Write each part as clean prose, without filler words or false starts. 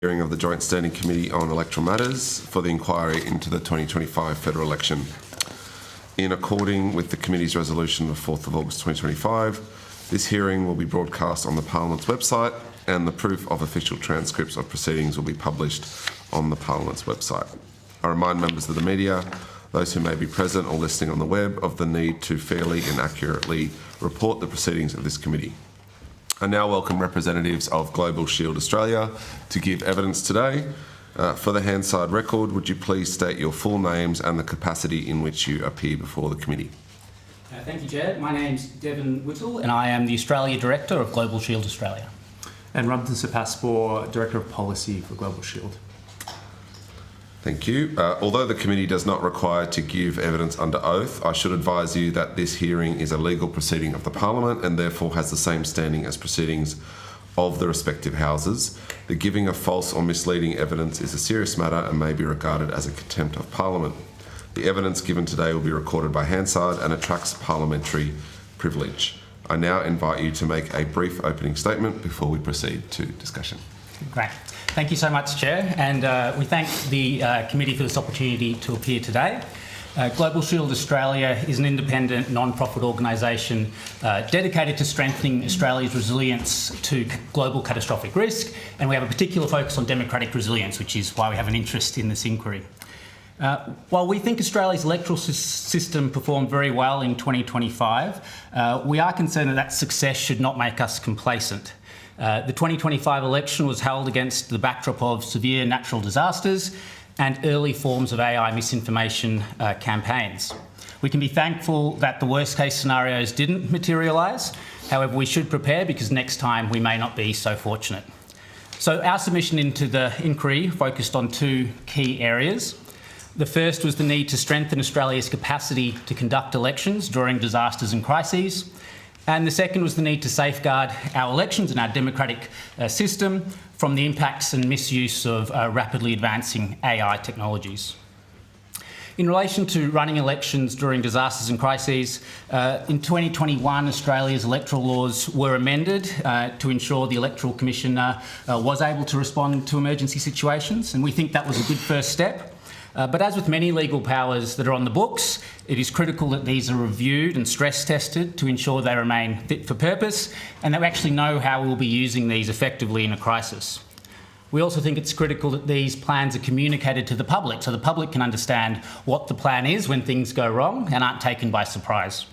Hearing of the Joint Standing Committee on Electoral Matters for the inquiry into the 2025 federal election. In accordance with the committee's resolution of 4th of August 2025, this hearing will be broadcast on the Parliament's website, and the proof of official transcripts of proceedings will be published on the Parliament's website. I remind members of the media, those who may be present or listening on the web, of the need to fairly and accurately report the proceedings of this committee. I now welcome representatives of Global Shield Australia to give evidence today. For the Hansard record, would you please state your full names and the capacity in which you appear before the committee? Thank you, Chair. My name's Devon Whittle and I am the Australia Director of Global Shield Australia. And Ramtin Sapaspor, Director of Policy for Global Shield. Thank you. Although the committee does not require to give evidence under oath, I should advise you that this hearing is a legal proceeding of the Parliament and therefore has the same standing as proceedings of the respective houses. The giving of false or misleading evidence is a serious matter and may be regarded as a contempt of Parliament. The evidence given today will be recorded by Hansard and attracts parliamentary privilege. I now invite you to make a brief opening statement before we proceed to discussion. Great. Thank you so much, Chair, and we thank the committee for this opportunity to appear today. Global Shield Australia is an independent, non-profit organisation dedicated to strengthening Australia's resilience to global catastrophic risk, and we have a particular focus on democratic resilience, which is why we have an interest in this inquiry. While we think Australia's electoral system performed very well in 2025, we are concerned that success should not make us complacent. The 2025 election was held against the backdrop of severe natural disasters and early forms of AI misinformation campaigns. We can be thankful that the worst case scenarios didn't materialise. However, we should prepare because next time we may not be so fortunate. So our submission into the inquiry focused on two key areas. The first was the need to strengthen Australia's capacity to conduct elections during disasters and crises. And the second was the need to safeguard our elections and our democratic system from the impacts and misuse of rapidly advancing AI technologies. In relation to running elections during disasters and crises, in 2021, Australia's electoral laws were amended to ensure the Electoral Commission was able to respond to emergency situations, and we think that was a good first step. But as with many legal powers that are on the books, it is critical that these are reviewed and stress tested to ensure they remain fit for purpose and that we actually know how we will be using these effectively in a crisis. We also think it's critical that these plans are communicated to the public so the public can understand what the plan is when things go wrong and aren't taken by surprise.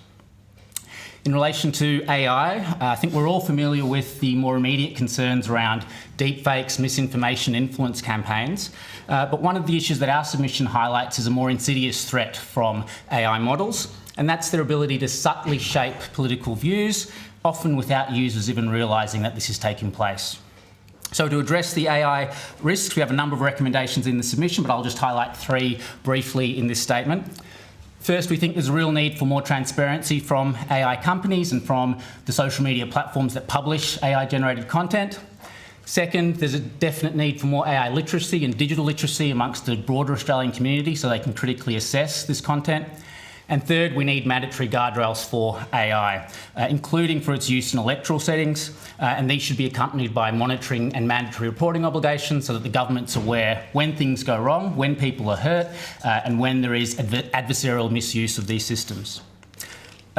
In relation to AI, I think we're all familiar with the more immediate concerns around deepfakes, misinformation, influence campaigns. But one of the issues that our submission highlights is a more insidious threat from AI models, and that's their ability to subtly shape political views, often without users even realising that this is taking place. So to address the AI risks, we have a number of recommendations in the submission, but I'll just highlight three briefly in this statement. First, we think there's a real need for more transparency from AI companies and from the social media platforms that publish AI-generated content. Second, there's a definite need for more AI literacy and digital literacy amongst the broader Australian community so they can critically assess this content. And third, we need mandatory guardrails for AI, including for its use in electoral settings, and these should be accompanied by monitoring and mandatory reporting obligations so that the government's aware when things go wrong, when people are hurt, and when there is adversarial misuse of these systems.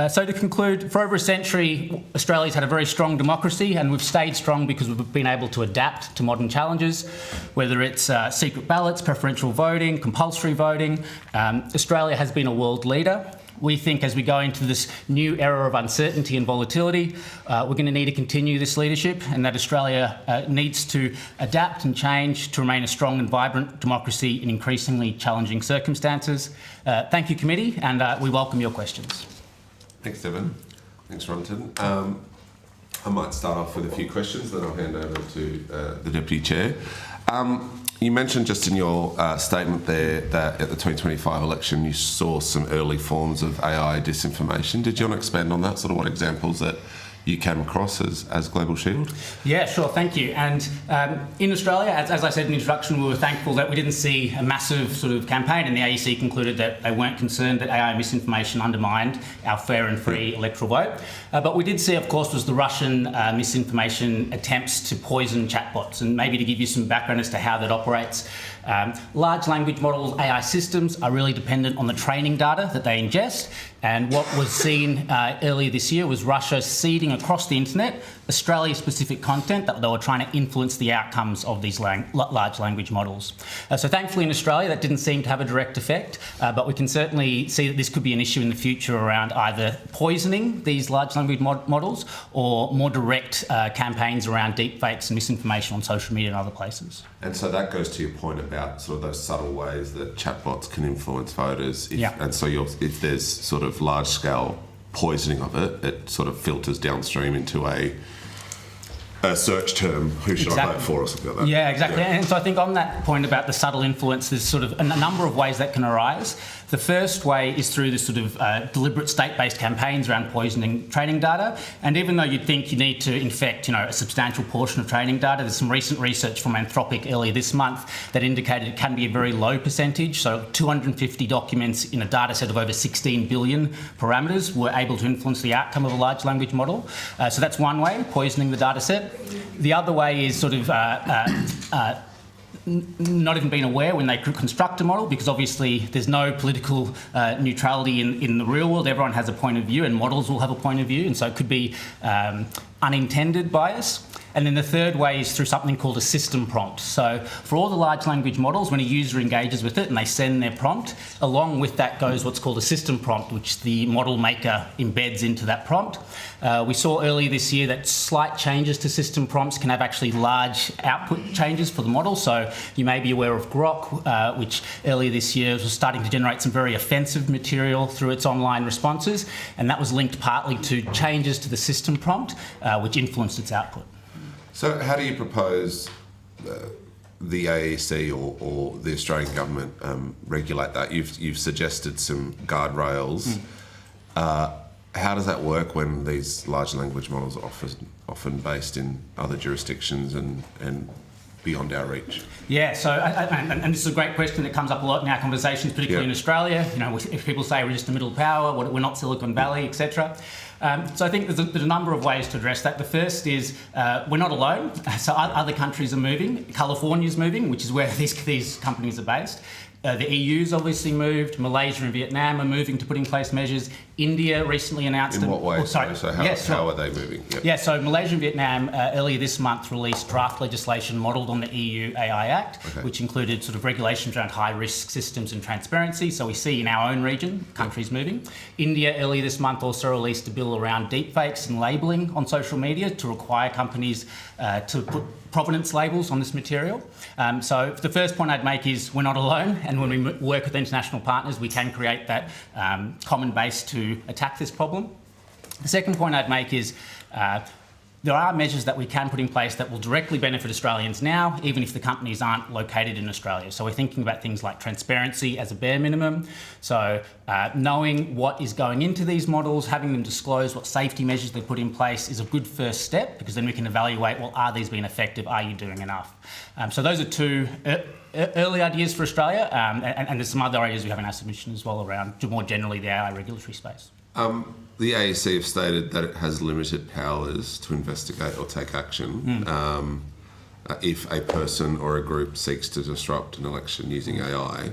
So to conclude, for over a century, Australia's had a very strong democracy, and we've stayed strong because we've been able to adapt to modern challenges, whether it's secret ballots, preferential voting, compulsory voting. Australia has been a world leader. We think as we go into this new era of uncertainty and volatility, we're going to need to continue this leadership, and that Australia needs to adapt and change to remain a strong and vibrant democracy in increasingly challenging circumstances. Thank you, committee, and we welcome your questions. Thanks, Devon. Thanks, Ramtin. I might start off with a few questions, then I'll hand over to the Deputy Chair. You mentioned just in your statement there that at the 2025 election you saw some early forms of AI disinformation. Did you want to expand on that, sort of what examples that you came across as Global Shield? Yeah, sure, thank you. And in Australia, as I said in the introduction, we were thankful that we didn't see a massive sort of campaign, and the AEC concluded that they weren't concerned that AI misinformation undermined our fair and free electoral vote. But we did see, of course, was the Russian misinformation attempts to poison chatbots. And maybe to give you some background as to how that operates, large language models, AI systems, are really dependent on the training data that they ingest. And what was seen earlier this year was Russia seeding across the internet Australia-specific content that they were trying to influence the outcomes of these large language models. So thankfully in Australia that didn't seem to have a direct effect, but we can certainly see that this could be an issue in the future around either poisoning these large language models or more direct campaigns around deepfakes and misinformation on social media and other places. And so that goes to your point about sort of those subtle ways that chatbots can influence voters. And so if there's sort of large-scale poisoning of it, it sort of filters downstream into a search term, who should I vote for, or something like that. Yeah, exactly. And so I think on that point about the subtle influence, there's sort of a number of ways that can arise. The first way is through this sort of deliberate state-based campaigns around poisoning training data. And even though you'd think you need to infect, a substantial portion of training data, there's some recent research from Anthropic earlier this month that indicated it can be a very low percentage. So 250 documents in a data set of over 16 billion parameters were able to influence the outcome of a large language model. So that's one way, poisoning the data set. The other way is sort of not even being aware when they construct a model, because obviously there's no political neutrality in the real world. Everyone has a point of view and models will have a point of view, and so it could be unintended bias. And then the third way is through something called a system prompt. So for all the large language models, when a user engages with it and they send their prompt, along with that goes what's called a system prompt, which the model maker embeds into that prompt. We saw earlier this year that slight changes to system prompts can have actually large output changes for the model. So you may be aware of Grok, which earlier this year was starting to generate some very offensive material through its online responses. And that was linked partly to changes to the system prompt, which influenced its output. So how do you propose the AEC or the Australian government regulate that? You've suggested some guardrails. How does that work when these large language models are often based in other jurisdictions and beyond our reach? Yeah, so and this is a great question that comes up a lot in our conversations, particularly in Australia. If people say we're just a middle power, we're not Silicon Valley, etc. So I think there's a number of ways to address that. The first is we're not alone. So other countries are moving. California's moving, which is where these companies are based. The EU's obviously moved. Malaysia and Vietnam are moving to put in place measures. India recently announced... In what way? So how are they moving? Yeah, so Malaysia and Vietnam earlier this month released draft legislation modelled on the EU AI Act, which included sort of regulations around high-risk systems and transparency. So we see in our own region countries moving. India earlier this month also released a bill around deepfakes and labelling on social media to require companies to put provenance labels on this material. So the first point I'd make is we're not alone, and when we work with international partners, we can create that common base to attack this problem. The second point I'd make is there are measures that we can put in place that will directly benefit Australians now, even if the companies aren't located in Australia. So we're thinking about things like transparency as a bare minimum. So knowing what is going into these models, having them disclose what safety measures they put in place is a good first step, because then we can evaluate, well, are these being effective? Are you doing enough? So those are two early ideas for Australia, and there's some other ideas we have in our submission as well around more generally the AI regulatory space. The AEC have stated that it has limited powers to investigate or take action if a person or a group seeks to disrupt an election using AI.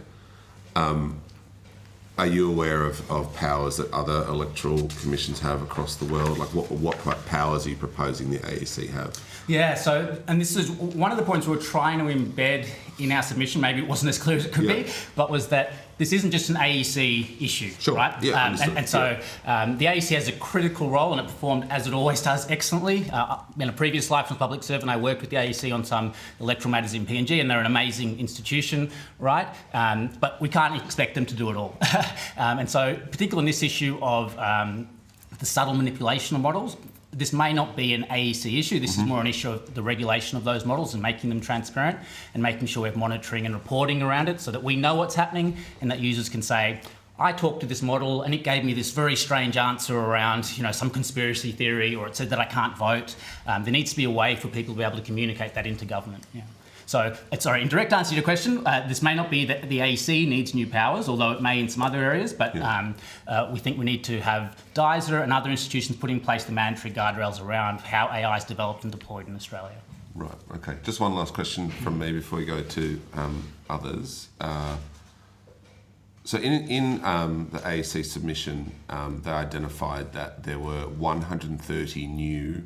Are you aware of powers that other electoral commissions have across the world? Like what powers are you proposing the AEC have? Yeah, so, and this is one of the points we're trying to embed in our submission, maybe it wasn't as clear as it could be, but was that this isn't just an AEC issue, right? Yeah, and so the AEC has a critical role, and it performed, as it always does, excellently. In a previous life as a public servant, I worked with the AEC on some electoral matters in PNG, and they're an amazing institution, right? But we can't expect them to do it all. And so, particularly in this issue of the subtle manipulation of models, this may not be an AEC issue. This is more an issue of the regulation of those models and making them transparent and making sure we have monitoring and reporting around it so that we know what's happening and that users can say, all I talked to this model and it gave me this very strange answer around, some conspiracy theory, or it said that I can't vote. There needs to be a way for people to be able to communicate that into government. Yeah. So, in direct answer to your question, this may not be that the AEC needs new powers, although it may in some other areas, but we think we need to have DISA and other institutions put in place the mandatory guardrails around how AI is developed and deployed in Australia. Right, okay. Just one last question from me before we go to others. So in the AEC submission, they identified that there were 130 new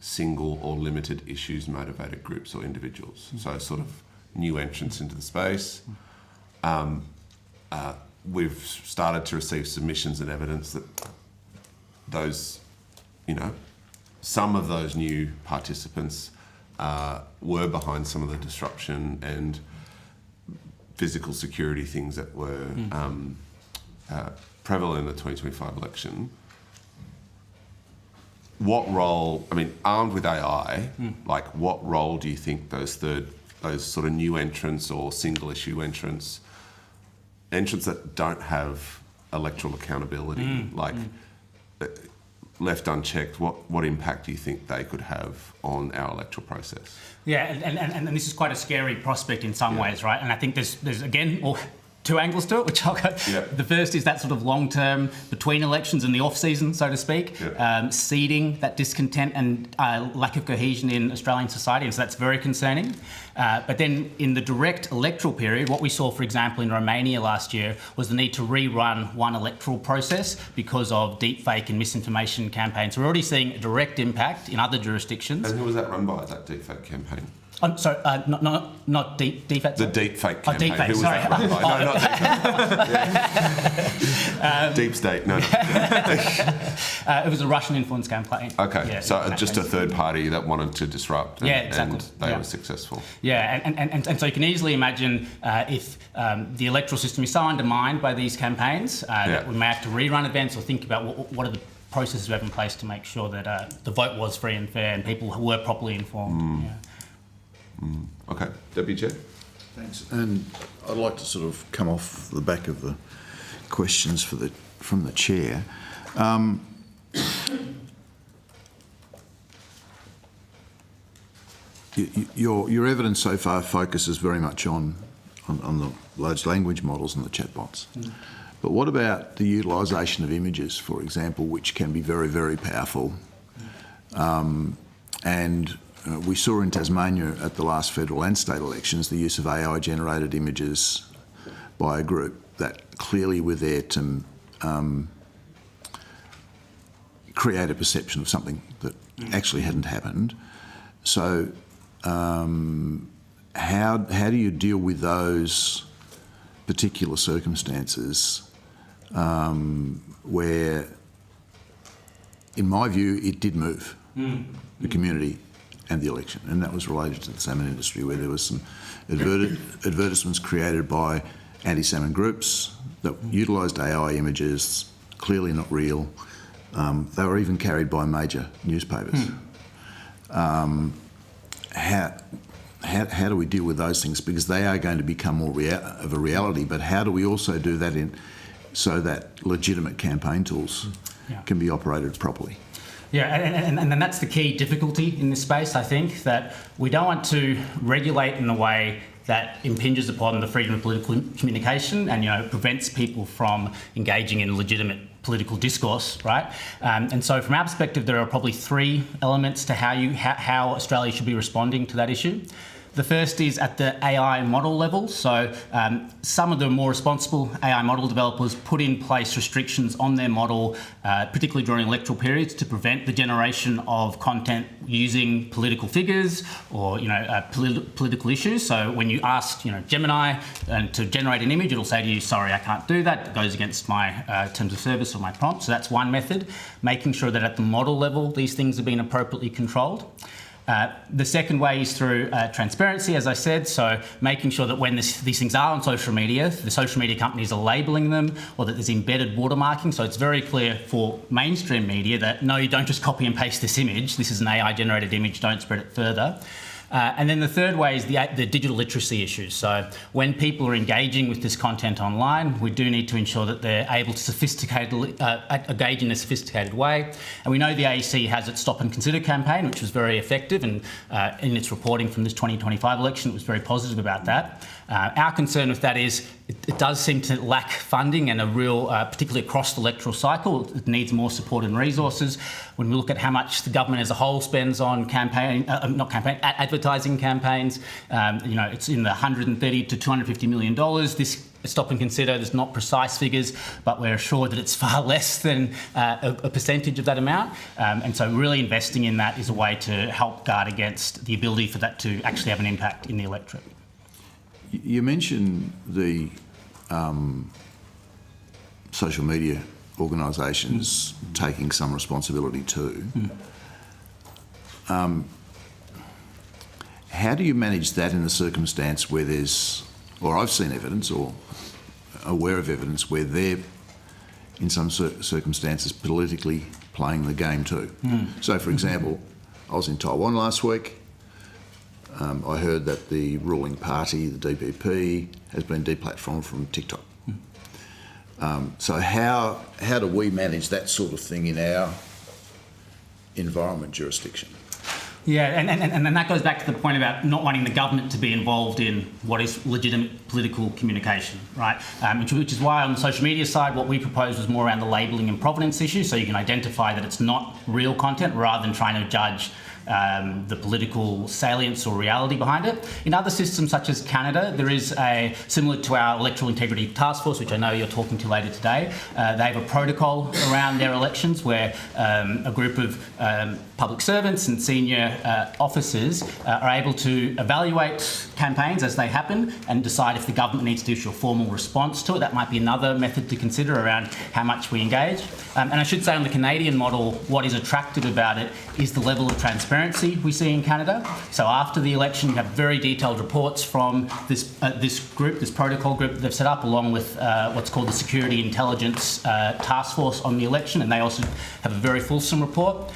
single or limited issues motivated groups or individuals. So sort of new entrants into the space. We've started to receive submissions and evidence that those, some of those new participants were behind some of the disruption and physical security things that were prevalent in the 2025 election. What role, armed with AI, what role do you think those sort of new entrants or single issue entrants that don't have electoral accountability, left unchecked, what impact do you think they could have on our electoral process? Yeah, and this is quite a scary prospect in some ways, right? And I think there's again, two angles to it, which I'll go. Yep. The first is that sort of long-term between elections and the off-season, so to speak, seeding that discontent and lack of cohesion in Australian society, and so that's very concerning. But then in the direct electoral period, what we saw, for example, in Romania last year was the need to rerun one electoral process because of deepfake and misinformation campaigns. We're already seeing a direct impact in other jurisdictions. And who was that run by, that deepfake campaign? I'm sorry, not deepfake. The deepfake campaign. Deepfake, who was that run by? No, not deepfake. Deep state, no. It was a Russian influence campaign. Okay, yeah, so just a third party that wanted to disrupt and they were successful. Yeah, and so you can easily imagine if the electoral system is so undermined by these campaigns that we may have to rerun events or think about what are the processes we have in place to make sure that the vote was free and fair and people were properly informed. Okay, Deputy Chair. Thanks. And I'd like to sort of come off the back of the questions from the Chair. Your evidence so far focuses very much on the large language models and the chatbots. But what about the utilisation of images, for example, which can be very, very powerful? We saw in Tasmania at the last federal and state elections the use of AI-generated images by a group that clearly were there to create a perception of something that actually hadn't happened. So how do you deal with those particular circumstances where, in my view, it did move the community and the election, and that was related to the salmon industry, where there was some advertisements created by anti-salmon groups that utilised AI images, clearly not real. They were even carried by major newspapers. How do we deal with those things? Because they are going to become more of a reality, but how do we also do that so that legitimate campaign tools can be operated properly? Yeah, and that's the key difficulty in this space, I think, that we don't want to regulate in a way that impinges upon the freedom of political communication and, prevents people from engaging in legitimate political discourse, right? And so from our perspective, there are probably three elements to how Australia should be responding to that issue. The first is at the AI model level. So some of the more responsible AI model developers put in place restrictions on their model, particularly during electoral periods, to prevent the generation of content using political figures or political issues. So when you ask Gemini to generate an image, it'll say to you, sorry, I can't do that. It goes against my terms of service or my prompt. So that's one method, making sure that at the model level, these things are being appropriately controlled. The second way is through transparency, as I said, so making sure that when these things are on social media, the social media companies are labelling them, or that there's embedded watermarking, so it's very clear for mainstream media that, no, you don't just copy and paste this image, this is an AI-generated image, don't spread it further. And then the third way is the digital literacy issues. So when people are engaging with this content online, we do need to ensure that they're able to engage in a sophisticated way. And we know the AEC has its Stop and Consider campaign, which was very effective, and in its reporting from this 2025 election, it was very positive about that. Our concern with that is it does seem to lack funding and a real, particularly across the electoral cycle, it needs more support and resources. When we look at how much the government as a whole spends on advertising campaigns, it's in the $130 to $250 million. This Stop and Consider, there's not precise figures, but we're assured that it's far less than a percentage of that amount. And so really investing in that is a way to help guard against the ability for that to actually have an impact in the electorate. You mentioned the social media organisations taking some responsibility too. How do you manage that in a circumstance where I've seen evidence or aware of evidence where they're, in some circumstances, politically playing the game too? So, for example, I was in Taiwan last week. I heard that the ruling party, the DPP, has been deplatformed from TikTok. So how do we manage that sort of thing in our environment jurisdiction? Yeah, and that goes back to the point about not wanting the government to be involved in what is legitimate political communication, right? Which is why on the social media side, what we proposed was more around the labelling and provenance issue, so you can identify that it's not real content rather than trying to judge the political salience or reality behind it. In other systems such as Canada, there is similar to our Electoral Integrity Task Force, which I know you're talking to later today, they have a protocol around their elections where a group of public servants and senior officers are able to evaluate campaigns as they happen and decide if the government needs to issue a formal response to it. That might be another method to consider around how much we engage. And I should say on the Canadian model, what is attractive about it is the level of transparency we see in Canada. So after the election, you have very detailed reports from this protocol group that they've set up, along with what's called the Security Intelligence Task Force on the election, and they also have a very fulsome report.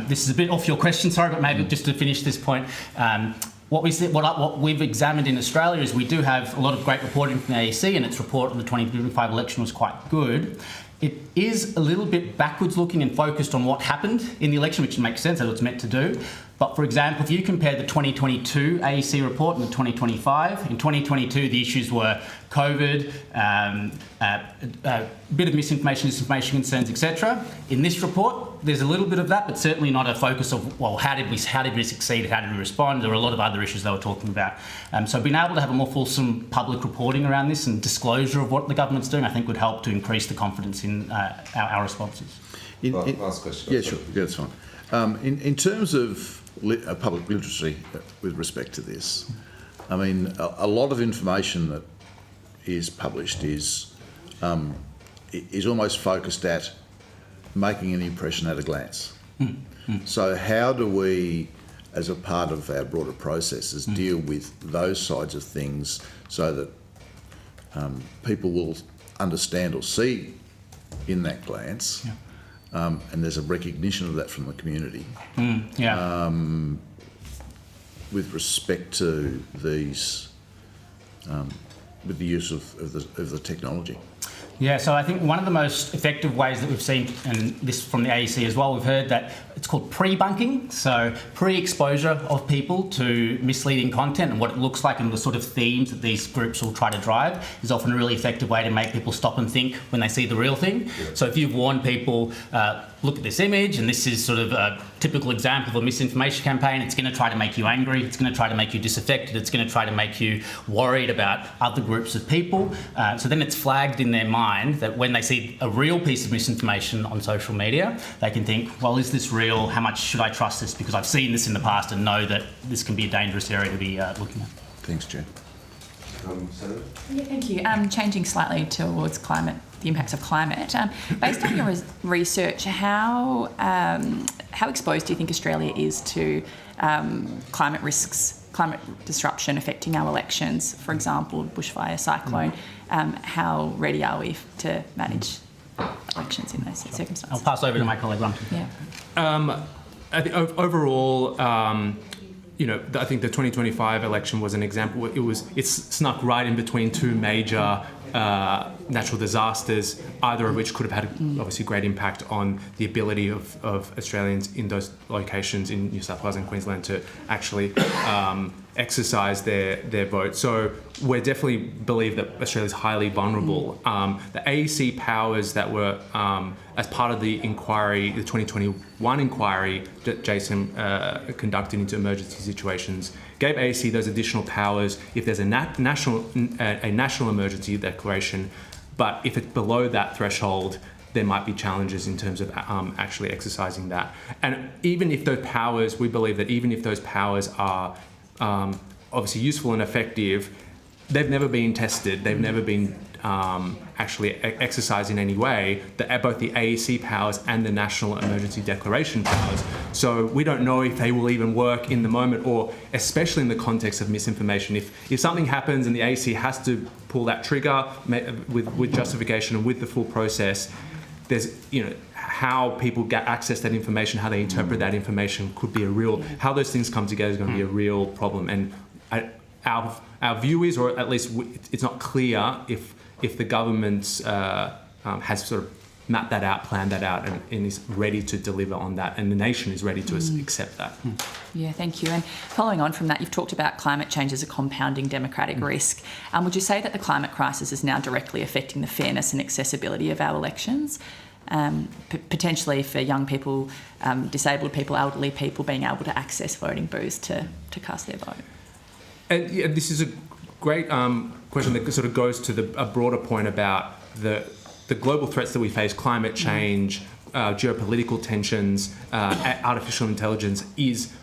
This is a bit off your question, sorry, but maybe just to finish this point. What we've examined in Australia is we do have a lot of great reporting from the AEC, and its report on the 2025 election was quite good. It is a little bit backwards looking and focused on what happened in the election, which makes sense, that's what it's meant to do. But for example, if you compare the 2022 AEC report and the 2025, in 2022 the issues were COVID, a bit of misinformation, disinformation concerns, etc. In this report, there's a little bit of that, but certainly not a focus of, well, how did we succeed, how did we respond? There were a lot of other issues they were talking about. So being able to have a more fulsome public reporting around this and disclosure of what the government's doing, I think would help to increase the confidence in our responses. Last question. Yeah, sure. Yeah, that's fine. In terms of public literacy with respect to this, I mean, a lot of information that is published is almost focused at making an impression at a glance. So how do we, as a part of our broader processes, deal with those sides of things so that people will understand or see in that glance, and there's a recognition of that from the community, with respect to these, with the use of the technology? Yeah, so I think one of the most effective ways that we've seen, and this from the AEC as well, we've heard that it's called pre-bunking, so pre-exposure of people to misleading content and what it looks like and the sort of themes that these groups will try to drive is often a really effective way to make people stop and think when they see the real thing. Yeah. So if you've warned people, look at this image, and this is sort of a typical example of a misinformation campaign, it's going to try to make you angry, it's going to try to make you disaffected, it's going to try to make you worried about other groups of people. So then it's flagged in their mind that when they see a real piece of misinformation on social media, they can think, well, is this real? How much should I trust this? Because I've seen this in the past and know that this can be a dangerous area to be looking at. Thanks, Jen. Senator? Yeah, thank you. Changing slightly towards climate, the impacts of climate. Based on your research, how exposed do you think Australia is to climate risks, climate disruption affecting our elections? For example, bushfire, cyclone. How ready are we to manage elections in those circumstances? I'll pass over to my colleague, Rumton. Yeah. I think overall, I think the 2025 election was an example. It's snuck right in between two major natural disasters, either of which could have had obviously great impact on the ability of Australians in those locations in New South Wales and Queensland to actually exercise their vote. So we definitely believe that Australia is highly vulnerable. The AEC powers that were as part of the inquiry, the 2021 inquiry that Jason conducted into emergency situations, gave AEC those additional powers if there's a national emergency declaration, but if it's below that threshold, there might be challenges in terms of actually exercising that. And even if those powers, we believe that even if those powers are obviously useful and effective, they've never been tested, they've never been actually exercised in any way, both the AEC powers and the National Emergency Declaration powers. So we don't know if they will even work in the moment, or especially in the context of misinformation. If something happens and the AEC has to pull that trigger with justification and with the full process, there's, how people get access to that information, how they interpret that information could be how those things come together is going to be a real problem. And our view is, or at least it's not clear if the government has sort of mapped that out, planned that out, and is ready to deliver on that, and the nation is ready to accept that. Yeah, thank you. And following on from that, you've talked about climate change as a compounding democratic risk. Would you say that the climate crisis is now directly affecting the fairness and accessibility of our elections? Potentially for young people, disabled people, elderly people being able to access voting booths to cast their vote? And yeah, this is a great question that sort of goes to a broader point about the global threats that we face: climate change, geopolitical tensions, artificial intelligence, is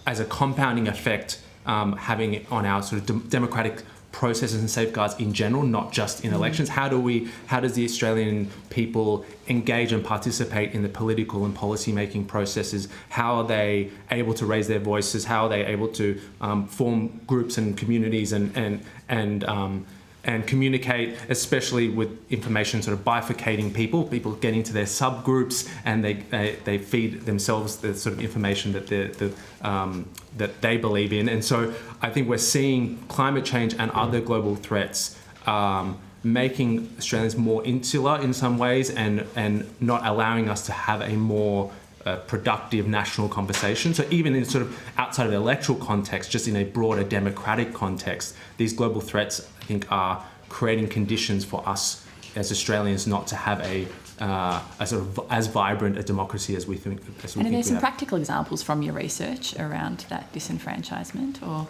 as a compounding effect having on our sort of democratic processes and safeguards in general, not just in elections. How does the Australian people engage and participate in the political and policy making processes? How are they able to raise their voices? How are they able to form groups and communities and communicate, especially with information sort of bifurcating people get into their subgroups, and they feed themselves the sort of information that that they believe in. And so I think we're seeing climate change and other global threats making Australians more insular in some ways, and not allowing us to have a more productive national conversation. So even in sort of outside of the electoral context, just in a broader democratic context, these global threats, I think, are creating conditions for us as Australians not to have a sort of as vibrant a democracy as we think. And are there some practical examples from your research around that disenfranchisement, or?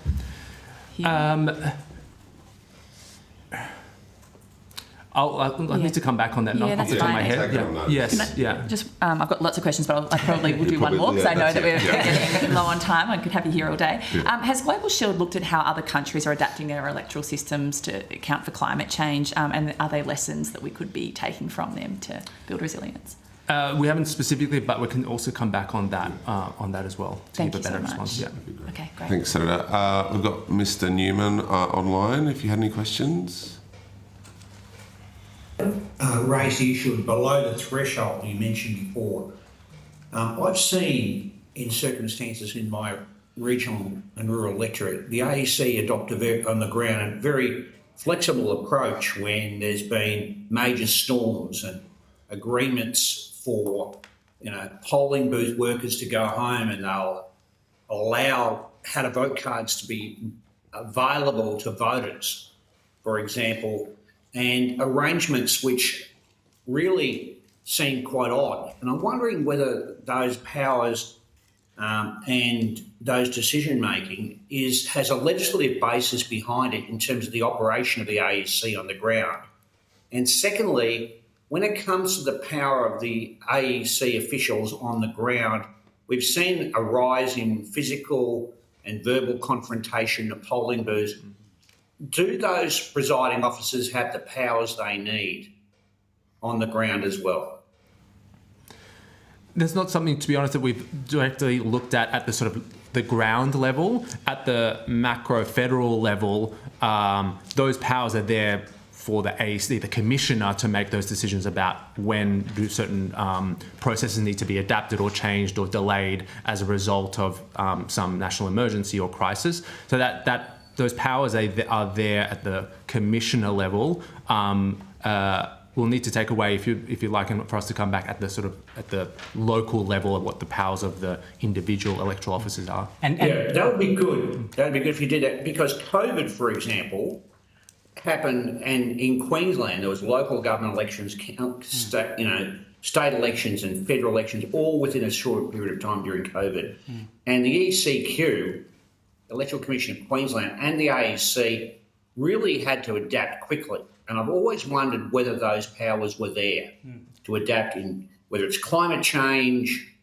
I need to come back on that. Yeah, off that's the top of my fine. head. Yes. Just, I've got lots of questions, but I probably will do one more because I know that we're getting low on time. I could have you here all day. Yeah. Has Global Shield looked at how other countries are adapting their electoral systems to account for climate change, and are there lessons that we could be taking from them to build resilience? We haven't specifically, but we can also come back on that as well to give a better response. Yeah. Okay, great. Thanks, Senator. We've got Mr. Newman online. If you had any questions. Raise the issue of below the threshold you mentioned before. I've seen in circumstances in my regional and rural electorate, the AEC adopt on the ground a very flexible approach when there's been major storms and agreements for polling booth workers to go home, and they'll allow how to vote cards to be available to voters, for example, and arrangements which really seem quite odd. And I'm wondering whether those powers and those decision-making has a legislative basis behind it in terms of the operation of the AEC on the ground. And secondly, when it comes to the power of the AEC officials on the ground, we've seen a rise in physical and verbal confrontation at polling booths. Do those presiding officers have the powers they need on the ground as well? There's not something, to be honest, that we've directly looked at the sort of the ground level. At the macro federal level, those powers are there for the AEC, the commissioner, to make those decisions about when do certain processes need to be adapted or changed or delayed as a result of some national emergency or crisis. So that those powers are there at the commissioner level. We'll need to take away, if you like, and for us to come back at the local level of what the powers of the individual electoral officers are. Yeah, that would be good. That would be good if you did that, because COVID, for example, happened, and in Queensland there was local government elections, state elections and federal elections, all within a short period of time during COVID. And the ECQ, Electoral Commission of Queensland, and the AEC really had to adapt quickly. And I've always wondered whether those powers were there to adapt in, whether it's climate change,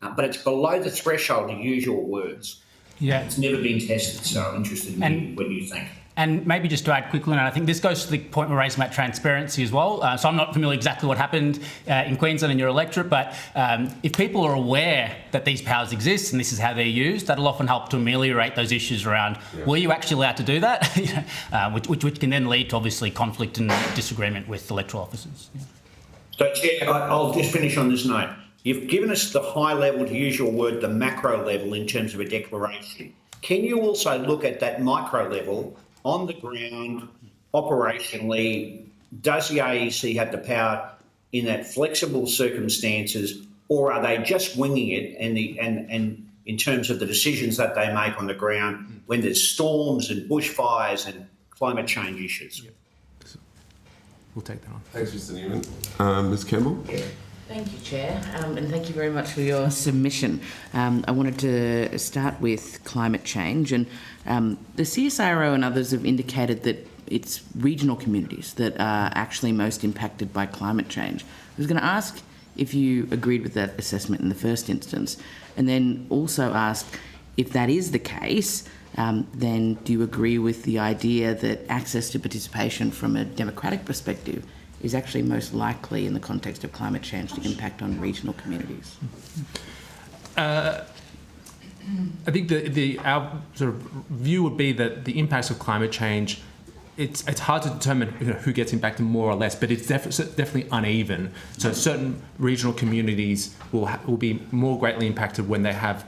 but it's below the threshold of usual words. Yeah. It's never been tested, so I'm interested in what you think. And maybe just to add quickly, and I think this goes to the point we're raising about transparency as well. So I'm not familiar exactly what happened in Queensland in your electorate, but if people are aware that these powers exist and this is how they're used, that'll often help to ameliorate those issues around, were you actually allowed to do that? which can then lead to obviously conflict and disagreement with electoral officers. Yeah. So, Chair, I'll just finish on this note. You've given us the high level, to use your word, the macro level in terms of a declaration. Can you also look at that micro level on the ground, operationally? Does the AEC have the power in that flexible circumstances, or are they just winging it? And in terms of the decisions that they make on the ground when there's storms and bushfires and climate change issues? We'll take that on. Thanks, Mr. Newman. Ms. Campbell? Thank you, Chair, and thank you very much for your submission. I wanted to start with climate change, and the CSIRO and others have indicated that it's regional communities that are actually most impacted by climate change. I was going to ask if you agreed with that assessment in the first instance, and then also ask if that is the case, then do you agree with the idea that access to participation from a democratic perspective is actually most likely in the context of climate change to impact on regional communities? I think our sort of view would be that the impacts of climate change, it's hard to determine who gets impacted more or less, but it's definitely uneven. So certain regional communities will be more greatly impacted when they have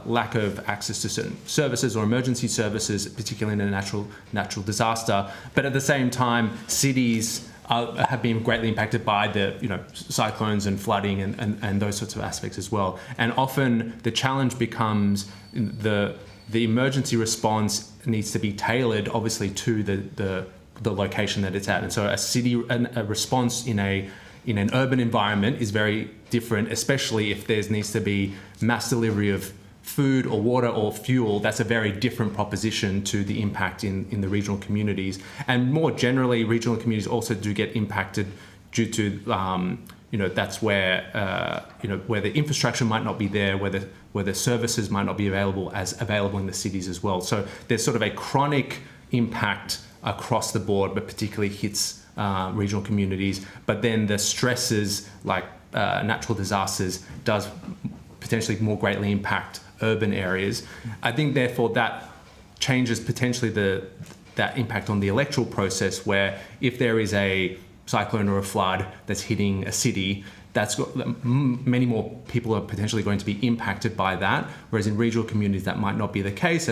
lack of access to certain services or emergency services, particularly in a natural disaster. But at the same time, cities have been greatly impacted by the cyclones and flooding and those sorts of aspects as well. And often the challenge becomes the emergency response needs to be tailored, obviously, to the location that it's at. And so a response in an urban environment is very different, especially if there needs to be mass delivery of food or water or fuel. That's a very different proposition to the impact in the regional communities. And more generally, regional communities also do get impacted due to, that's where, where the infrastructure might not be there, where the services might not be available in the cities as well. So there's sort of a chronic impact across the board, but particularly hits regional communities. But then the stresses like natural disasters does potentially more greatly impact urban areas. I think therefore that changes potentially that impact on the electoral process, where if there is a cyclone or a flood that's hitting a city, that's got many more people are potentially going to be impacted by that, whereas in regional communities that might not be the case.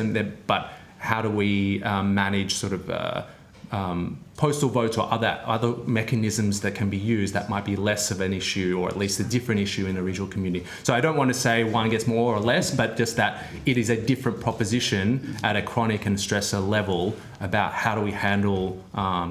But how do we manage sort of postal votes or other mechanisms that can be used that might be less of an issue, or at least a different issue in a regional community? So I don't want to say one gets more or less, but just that it is a different proposition at a chronic and stressor level about how do we handle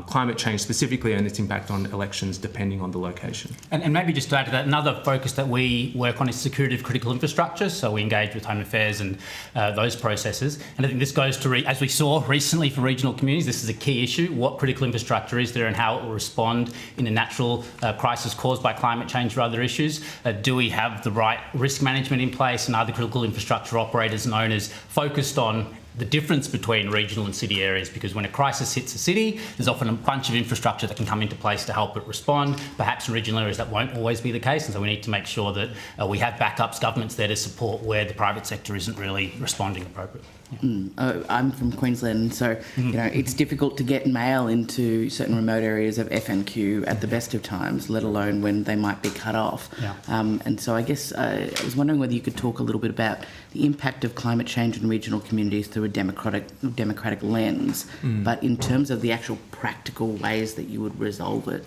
climate change specifically and its impact on elections depending on the location. And maybe just to add to that, another focus that we work on is security of critical infrastructure. So we engage with Home Affairs and those processes. And I think this goes to, as we saw recently for regional communities, this is a key issue. What critical infrastructure is there and how it will respond in a natural crisis caused by climate change or other issues? Do we have the right risk management in place, and are the critical infrastructure operators and owners focused on the difference between regional and city areas? Because when a crisis hits a city, there's often a bunch of infrastructure that can come into place to help it respond. Perhaps in regional areas that won't always be the case, and so we need to make sure that we have backups, governments there to support where the private sector isn't really responding appropriately. I'm from Queensland, so it's difficult to get mail into certain remote areas of FNQ at the best of times, let alone when they might be cut off. Yeah. And so I guess I was wondering whether you could talk a little bit about the impact of climate change in regional communities through a democratic lens, but in terms of the actual practical ways that you would resolve it,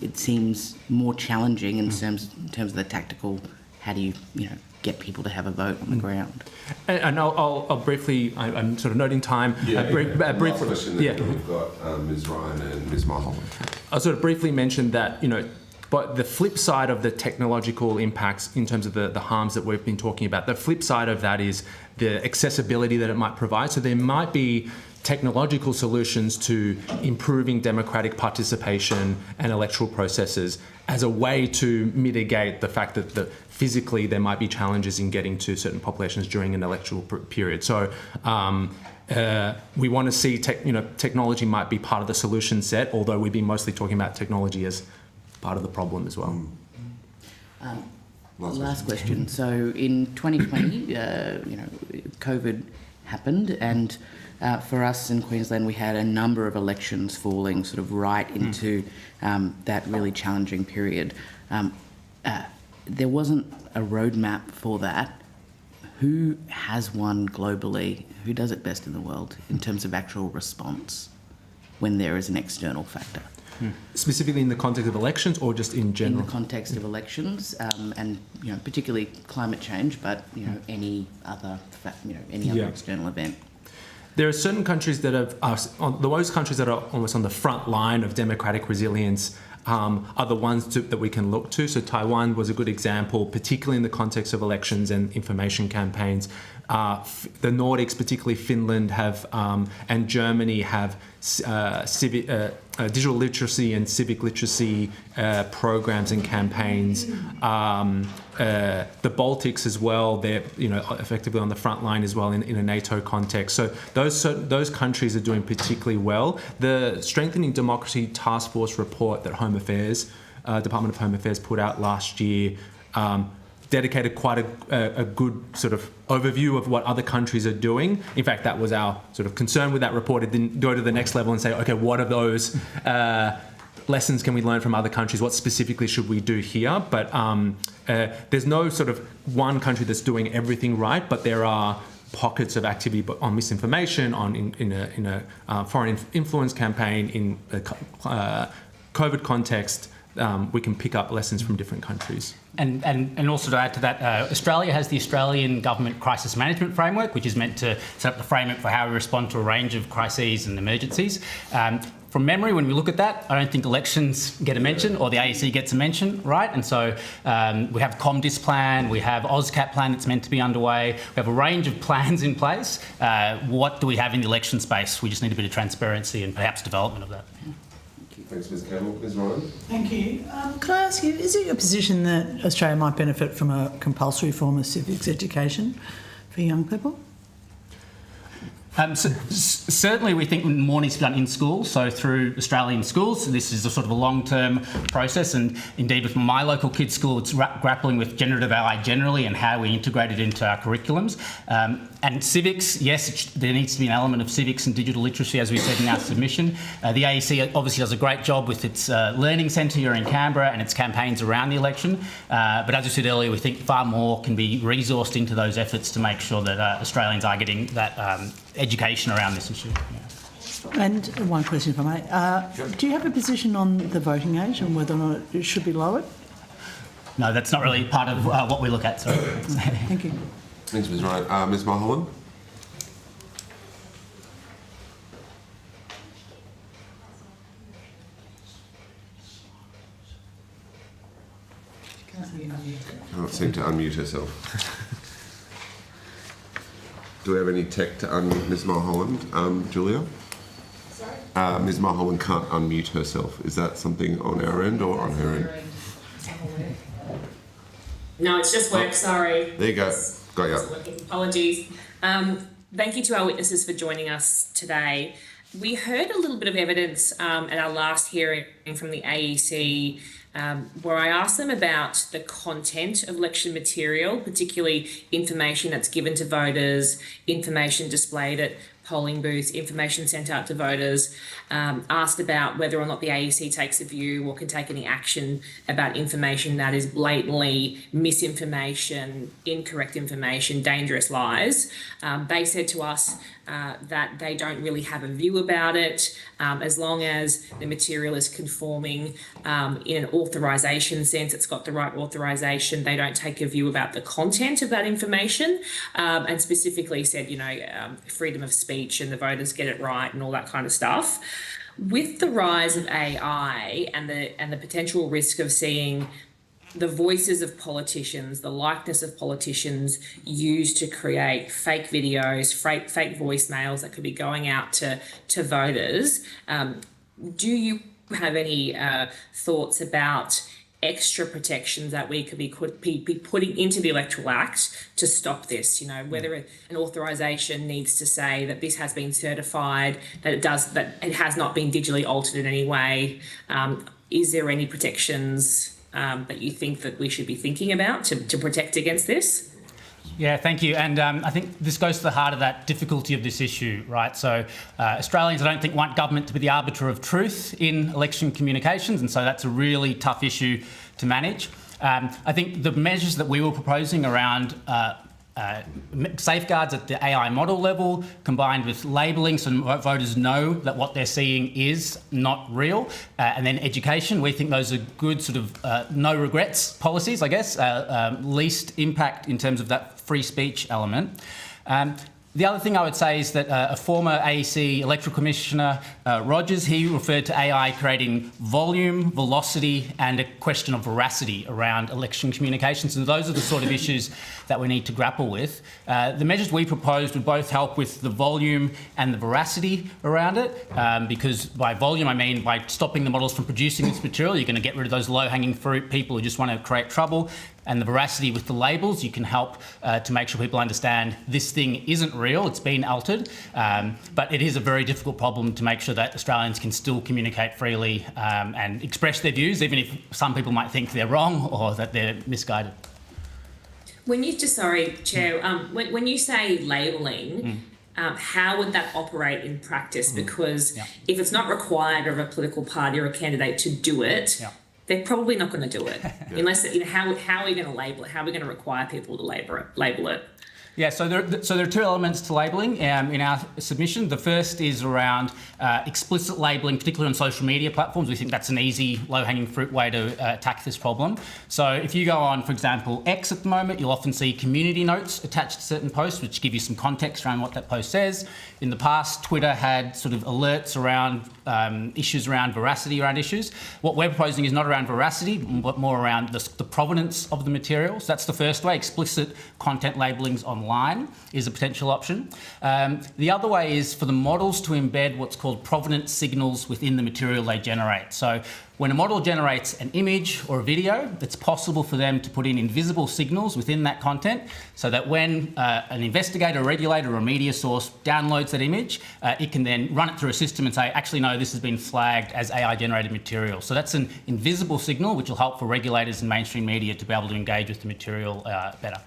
it seems more challenging in terms of the tactical. How do you get people to have a vote on the ground? And I'll briefly, I'm sort of noting time. Briefly, we've got Ms. Ryan and Ms. Mulholland. I'll sort of briefly mention that, but the flip side of the technological impacts in terms of the harms that we've been talking about, the flip side of that is the accessibility that it might provide. So there might be technological solutions to improving democratic participation and electoral processes as a way to mitigate the fact that physically there might be challenges in getting to certain populations during an electoral period. So we want to see technology might be part of the solution set, although we've been mostly talking about technology as part of the problem as well. Last question. So in 2020, COVID happened, and for us in Queensland, we had a number of elections falling sort of right into that really challenging period. There wasn't a roadmap for that. Who has one globally? Who does it best in the world in terms of actual response when there is an external factor? Specifically in the context of elections, or just in general? In the context of elections, and particularly climate change, but any other external event. There are certain countries that those countries that are almost on the front line of democratic resilience are the ones that we can look to. So Taiwan was a good example, particularly in the context of elections and information campaigns. The Nordics, particularly Finland, and Germany have digital literacy and civic literacy programs and campaigns. The Baltics as well, they're effectively on the front line as well in a NATO context. So those countries are doing particularly well. The Strengthening Democracy Task Force report that Department of Home Affairs put out last year dedicated quite a good sort of overview of what other countries are doing. In fact, that was our sort of concern with that report. It didn't go to the next level and say, okay, what are those lessons can we learn from other countries? What specifically should we do here? But there's no sort of one country that's doing everything right, but there are pockets of activity on misinformation, in a foreign influence campaign, in a COVID context. We can pick up lessons from different countries. And also to add to that, Australia has the Australian Government Crisis Management Framework, which is meant to set up the framework for how we respond to a range of crises and emergencies. From memory, when we look at that, I don't think elections get a mention or the AEC gets a mention, right? And so we have ComDis plan, we have AusCap plan that's meant to be underway. We have a range of plans in place. What do we have in the election space? We just need a bit of transparency and perhaps development of that. Thanks, Ms. Campbell. Ms. Ryan? Thank you. Can I ask you, is it your position that Australia might benefit from a compulsory form of civics education for young people? Certainly we think more needs to be done in schools, so through Australian schools. So this is a sort of a long-term process, and indeed with my local kids' school, it's grappling with generative AI generally and how we integrate it into our curriculums. And civics, yes, there needs to be an element of civics and digital literacy, as we said in our submission. The AEC obviously does a great job with its learning centre here in Canberra and its campaigns around the election. But as we said earlier, we think far more can be resourced into those efforts to make sure that Australians are getting that education around this issue. Yeah. And one question, if I may. Do you have a position on the voting age and whether or not it should be lowered? No, that's not really part of what we look at. So. Thank you. Thanks, Ms. Ryan. Ms. Mulholland? Can't seem to unmute herself. Do we have any tech to unmute Ms. Mulholland? Julia? Sorry? Ms. Mulholland can't unmute herself. Is that something on our end or on her end? No, it's just work, sorry. There you go. Got ya. Apologies. Thank you to our witnesses for joining us today. We heard a little bit of evidence at our last hearing from the AEC where I asked them about the content of election material, particularly information that's given to voters, information displayed at polling booths, information sent out to voters, asked about whether or not the AEC takes a view or can take any action about information that is blatantly misinformation, incorrect information, dangerous lies. They said to us that they don't really have a view about it as long as the material is conforming in an authorisation sense, it's got the right authorisation. They don't take a view about the content of that information, and specifically said, freedom of speech and the voters get it right and all that kind of stuff. With the rise of AI and the potential risk of seeing the voices of politicians, the likeness of politicians used to create fake videos, fake voicemails that could be going out to voters, do you have any thoughts about extra protections that we could be putting into the Electoral Act to stop this? Whether an authorisation needs to say that this has been certified, that it has not been digitally altered in any way. Is there any protections that you think that we should be thinking about to protect against this? Yeah, thank you. And I think this goes to the heart of that difficulty of this issue, right? So Australians, I don't think, want government to be the arbiter of truth in election communications, and so that's a really tough issue to manage. I think the measures that we were proposing around safeguards at the AI model level, combined with labelling so voters know that what they're seeing is not real, and then education. We think those are good sort of no regrets policies, I guess, least impact in terms of that free speech element. The other thing I would say is that a former AEC Electoral Commissioner, Rogers, he referred to AI creating volume, velocity and a question of veracity around election communications. And those are the sort of issues that we need to grapple with. The measures we proposed would both help with the volume and the veracity around it, because by volume I mean by stopping the models from producing this material, you're going to get rid of those low-hanging fruit people who just want to create trouble. And the veracity with the labels, you can help to make sure people understand this thing isn't real, it's been altered. But it is a very difficult problem to make sure that Australians can still communicate freely and express their views, even if some people might think they're wrong or that they're misguided. When you Chair, when you say labelling, how would that operate in practice? Because if it's not required of a political party or a candidate to do it, they're probably not going to do it unless, how are we going to label it? How are we going to require people to label it? Yeah, so there are two elements to labelling in our submission. The first is around explicit labelling, particularly on social media platforms. We think that's an easy, low-hanging fruit way to attack this problem. So if you go on, for example, X at the moment, you'll often see community notes attached to certain posts, which give you some context around what that post says. In the past, Twitter had sort of alerts around issues around veracity around issues. What we're proposing is not around veracity, but more around the provenance of the material. So that's the first way. Explicit content labellings online is a potential option. The other way is for the models to embed what's called provenance signals within the material they generate. So when a model generates an image or a video, it's possible for them to put in invisible signals within that content so that when an investigator, a regulator or a media source downloads that image, it can then run it through a system and say, actually, no, this has been flagged as AI-generated material. So that's an invisible signal which will help for regulators and mainstream media to be able to engage with the material better.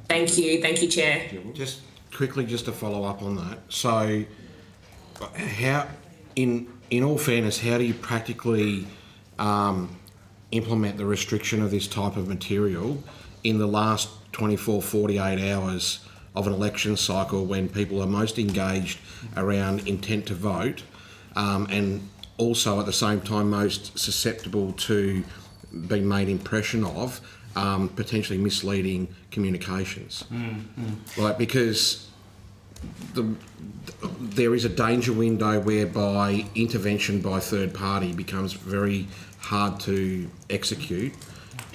Thank you, Chair. Just quickly, just to follow up on that. So, how, in all fairness, how do you practically implement the restriction of this type of material in the last 24, 48 hours of an election cycle when people are most engaged around intent to vote, and also at the same time most susceptible to being made impression of potentially misleading communications? Like, because there is a danger window whereby intervention by third party becomes very hard to execute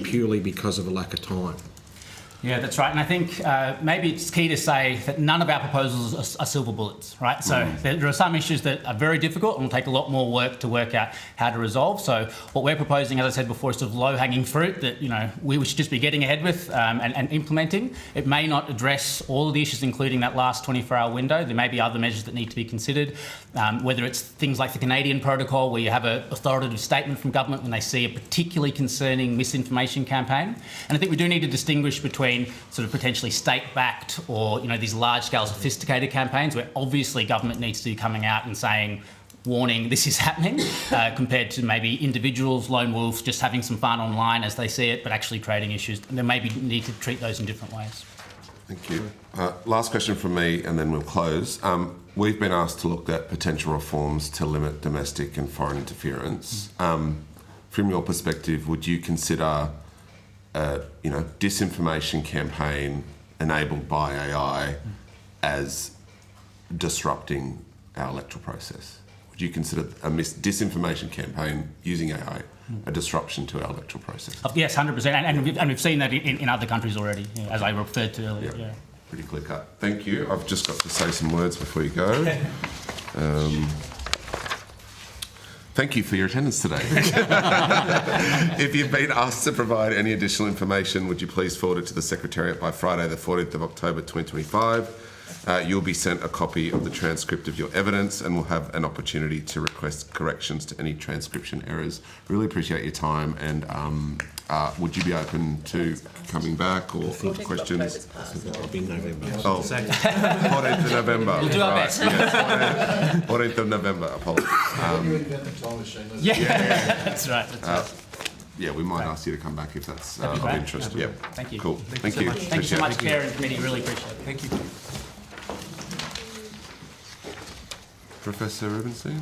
purely because of a lack of time. Yeah, that's right. And I think maybe it's key to say that none of our proposals are silver bullets, right? So there are some issues that are very difficult and will take a lot more work to work out how to resolve. So what we're proposing, as I said before, is sort of low-hanging fruit that, you know, we should just be getting ahead with and implementing. It may not address all of the issues, including that last 24-hour window. There may be other measures that need to be considered, whether it's things like the Canadian protocol, where you have an authoritative statement from government when they see a particularly concerning misinformation campaign. And I think we do need to distinguish between sort of potentially state-backed or, you know, these large-scale sophisticated campaigns where obviously government needs to be coming out and saying, warning, this is happening, compared to maybe individuals, lone wolves, just having some fun online as they see it, but actually creating issues. And there maybe need to treat those in different ways. Thank you. Last question from me, and then we'll close. We've been asked to look at potential reforms to limit domestic and foreign interference. From your perspective, would you consider disinformation campaign enabled by AI as disrupting our electoral process? Would you consider a disinformation campaign using AI a disruption to our electoral process? Yes, 100%. And we've seen that in other countries already, as I referred to earlier. Yeah. Pretty clear cut. Thank you. I've just got to say some words before you go. Thank you for your attendance today. If you've been asked to provide any additional information, would you please forward it to the Secretariat by Friday the 14th of October 2025. You'll be sent a copy of the transcript of your evidence and will have an opportunity to request corrections to any transcription errors. Really appreciate your time, and would you be open to coming back or questions? It'll be November. 14th of November. We'll do our best. Yes, 14th of November, apologies. That's right. Yeah, we might ask you to come back if that's of interest. Yeah. Thank you. Cool. Thank you. Thank you so much, Chair and Committee. Really appreciate it. Thank you. Professor Rubenstein?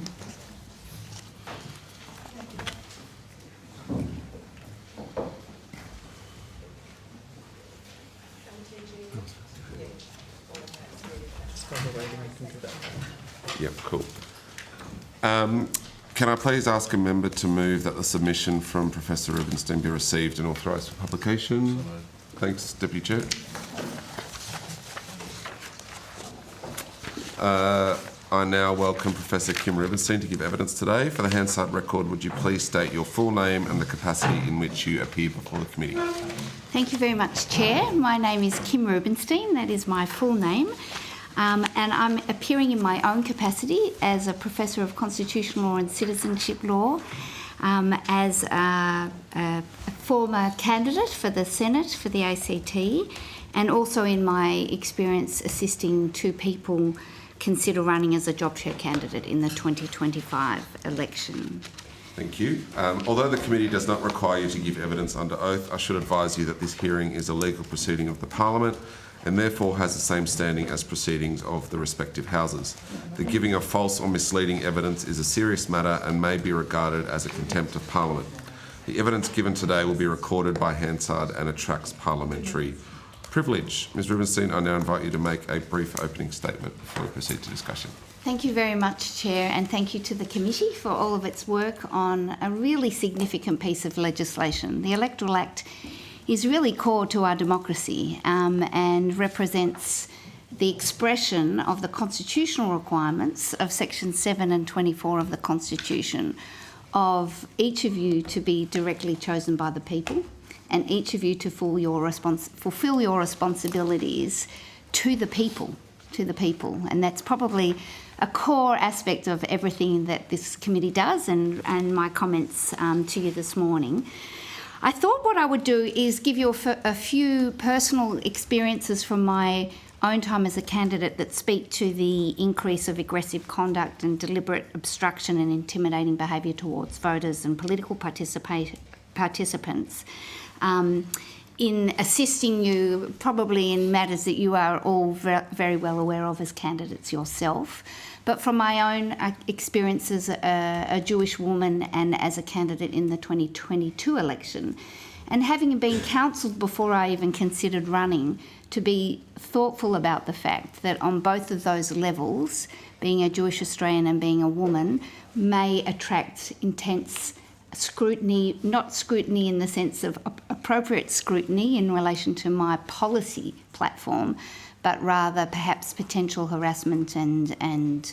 Yep, cool. Can I please ask a member to move that the submission from Professor Rubenstein be received and authorised for publication? Thanks, Deputy Chair. I now welcome Professor Kim Rubenstein to give evidence today. For the Hansard record, would you please state your full name and the capacity in which you appear before the committee? Thank you very much, Chair. My name is Kim Rubenstein, that is my full name. And I'm appearing in my own capacity as a Professor of Constitutional Law and Citizenship Law, as a former candidate for the Senate for the ACT, and also in my experience assisting two people consider running as a job share candidate in the 2025 election. Thank you. Although the committee does not require you to give evidence under oath, I should advise you that this hearing is a legal proceeding of the Parliament and therefore has the same standing as proceedings of the respective houses. The giving of false or misleading evidence is a serious matter and may be regarded as a contempt of Parliament. The evidence given today will be recorded by Hansard and attracts parliamentary privilege. Ms Rubenstein, I now invite you to make a brief opening statement before we proceed to discussion. Thank you very much, Chair, and thank you to the committee for all of its work on a really significant piece of legislation. The Electoral Act is really core to our democracy and represents the expression of the constitutional requirements of Section 7 and 24 of the Constitution, of each of you to be directly chosen by the people and each of you to fulfill your responsibilities to the people. And that's probably a core aspect of everything that this committee does and my comments to you this morning. I thought what I would do is give you a few personal experiences from my own time as a candidate that speak to the increase of aggressive conduct and deliberate obstruction and intimidating behaviour towards voters and political participants in assisting you probably in matters that you are all very well aware of as candidates yourself. But from my own experience as a Jewish woman and as a candidate in the 2022 election, and having been counselled before I even considered running to be thoughtful about the fact that on both of those levels, being a Jewish Australian and being a woman may attract intense scrutiny, not scrutiny in the sense of appropriate scrutiny in relation to my policy platform, but rather perhaps potential harassment and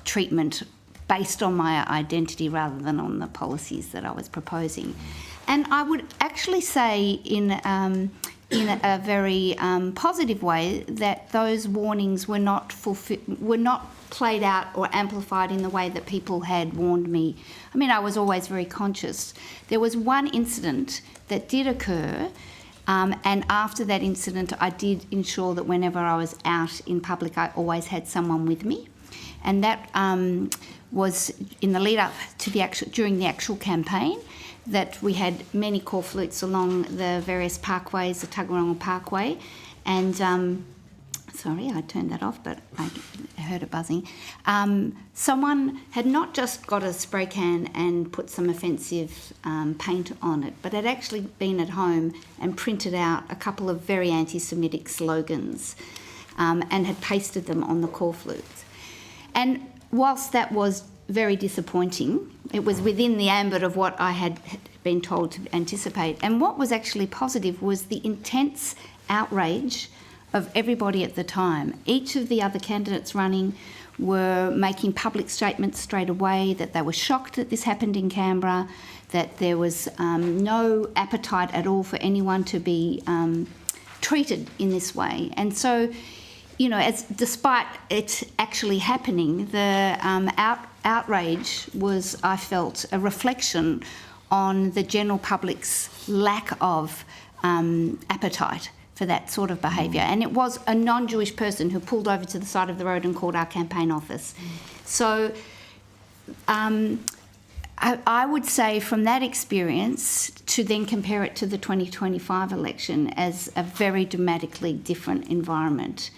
treatment based on my identity rather than on the policies that I was proposing. And I would actually say in a very positive way that those warnings were not played out or amplified in the way that people had warned me. I mean, I was always very conscious. There was one incident that did occur, and after that incident I did ensure that whenever I was out in public I always had someone with me, and that was in the lead up to during the actual campaign, that we had many call flutes along the various parkways, the Tuggeranong Parkway, and sorry, I turned that off, but I heard it buzzing. Someone had not just got a spray can and put some offensive paint on it, but had actually been at home and printed out a couple of very anti-Semitic slogans and had pasted them on the call flutes. And whilst that was very disappointing, it was within the ambit of what I had been told to anticipate. And what was actually positive was the intense outrage of everybody at the time. Each of the other candidates running were making public statements straight away that they were shocked that this happened in Canberra, that there was no appetite at all for anyone to be treated in this way. And so, you know, despite it actually happening, the outrage was, I felt, a reflection on the general public's lack of appetite for that sort of behaviour. And it was a non-Jewish person who pulled over to the side of the road and called our campaign office. So I would say from that experience to then compare it to the 2025 election as a very dramatically different environment.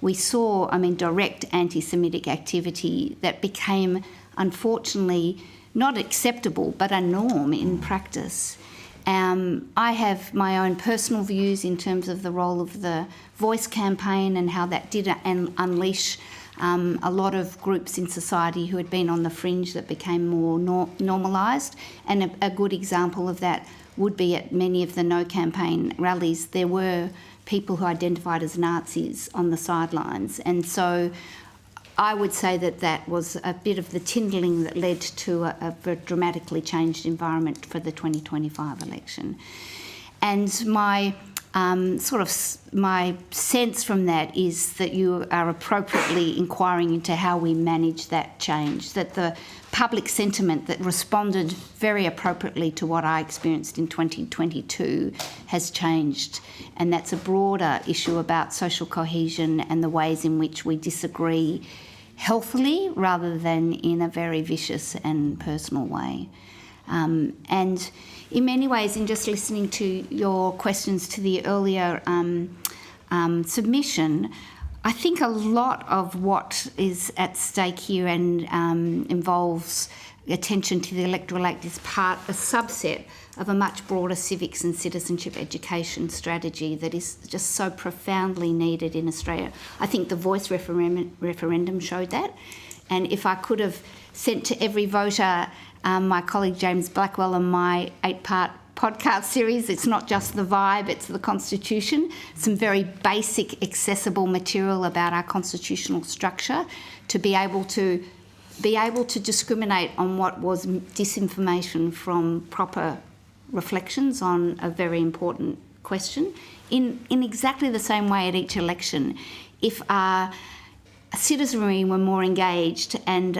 We saw, direct anti-Semitic activity that became, unfortunately, not acceptable, but a norm in practice. I have my own personal views in terms of the role of the Voice campaign and how that did unleash a lot of groups in society who had been on the fringe that became more normalised. And a good example of that would be at many of the No campaign rallies, there were people who identified as Nazis on the sidelines. And so I would say that that was a bit of the kindling that led to a dramatically changed environment for the 2025 election. And my my sense from that is that you are appropriately inquiring into how we manage that change, that the public sentiment that responded very appropriately to what I experienced in 2022 has changed. And that's a broader issue about social cohesion and the ways in which we disagree healthily rather than in a very vicious and personal way. And in many ways, in just listening to your questions to the earlier submission, I think a lot of what is at stake here and involves attention to the Electoral Act is a subset of a much broader civics and citizenship education strategy that is just so profoundly needed in Australia. I think the Voice referendum showed that. And if I could have sent to every voter my colleague James Blackwell and my 8-part podcast series, it's not just the vibe, it's the Constitution, some very basic, accessible material about our constitutional structure to be able to discriminate on what was disinformation from proper reflections on a very important question. In exactly the same way at each election, if our citizenry were more engaged, and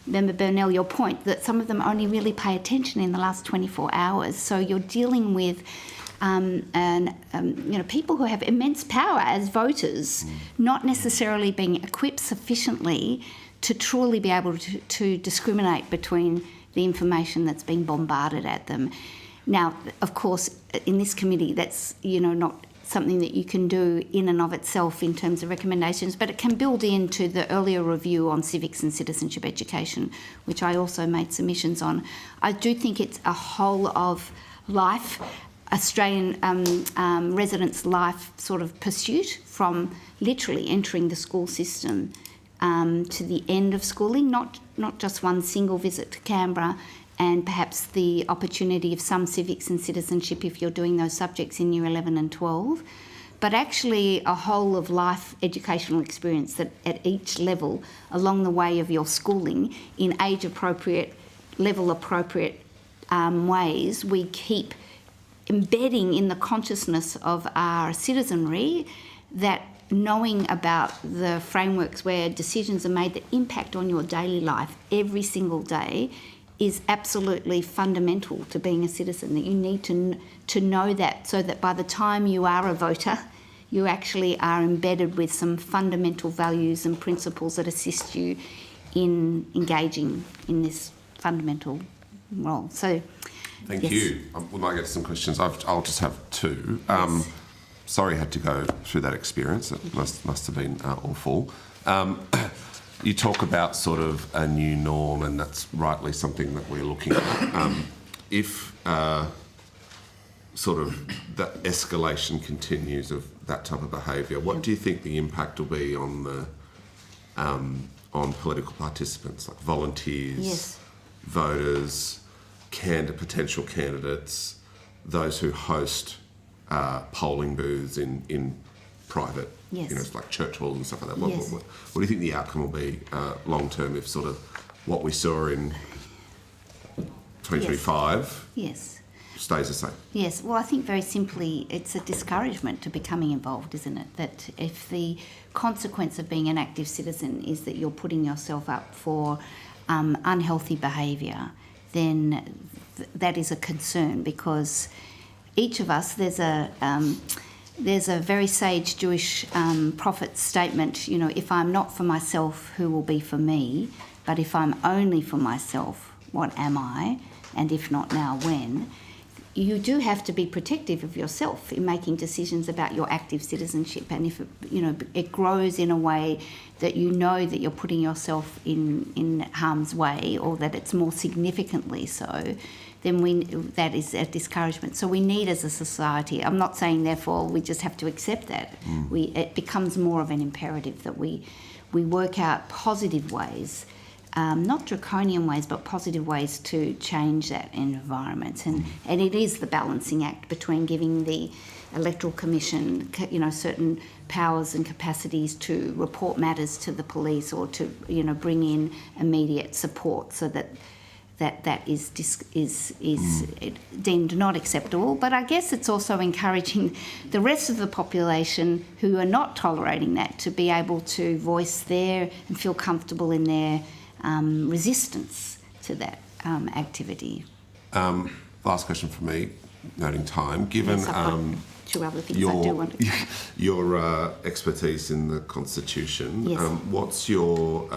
Member Burnell, your point that some of them only really pay attention in the last 24 hours. So you're dealing with people who have immense power as voters, not necessarily being equipped sufficiently to truly be able to discriminate between the information that's being bombarded at them. Now, of course, in this committee, that's not something that you can do in and of itself in terms of recommendations, but it can build into the earlier review on civics and citizenship education, which I also made submissions on. I do think it's a whole of life, Australian residents' life sort of pursuit from literally entering the school system to the end of schooling, not just one single visit to Canberra, and perhaps the opportunity of some civics and citizenship if you're doing those subjects in year 11 and 12, but actually a whole of life educational experience that at each level along the way of your schooling in age appropriate, level appropriate ways we keep embedding in the consciousness of our citizenry that knowing about the frameworks where decisions are made that impact on your daily life every single day is absolutely fundamental to being a citizen, that you need to know that so that by the time you are a voter, you actually are embedded with some fundamental values and principles that assist you in engaging in this fundamental role. So, Thank yes. you. We might get to some questions. I'll just have two. Yes. Sorry I had to go through that experience. It must have been awful. You talk about sort of a new norm, and that's rightly something that we're looking at. If sort of that escalation continues of that type of behaviour, what do you think the impact will be on the on political participants, like volunteers, Yes. voters, potential candidates, those who host polling booths in private, Yes. it's like church halls and stuff like that. Yes. What do you think the outcome will be long term if sort of what we saw in 2025 Yes. stays the same? Yes, well, I think very simply it's a discouragement to becoming involved, isn't it? That if the consequence of being an active citizen is that you're putting yourself up for unhealthy behaviour, then that is a concern, because each of us, there's a very sage Jewish prophet statement, if I'm not for myself, who will be for me? But if I'm only for myself, what am I? And if not now, when? You do have to be protective of yourself in making decisions about your active citizenship, and if it grows in a way that you know that you're putting yourself in harm's way, or that it's more significantly so, then that is a discouragement. So we need, as a society, I'm not saying therefore we just have to accept that. It becomes more of an imperative that we work out positive ways. Not draconian ways, but positive ways to change that environment. And it is the balancing act between giving the Electoral Commission, certain powers and capacities to report matters to the police, or to, bring in immediate support, so that is deemed not acceptable. But I guess it's also encouraging the rest of the population who are not tolerating that to be able to voice their and feel comfortable in their resistance to that activity. Last question from me, noting time. Given Yes, I've got two other things I do want to... your expertise in the Constitution, Yes. What's your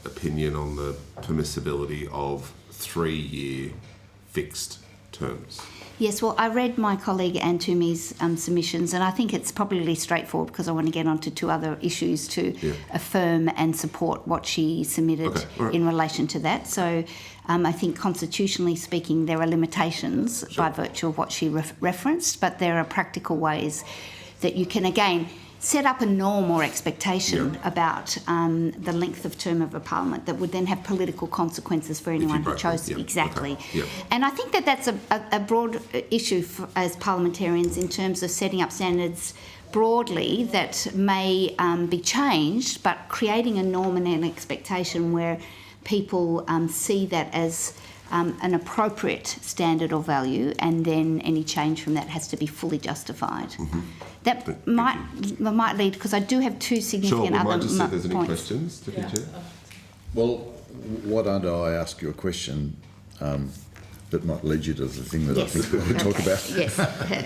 opinion on the permissibility of 3-year fixed terms? Yes, well, I read my colleague Anne Toomey's submissions, and I think it's probably straightforward, because I want to get on to two other issues to affirm and support what she submitted in relation to that. So I think constitutionally speaking, there are limitations by virtue of what she referenced, but there are practical ways that you can, again, set up a norm or expectation about the length of term of a parliament that would then have political consequences for anyone who chose to. Exactly. Okay. And I think that that's a broad issue as parliamentarians, in terms of setting up standards broadly that may be changed, but creating a norm and an expectation where people see that as an appropriate standard or value, and then any change from that has to be fully justified. That might lead, because I do have two significant other points. Sure, we might just see if there's any questions. Chair. Well, why don't I ask you a question that might lead you to the thing that I think we'll talk about? Yes,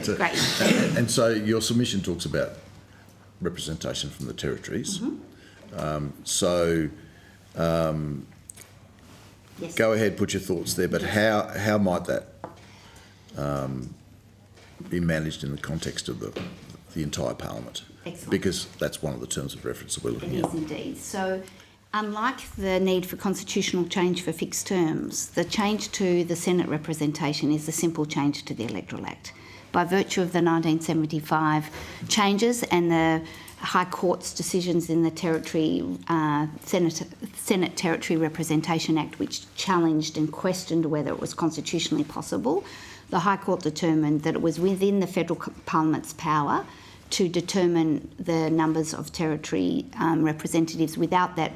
great. And so your submission talks about representation from the territories. Yes. Go ahead, put your thoughts there, but how might that be managed in the context of the entire parliament? Excellent. Because that's one of the terms of reference that we're looking at. It is indeed. So, unlike the need for constitutional change for fixed terms, the change to the Senate representation is a simple change to the Electoral Act. By virtue of the 1975 changes and the High Court's decisions in the Senate Territory Representation Act, which challenged and questioned whether it was constitutionally possible. The High Court determined that it was within the Federal Parliament's power to determine the numbers of territory representatives without that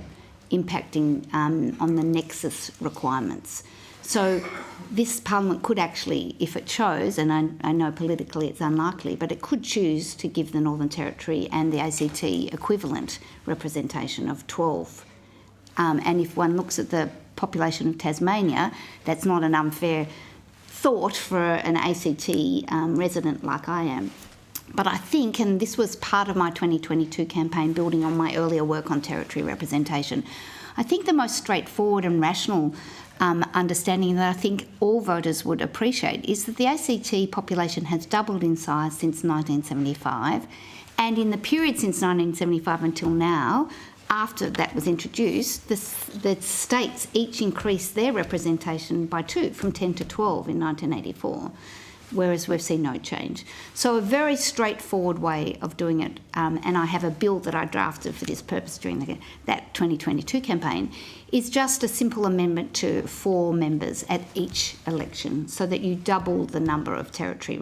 impacting on the nexus requirements. So this Parliament could actually, if it chose, and I know politically it's unlikely, but it could choose to give the Northern Territory and the ACT equivalent representation of 12. And if one looks at the population of Tasmania, that's not an unfair thought for an ACT resident like I am. But I think, and this was part of my 2022 campaign, building on my earlier work on territory representation, I think the most straightforward and rational understanding that I think all voters would appreciate is that the ACT population has doubled in size since 1975, and in the period since 1975 until now, after that was introduced, the states each increased their representation by 2, from 10 to 12 in 1984. Whereas we've seen no change. So a very straightforward way of doing it, and I have a bill that I drafted for this purpose during that 2022 campaign, is just a simple amendment to 4 members at each election so that you double the number of territory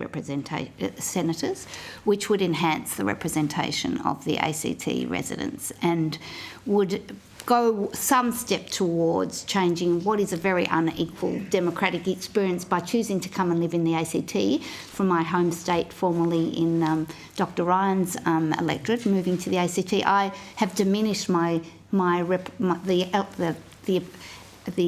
senators, which would enhance the representation of the ACT residents and would go some step towards changing what is a very unequal democratic experience by choosing to come and live in the ACT from my home state, formerly in Dr. Ryan's electorate, moving to the ACT. I have diminished the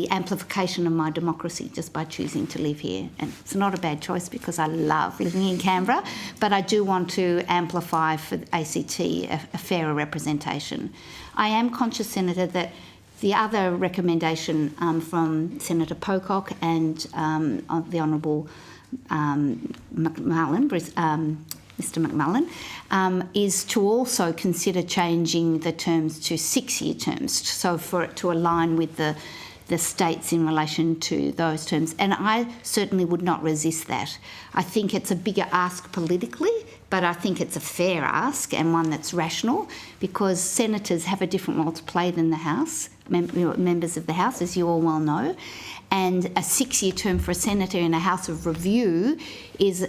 amplification of my democracy just by choosing to live here. And it's not a bad choice because I love living in Canberra, but I do want to amplify for ACT a fairer representation. I am conscious, Senator, that the other recommendation from Senator Pocock and the Honourable Mr McMullen, is to also consider changing the terms to 6-year terms, so for it to align with the states in relation to those terms. And I certainly would not resist that. I think it's a bigger ask politically, but I think it's a fair ask and one that's rational because senators have a different role to play than the House, members of the House, as you all well know. And a 6-year term for a senator in a House of Review is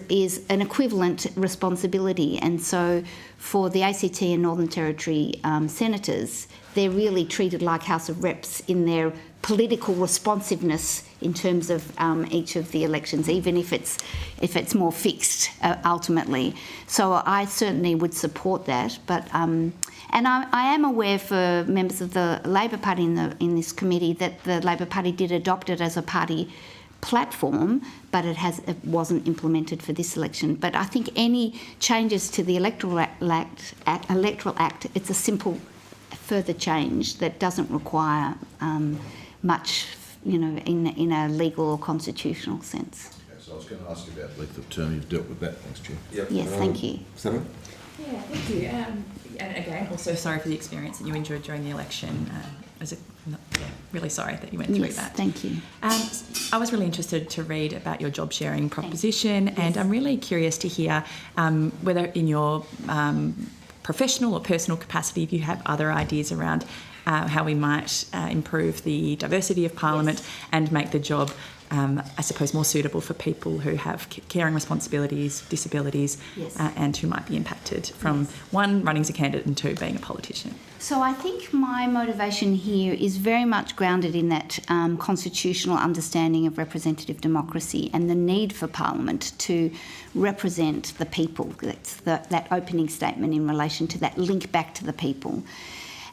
an equivalent responsibility. And so for the ACT and Northern Territory senators, they're really treated like House of Reps in their political responsiveness in terms of each of the elections, even if it's more fixed ultimately. So I certainly would support that. But and I am aware for members of the Labor Party in this committee that the Labor Party did adopt it as a party platform, but it wasn't implemented for this election. But I think any changes to the Electoral Act, it's a simple further change that doesn't require much, in a legal or constitutional sense. Okay, so I was going to ask you about length of term. You've dealt with that. Thanks, Chair. Yep. Yes, thank you. Senator? Yeah, thank you. And again, also sorry for the experience that you endured during the election. Really sorry that you went through that. Yes, thank you. I was really interested to read about your job sharing proposition, and I'm really curious to hear whether in your professional or personal capacity, if you have other ideas around how we might improve the diversity of Parliament and make the job, I suppose, more suitable for people who have caring responsibilities, disabilities, and who might be impacted from, 1, running as a candidate, and 2, being a politician. So I think my motivation here is very much grounded in that constitutional understanding of representative democracy and the need for Parliament to represent the people. That's that opening statement in relation to that link back to the people.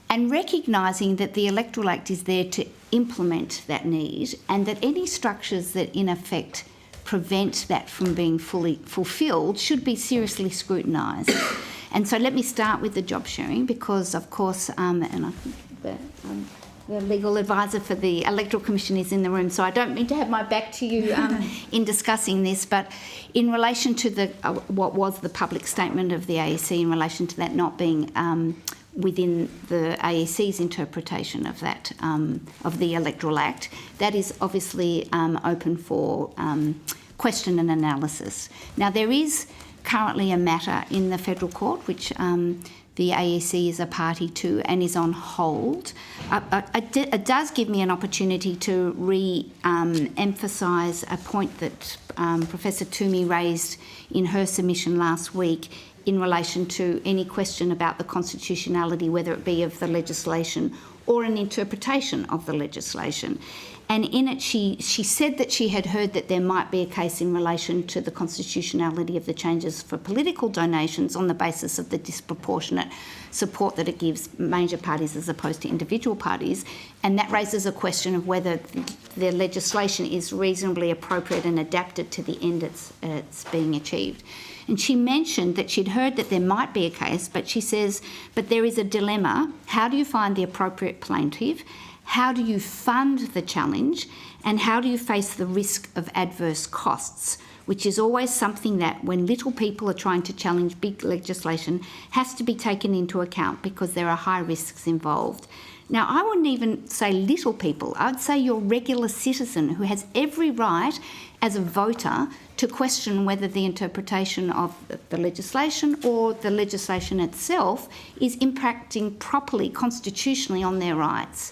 And recognising that the Electoral Act is there to implement that need and that any structures that in effect prevent that from being fully fulfilled should be seriously scrutinised. And so let me start with the job sharing because, of course, and I think the legal advisor for the Electoral Commission is in the room, so I don't mean to have my back to you in discussing this, but in relation to what was the public statement of the AEC in relation to that not being within the AEC's interpretation of that of the Electoral Act, that is obviously open for question and analysis. Now there is currently a matter in the Federal Court which the AEC is a party to and is on hold. It does give me an opportunity to re-emphasise a point that Professor Toomey raised in her submission last week in relation to any question about the constitutionality, whether it be of the legislation or an interpretation of the legislation. And in it, she said that she had heard that there might be a case in relation to the constitutionality of the changes for political donations on the basis of the disproportionate support that it gives major parties as opposed to individual parties. And that raises a question of whether the legislation is reasonably appropriate and adapted to the end it's being achieved. And she mentioned that she'd heard that there might be a case, but she says, but there is a dilemma. How do you find the appropriate plaintiff? How do you fund the challenge? And how do you face the risk of adverse costs? Which is always something that, when little people are trying to challenge big legislation, has to be taken into account because there are high risks involved. Now, I wouldn't even say little people. I'd say your regular citizen who has every right as a voter to question whether the interpretation of the legislation or the legislation itself is impacting properly, constitutionally, on their rights.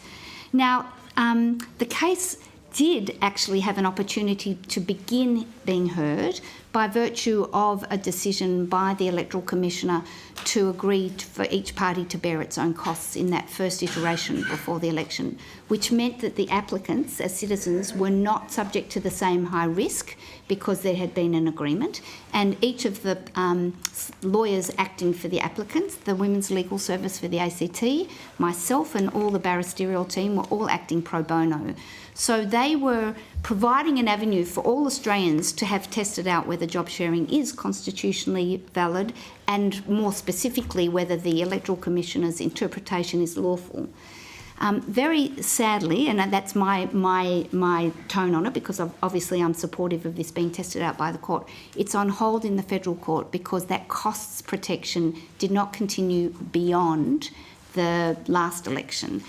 Now, the case did actually have an opportunity to begin being heard by virtue of a decision by the Electoral Commissioner to agree for each party to bear its own costs in that first iteration before the election, which meant that the applicants as citizens were not subject to the same high risk because there had been an agreement, and each of the lawyers acting for the applicants, the Women's Legal Service for the ACT, myself and all the barristerial team were all acting pro bono. So they were providing an avenue for all Australians to have tested out whether job sharing is constitutionally valid and, more specifically, whether the Electoral Commissioner's interpretation is lawful. Very sadly, and that's my tone on it, because obviously I'm supportive of this being tested out by the court, it's on hold in the federal court because that costs protection did not continue beyond the last election.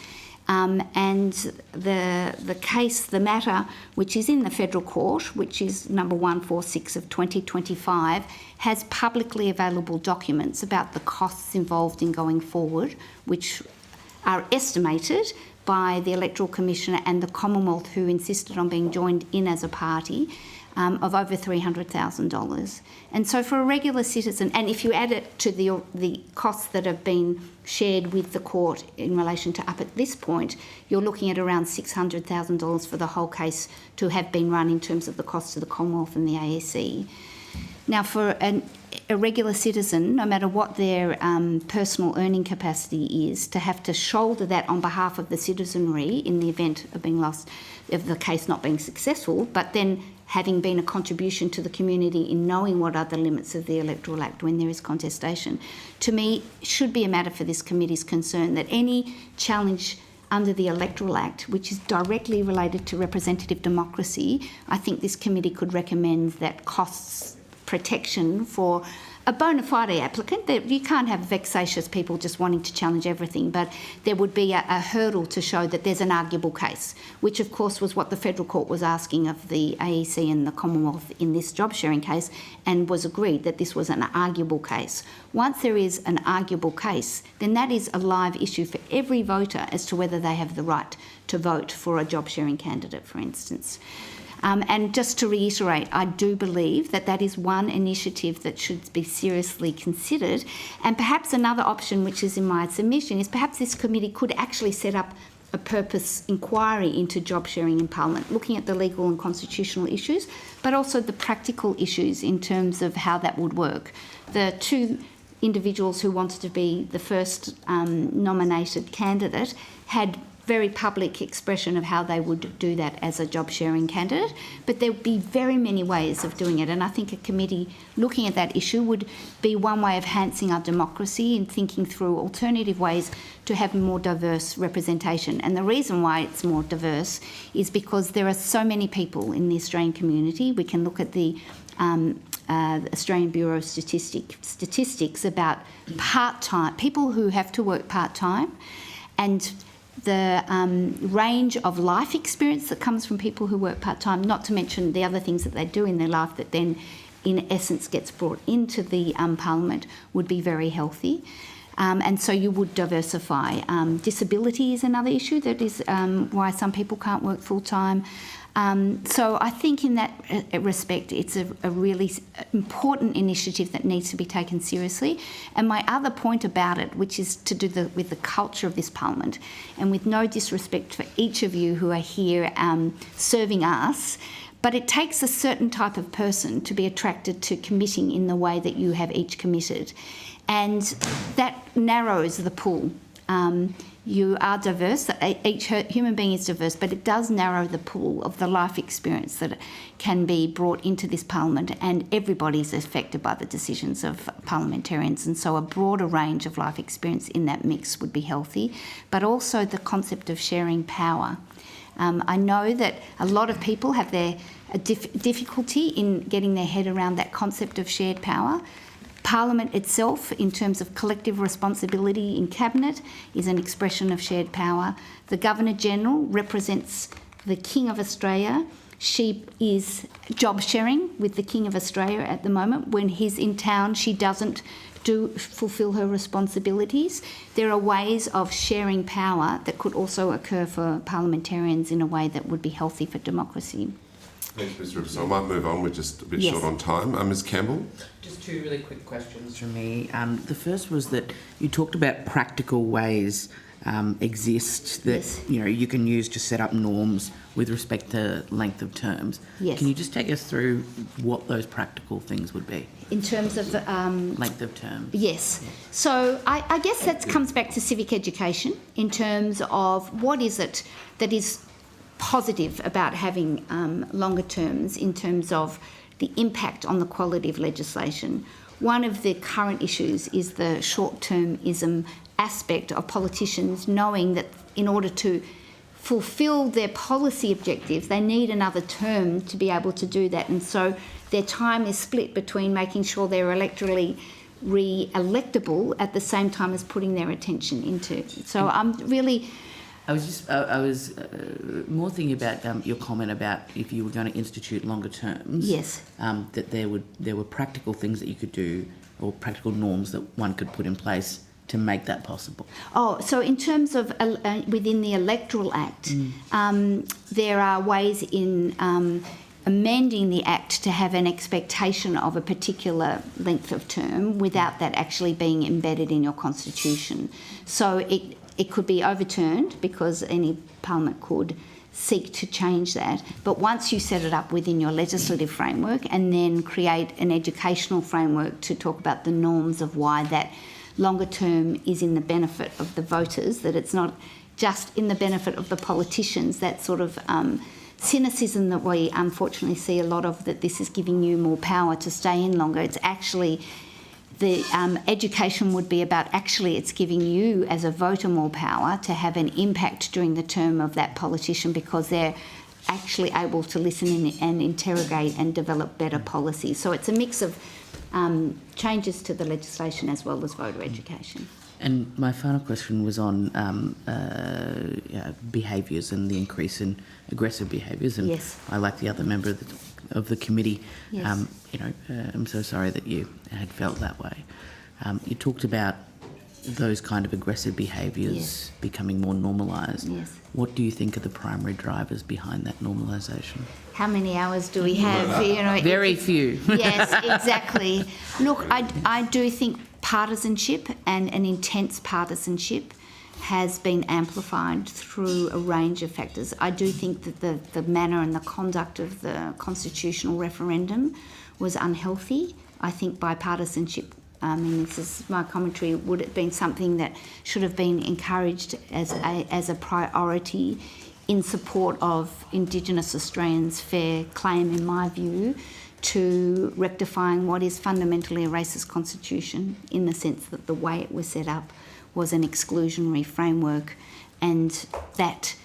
And the case, the matter, which is in the federal court, which is number 146 of 2025, has publicly available documents about the costs involved in going forward, which are estimated by the Electoral Commissioner and the Commonwealth, who insisted on being joined in as a party, of over $300,000. And so for a regular citizen, and if you add it to the costs that have been shared with the court in relation to up at this point, you're looking at around $600,000 for the whole case to have been run in terms of the cost to the Commonwealth and the AEC. Now, for a regular citizen, no matter what their personal earning capacity is, to have to shoulder that on behalf of the citizenry in the event of being lost, of the case not being successful, but then having been a contribution to the community in knowing what are the limits of the Electoral Act when there is contestation, to me should be a matter for this committee's concern, that any challenge under the Electoral Act, which is directly related to representative democracy, I think this committee could recommend that costs protection for a bona fide applicant. That you can't have vexatious people just wanting to challenge everything, but there would be a hurdle to show that there's an arguable case, which of course was what the federal court was asking of the AEC and the Commonwealth in this job sharing case, and was agreed that this was an arguable case. Once there is an arguable case, then that is a live issue for every voter as to whether they have the right to vote for a job sharing candidate, for instance. And just to reiterate, I do believe that that is one initiative that should be seriously considered. And perhaps another option, which is in my submission, is perhaps this committee could actually set up a purpose inquiry into job sharing in Parliament, looking at the legal and constitutional issues, but also the practical issues in terms of how that would work. The two individuals who wanted to be the first nominated candidate had very public expression of how they would do that as a job sharing candidate, but there would be very many ways of doing it, and I think a committee looking at that issue would be one way of enhancing our democracy and thinking through alternative ways to have more diverse representation. And the reason why it's more diverse is because there are so many people in the Australian community. We can look at the Australian Bureau of Statistics about part-time, people who have to work part-time, and the range of life experience that comes from people who work part-time, not to mention the other things that they do in their life that then in essence gets brought into the Parliament, would be very healthy. And so you would diversify. Disability is another issue that is why some people can't work full-time. So I think in that respect, it's a really important initiative that needs to be taken seriously. And my other point about it, which is to do with the culture of this Parliament, and with no disrespect for each of you who are here serving us, but it takes a certain type of person to be attracted to committing in the way that you have each committed. And that narrows the pool. You are diverse, each human being is diverse, but it does narrow the pool of the life experience that can be brought into this Parliament, and everybody is affected by the decisions of parliamentarians, and so a broader range of life experience in that mix would be healthy, but also the concept of sharing power. I know that a lot of people have their difficulty in getting their head around that concept of shared power. Parliament itself, in terms of collective responsibility in Cabinet, is an expression of shared power. The Governor-General represents the King of Australia. She is job sharing with the King of Australia at the moment. When he's in town, she doesn't fulfil her responsibilities. There are ways of sharing power that could also occur for parliamentarians in a way that would be healthy for democracy. Thanks, Ms. Rivers. I might move on. We're just a bit Yes. short on time. Ms. Campbell? Just two really quick questions from me. The first was that you talked about practical ways exist that Yes. you can use to set up norms with respect to length of terms. Yes. Can you just take us through what those practical things would be? In terms of Length of terms. yes. So I guess that comes back to civic education in terms of what is it that is positive about having longer terms in terms of the impact on the quality of legislation. One of the current issues is the short-termism aspect of politicians knowing that in order to fulfil their policy objectives, they need another term to be able to do that. And so their time is split between making sure they're electorally re-electable at the same time as putting their attention into it. So I'm really... I was more thinking about your comment about if you were going to institute longer terms. Yes. That there were practical things that you could do, or practical norms that one could put in place to make that possible. Oh, so in terms of within the Electoral Act, there are ways in amending the Act to have an expectation of a particular length of term without that actually being embedded in your constitution. So it could be overturned because any parliament could seek to change that. But once you set it up within your legislative framework and then create an educational framework to talk about the norms of why that longer term is in the benefit of the voters, that it's not just in the benefit of the politicians, that sort of cynicism that we unfortunately see a lot of, that this is giving you more power to stay in longer. It's actually... the education would be about actually it's giving you as a voter more power to have an impact during the term of that politician because they're actually able to listen and interrogate and develop better policies. So it's a mix of changes to the legislation as well as voter education. And my final question was on behaviours and the increase in aggressive behaviours. And yes. I, like the other member of the committee, yes. I'm so sorry that you had felt that way. You talked about those kind of aggressive behaviours yes. becoming more normalised. Yes. What do you think are the primary drivers behind that normalisation? How many hours do we have? Very few. Yes, exactly. Look, I do think partisanship and an intense partisanship has been amplified through a range of factors. I do think that the manner and the conduct of the constitutional referendum was unhealthy. I think bipartisanship, this is my commentary, would have been something that should have been encouraged as a priority in support of Indigenous Australians' fair claim, in my view, to rectifying what is fundamentally a racist constitution, in the sense that the way it was set up was an exclusionary framework, and that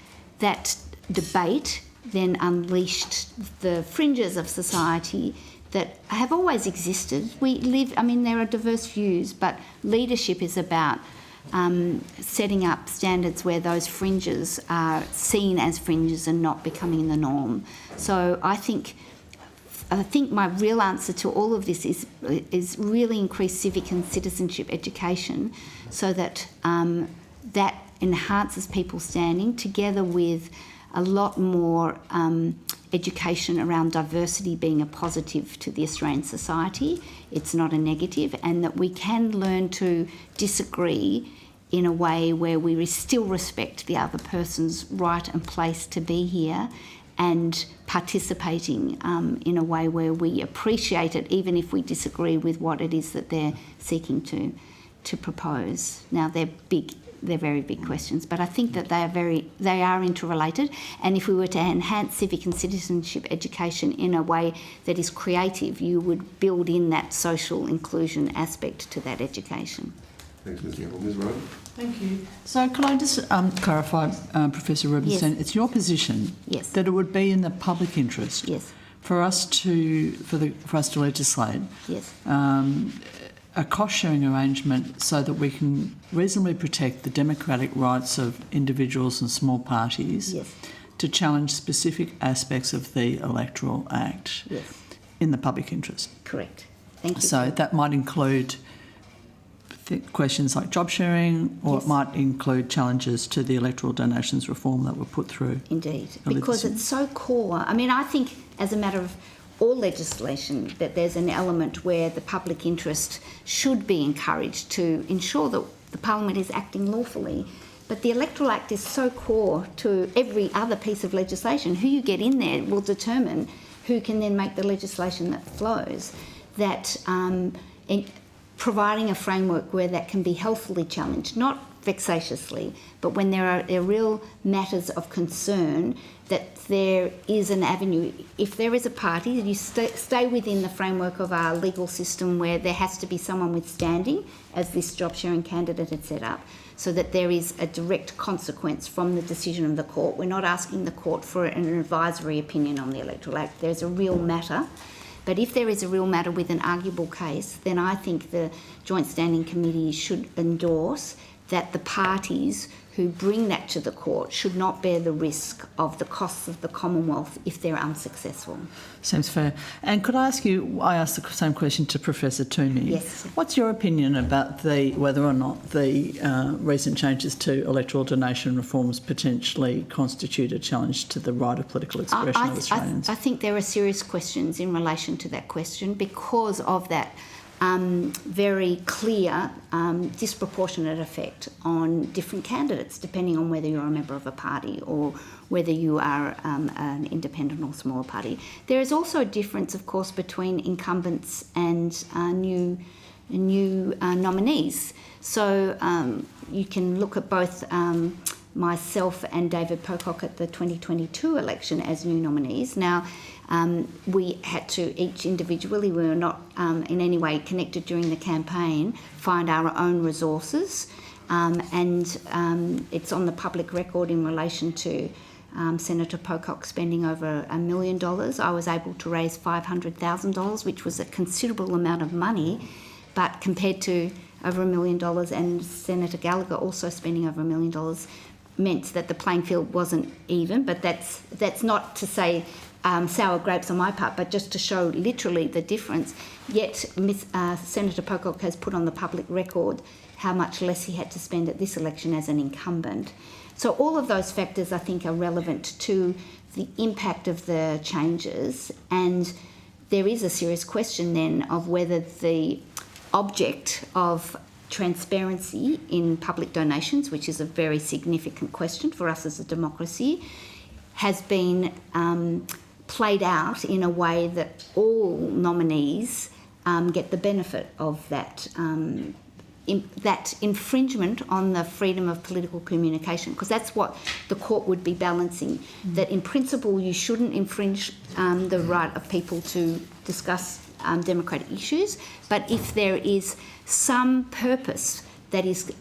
debate then unleashed the fringes of society that have always existed. There are diverse views, but leadership is about setting up standards where those fringes are seen as fringes and not becoming the norm. So I think I think my real answer to all of this is really increased civic and citizenship education, so that that enhances people's standing, together with a lot more education around diversity being a positive to the Australian society. It's not a negative, and that we can learn to disagree in a way where we still respect the other person's right and place to be here, and participating in a way where we appreciate it, even if we disagree with what it is that they're seeking to propose. Now, they're very big questions, but I think that they are interrelated. And if we were to enhance civic and citizenship education in a way that is creative, you would build in that social inclusion aspect to that education. Thanks, Ms. Campbell. Ms. Rowan? Thank you. So can I just clarify, Professor Rubinstein, Yes. it's your position Yes. that it would be in the public interest Yes. for us to legislate Yes. a cost-sharing arrangement so that we can reasonably protect the democratic rights of individuals and small parties Yes. to challenge specific aspects of the Electoral Act Yes. in the public interest. Correct. Thank you. So that might include questions like job sharing, or Yes. it might include challenges to the electoral donations reform that were put through. Indeed, earlier because this it's so core. I mean, I think as a matter of all legislation that there's an element where the public interest should be encouraged to ensure that the Parliament is acting lawfully. But the Electoral Act is so core to every other piece of legislation. Who you get in there will determine who can then make the legislation that flows. That providing a framework where that can be healthfully challenged, not vexatiously, but when there are real matters of concern, that there is an avenue. If there is a party, you stay within the framework of our legal system where there has to be someone with standing, as this job sharing candidate had set up, so that there is a direct consequence from the decision of the court. We're not asking the court for an advisory opinion on the Electoral Act. There's a real matter. But if there is a real matter with an arguable case, then I think the Joint Standing Committee should endorse that the parties who bring that to the court should not bear the risk of the costs of the Commonwealth if they're unsuccessful. Seems fair. And could I ask you, I asked the same question to Professor Toomey. Yes. What's your opinion about whether or not the recent changes to electoral donation reforms potentially constitute a challenge to the right of political expression of Australians? I think there are serious questions in relation to that question because of that very clear disproportionate effect on different candidates, depending on whether you're a member of a party or whether you are an independent or smaller party. There is also a difference, of course, between incumbents and new nominees. So you can look at both myself and David Pocock at the 2022 election as new nominees. Now, we had to each individually, we were not in any way connected during the campaign, find our own resources, and it's on the public record in relation to Senator Pocock spending over $1 million. I was able to raise $500,000, which was a considerable amount of money, but compared to over $1 million and Senator Gallagher also spending over $1 million meant that the playing field wasn't even. But that's not to say sour grapes on my part, but just to show literally the difference. Yet Senator Pocock has put on the public record how much less he had to spend at this election as an incumbent. So all of those factors, I think, are relevant to the impact of the changes, and there is a serious question then of whether the object of transparency in public donations, which is a very significant question for us as a democracy, has been played out in a way that all nominees get the benefit of that that infringement on the freedom of political communication, because that's what the court would be balancing, that in principle you shouldn't infringe the right of people to discuss democratic issues, but if there is some purpose that is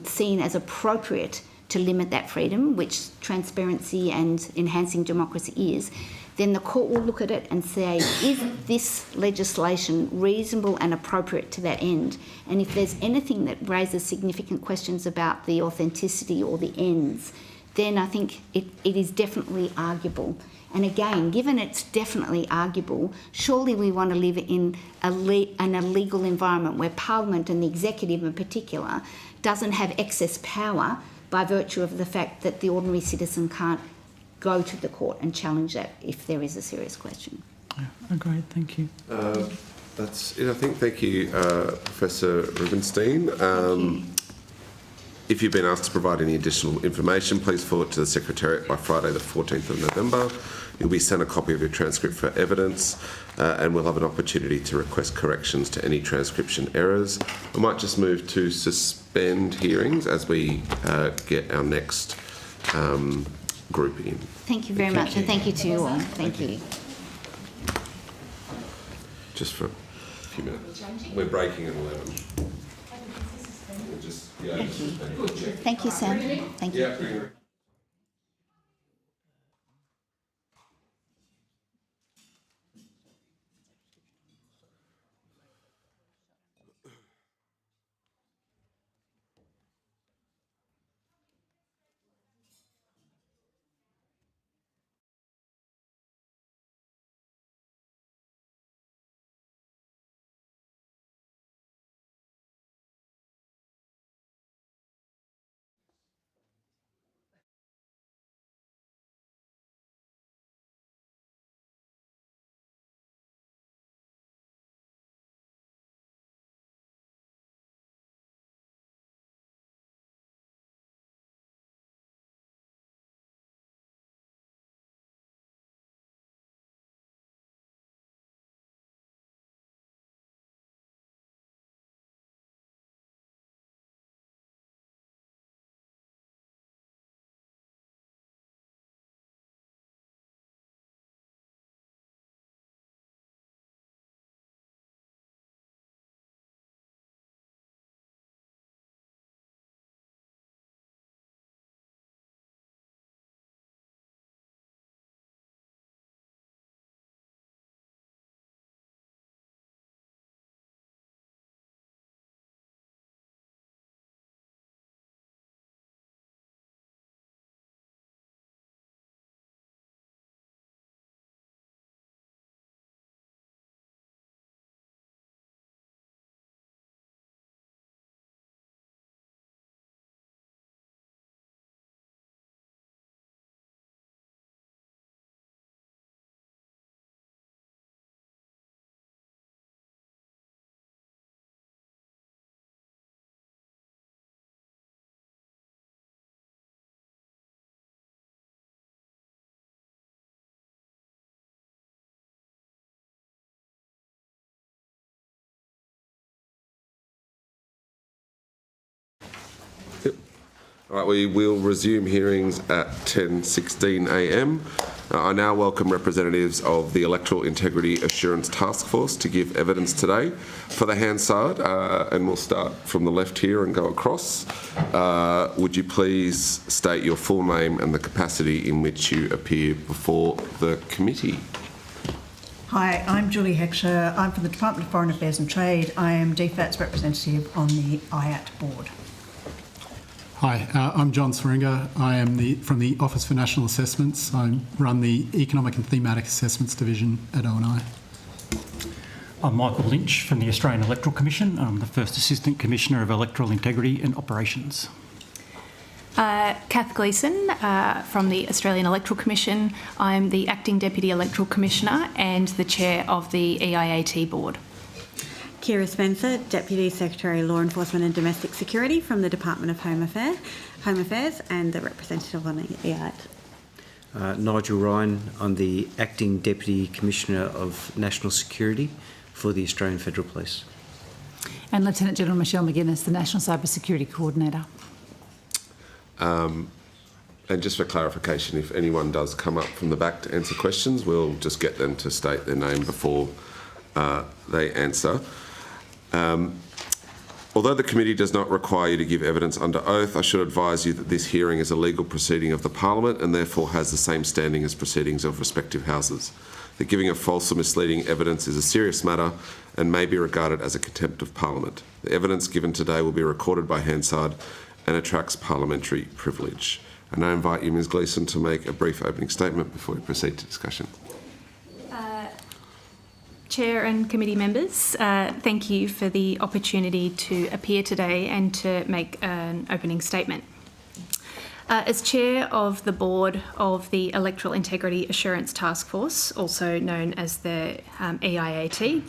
seen as appropriate to limit that freedom, which transparency and enhancing democracy is, then the court will look at it and say, is this legislation reasonable and appropriate to that end? And if there's anything that raises significant questions about the authenticity or the ends, then I think it is definitely arguable. And again, given it's definitely arguable, surely we want to live in a legal environment where Parliament and the executive in particular doesn't have excess power by virtue of the fact that the ordinary citizen can't go to the court and challenge that if there is a serious question. Yeah, agreed, thank you. That's it, I think. Thank you, Professor Rubenstein. If you've been asked to provide any additional information, please forward to the Secretariat by Friday the 14th of November. You'll be sent a copy of your transcript for evidence, and we'll have an opportunity to request corrections to any transcription errors. I might just move to suspend hearings as we get our next group in. Thank you very much, and thank you to you all. Thank you. Just for a few minutes. We're breaking at 11. Thank you, Sam. Thank you. Yeah. All right, we will resume hearings at 10:16 a.m. I now welcome representatives of the Electoral Integrity Assurance Task Force to give evidence today. For the Hansard, and we'll start from the left here and go across, would you please state your full name and the capacity in which you appear before the committee? Hi, I'm Julie Heckscher. I'm from the Department of Foreign Affairs and Trade. I am DFAT's representative on the IAT board. Hi, I'm John Swiringa. I am from the Office for National Assessments. I run the Economic and Thematic Assessments Division at ONI. I'm Michael Lynch from the Australian Electoral Commission. I'm the First Assistant Commissioner of Electoral Integrity and Operations. Kath Gleeson from the Australian Electoral Commission. I'm the Acting Deputy Electoral Commissioner and the Chair of the EIAT Board. Kira Spencer, Deputy Secretary Law Enforcement and Domestic Security from the Department of Home Affairs and the representative on the EIAT. Nigel Ryan, I'm the Acting Deputy Commissioner of National Security for the Australian Federal Police. And Lieutenant General Michelle McGuinness, the National Cyber Security Coordinator. And just for clarification, if anyone does come up from the back to answer questions, we'll just get them to state their name before they answer. Although the committee does not require you to give evidence under oath, I should advise you that this hearing is a legal proceeding of the Parliament and therefore has the same standing as proceedings of respective houses. The giving of false or misleading evidence is a serious matter and may be regarded as a contempt of Parliament. The evidence given today will be recorded by Hansard and attracts parliamentary privilege. I now invite you, Ms Gleeson, to make a brief opening statement before we proceed to discussion. Chair and committee members, thank you for the opportunity to appear today and to make an opening statement. As Chair of the Board of the Electoral Integrity Assurance Task Force, also known as the EIAT,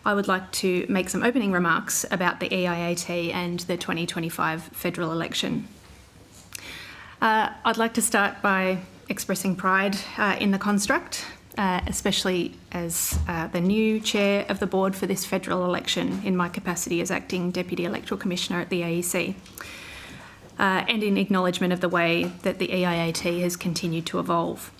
I would like to make some opening remarks about the EIAT and the 2025 federal election. I'd like to start by expressing pride in the construct, especially as the new chair of the board for this federal election in my capacity as Acting Deputy Electoral Commissioner at the AEC, and in acknowledgement of the way that the EIAT has continued to evolve.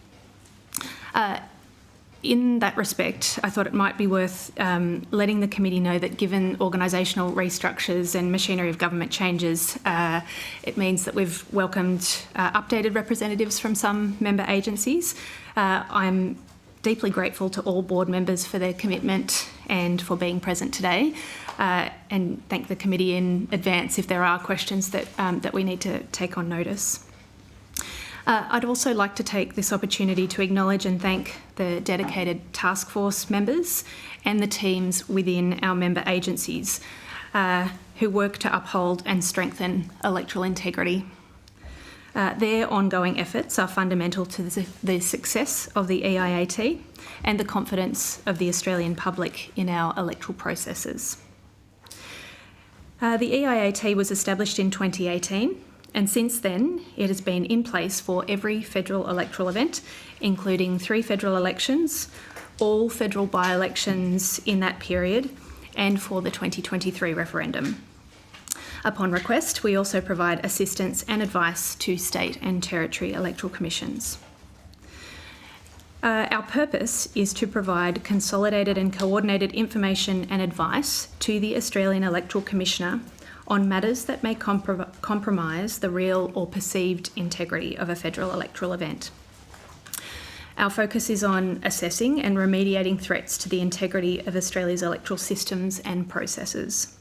In that respect, I thought it might be worth letting the committee know that given organisational restructures and machinery of government changes, it means that we've welcomed updated representatives from some member agencies. I'm deeply grateful to all board members for their commitment and for being present today, and thank the committee in advance if there are questions that we need to take on notice. I'd also like to take this opportunity to acknowledge and thank the dedicated task force members and the teams within our member agencies who work to uphold and strengthen electoral integrity. Their ongoing efforts are fundamental to the success of the EIAT and the confidence of the Australian public in our electoral processes. The EIAT was established in 2018, and since then it has been in place for every federal electoral event, including 3 federal elections, all federal by-elections in that period, and for the 2023 referendum. Upon request, we also provide assistance and advice to state and territory electoral commissions. Our purpose is to provide consolidated and coordinated information and advice to the Australian Electoral Commissioner on matters that may compromise the real or perceived integrity of a federal electoral event. Our focus is on assessing and remediating threats to the integrity of Australia's electoral systems and processes.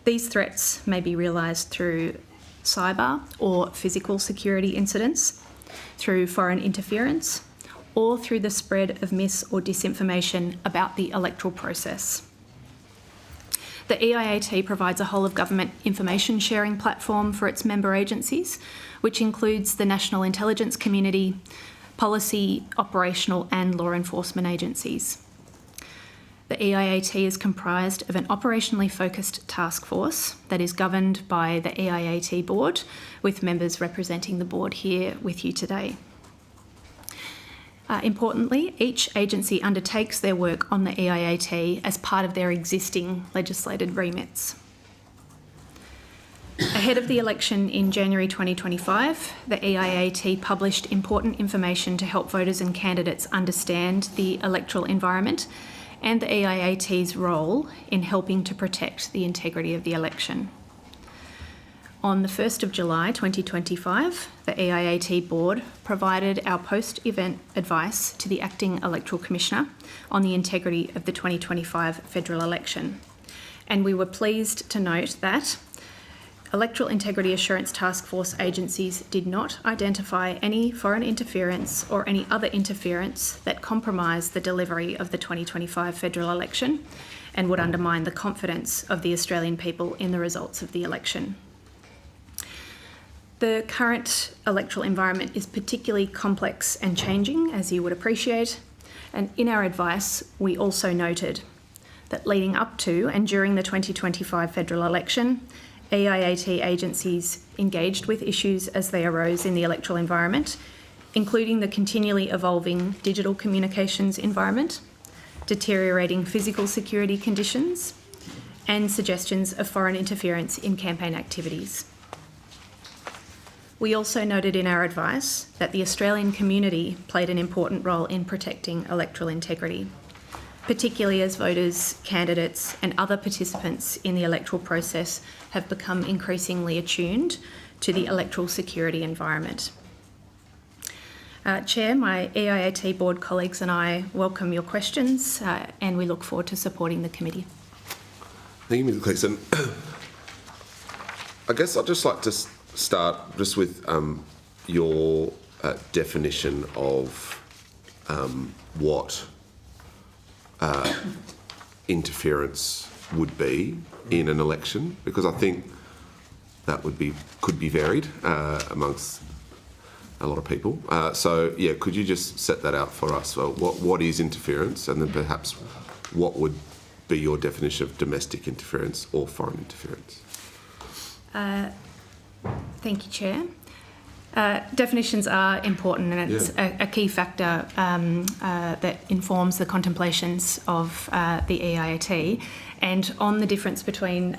These threats may be realised through cyber or physical security incidents, through foreign interference, or through the spread of mis- or disinformation about the electoral process. The EIAT provides a whole-of-government information sharing platform for its member agencies, which includes the national intelligence community, policy, operational and law enforcement agencies. The EIAT is comprised of an operationally focused task force that is governed by the EIAT board, with members representing the board here with you today. Importantly, each agency undertakes their work on the EIAT as part of their existing legislated remits. Ahead of the election in January 2025, the EIAT published important information to help voters and candidates understand the electoral environment and the EIAT's role in helping to protect the integrity of the election. On the 1st of July 2025, the EIAT board provided our post-event advice to the Acting Electoral Commissioner on the integrity of the 2025 federal election. And we were pleased to note that Electoral Integrity Assurance Task Force agencies did not identify any foreign interference or any other interference that compromised the delivery of the 2025 federal election and would undermine the confidence of the Australian people in the results of the election. The current electoral environment is particularly complex and changing, as you would appreciate, and in our advice we also noted that leading up to and during the 2025 federal election, EIAT agencies engaged with issues as they arose in the electoral environment, including the continually evolving digital communications environment, deteriorating physical security conditions, and suggestions of foreign interference in campaign activities. We also noted in our advice that the Australian community played an important role in protecting electoral integrity, particularly as voters, candidates and other participants in the electoral process have become increasingly attuned to the electoral security environment. Chair, my EIAT board colleagues and I welcome your questions and we look forward to supporting the committee. Thank you, Ms Gleeson. I guess I'd just like to start just with your definition of what interference would be in an election, because I think that could be varied amongst a lot of people. So yeah, could you just set that out for us? So what is interference, and then perhaps what would be your definition of domestic interference or foreign interference? Thank you, Chair. Definitions are important, and it's a key factor that informs the contemplations of the EIAT. And on the difference between,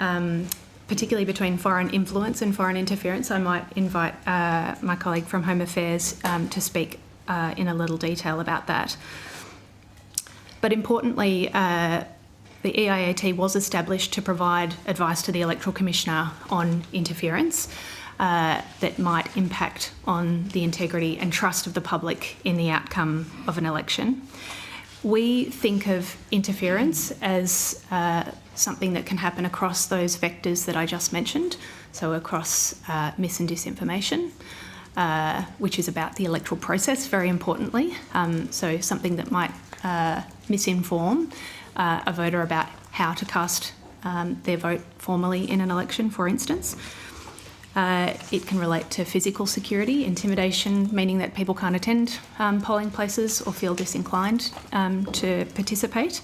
particularly between foreign influence and foreign interference, I might invite my colleague from Home Affairs to speak in a little detail about that. But importantly, the EIAT was established to provide advice to the Electoral Commissioner on interference that might impact on the integrity and trust of the public in the outcome of an election. We think of interference as something that can happen across those vectors that I just mentioned, so across mis and disinformation, which is about the electoral process, very importantly, so something that might misinform a voter about how to cast their vote formally in an election, for instance. It can relate to physical security, intimidation, meaning that people can't attend polling places or feel disinclined to participate.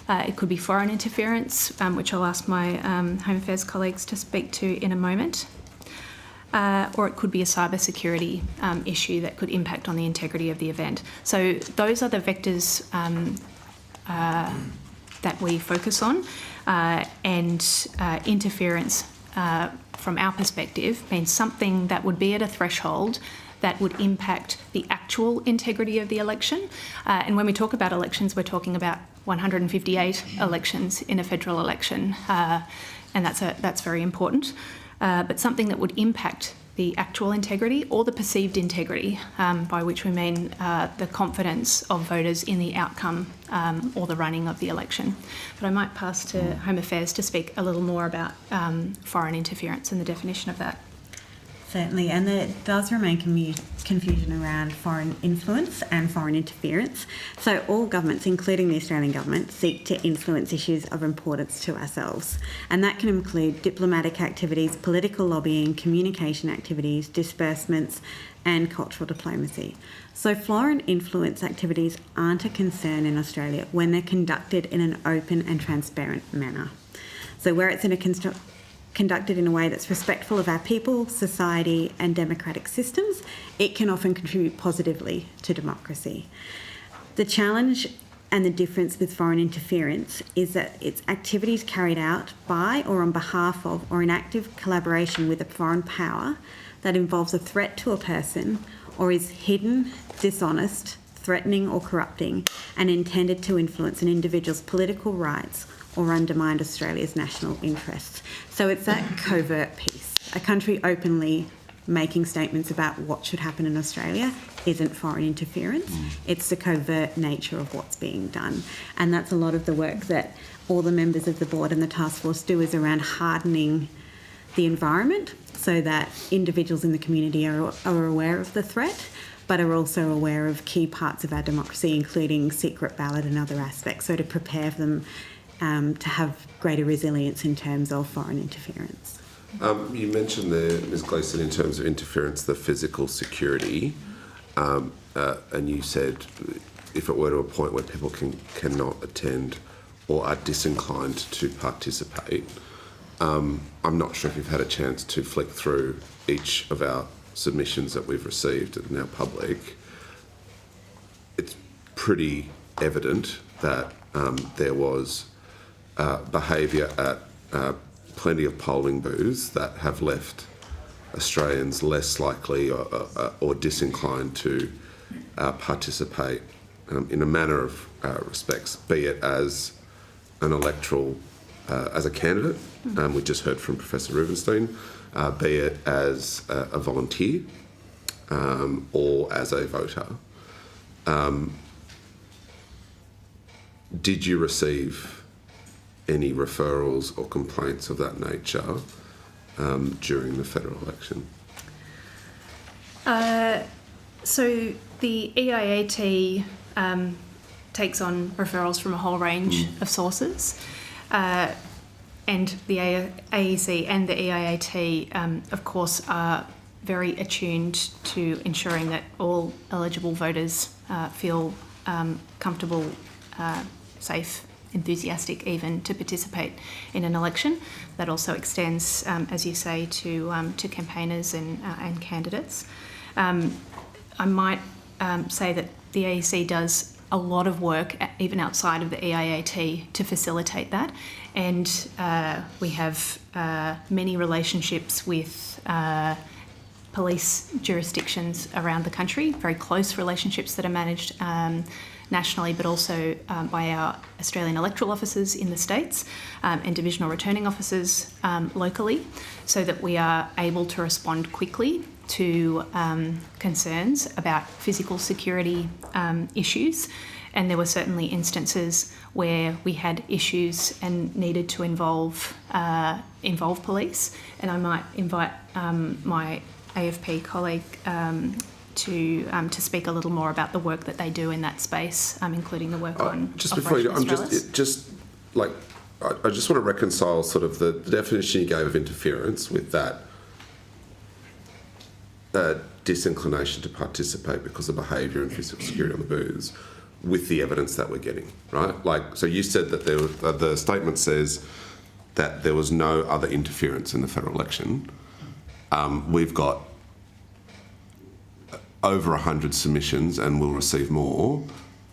It could be foreign interference, which I'll ask my Home Affairs colleagues to speak to in a moment. Or it could be a cybersecurity issue that could impact on the integrity of the event. So those are the vectors that we focus on, and interference from our perspective means something that would be at a threshold that would impact the actual integrity of the election. And when we talk about elections, we're talking about 158 elections in a federal election, and that's very important. But something that would impact the actual integrity or the perceived integrity, by which we mean the confidence of voters in the outcome or the running of the election. But I might pass to Home Affairs to speak a little more about foreign interference and the definition of that. Certainly, and there does remain confusion around foreign influence and foreign interference. So all governments, including the Australian government, seek to influence issues of importance to ourselves. And that can include diplomatic activities, political lobbying, communication activities, disbursements, and cultural diplomacy. So foreign influence activities aren't a concern in Australia when they're conducted in an open and transparent manner. So where it's conducted in a way that's respectful of our people, society and democratic systems, it can often contribute positively to democracy. The challenge and the difference with foreign interference is that it's activities carried out by or on behalf of or in active collaboration with a foreign power that involves a threat to a person or is hidden, dishonest, threatening or corrupting and intended to influence an individual's political rights or undermine Australia's national interests. So it's that covert piece. A country openly making statements about what should happen in Australia isn't foreign interference. It's the covert nature of what's being done. And that's a lot of the work that all the members of the board and the task force do, is around hardening the environment so that individuals in the community are aware of the threat, but are also aware of key parts of our democracy, including secret ballot and other aspects, so to prepare them to have greater resilience in terms of foreign interference. You mentioned there, Ms Gleeson, in terms of interference, the physical security, and you said if it were to a point where people cannot attend or are disinclined to participate. I'm not sure if you've had a chance to flick through each of our submissions that we've received and now public. It's pretty evident that there was behaviour at plenty of polling booths that have left Australians less likely or disinclined to participate in a manner of respects, be it as an electoral, as a candidate, we just heard from Professor Rubenstein, be it as a volunteer or as a voter. Did you receive any referrals or complaints of that nature? during the federal election? So the EIAT takes on referrals from a whole range of sources, and the AEC and the EIAT, of course, are very attuned to ensuring that all eligible voters feel comfortable, safe, enthusiastic even to participate in an election. That also extends, as you say, to campaigners and candidates. I might say that the AEC does a lot of work, even outside of the EIAT, to facilitate that. And we have many relationships with police jurisdictions around the country, very close relationships that are managed nationally, but also by our Australian electoral officers in the states and divisional returning officers locally, so that we are able to respond quickly to concerns about physical security issues. And there were certainly instances where we had issues and needed to involve police. And I might invite my AFP colleague to speak a little more about the work that they do in that space, including the work on just before you, I just want to reconcile sort of the definition you gave of interference with that disinclination to participate because of behaviour and physical security on the booths, with the evidence that we're getting, right? Like, so you said that the statement says that there was no other interference in the federal election. We've got over 100 submissions, and we'll receive more,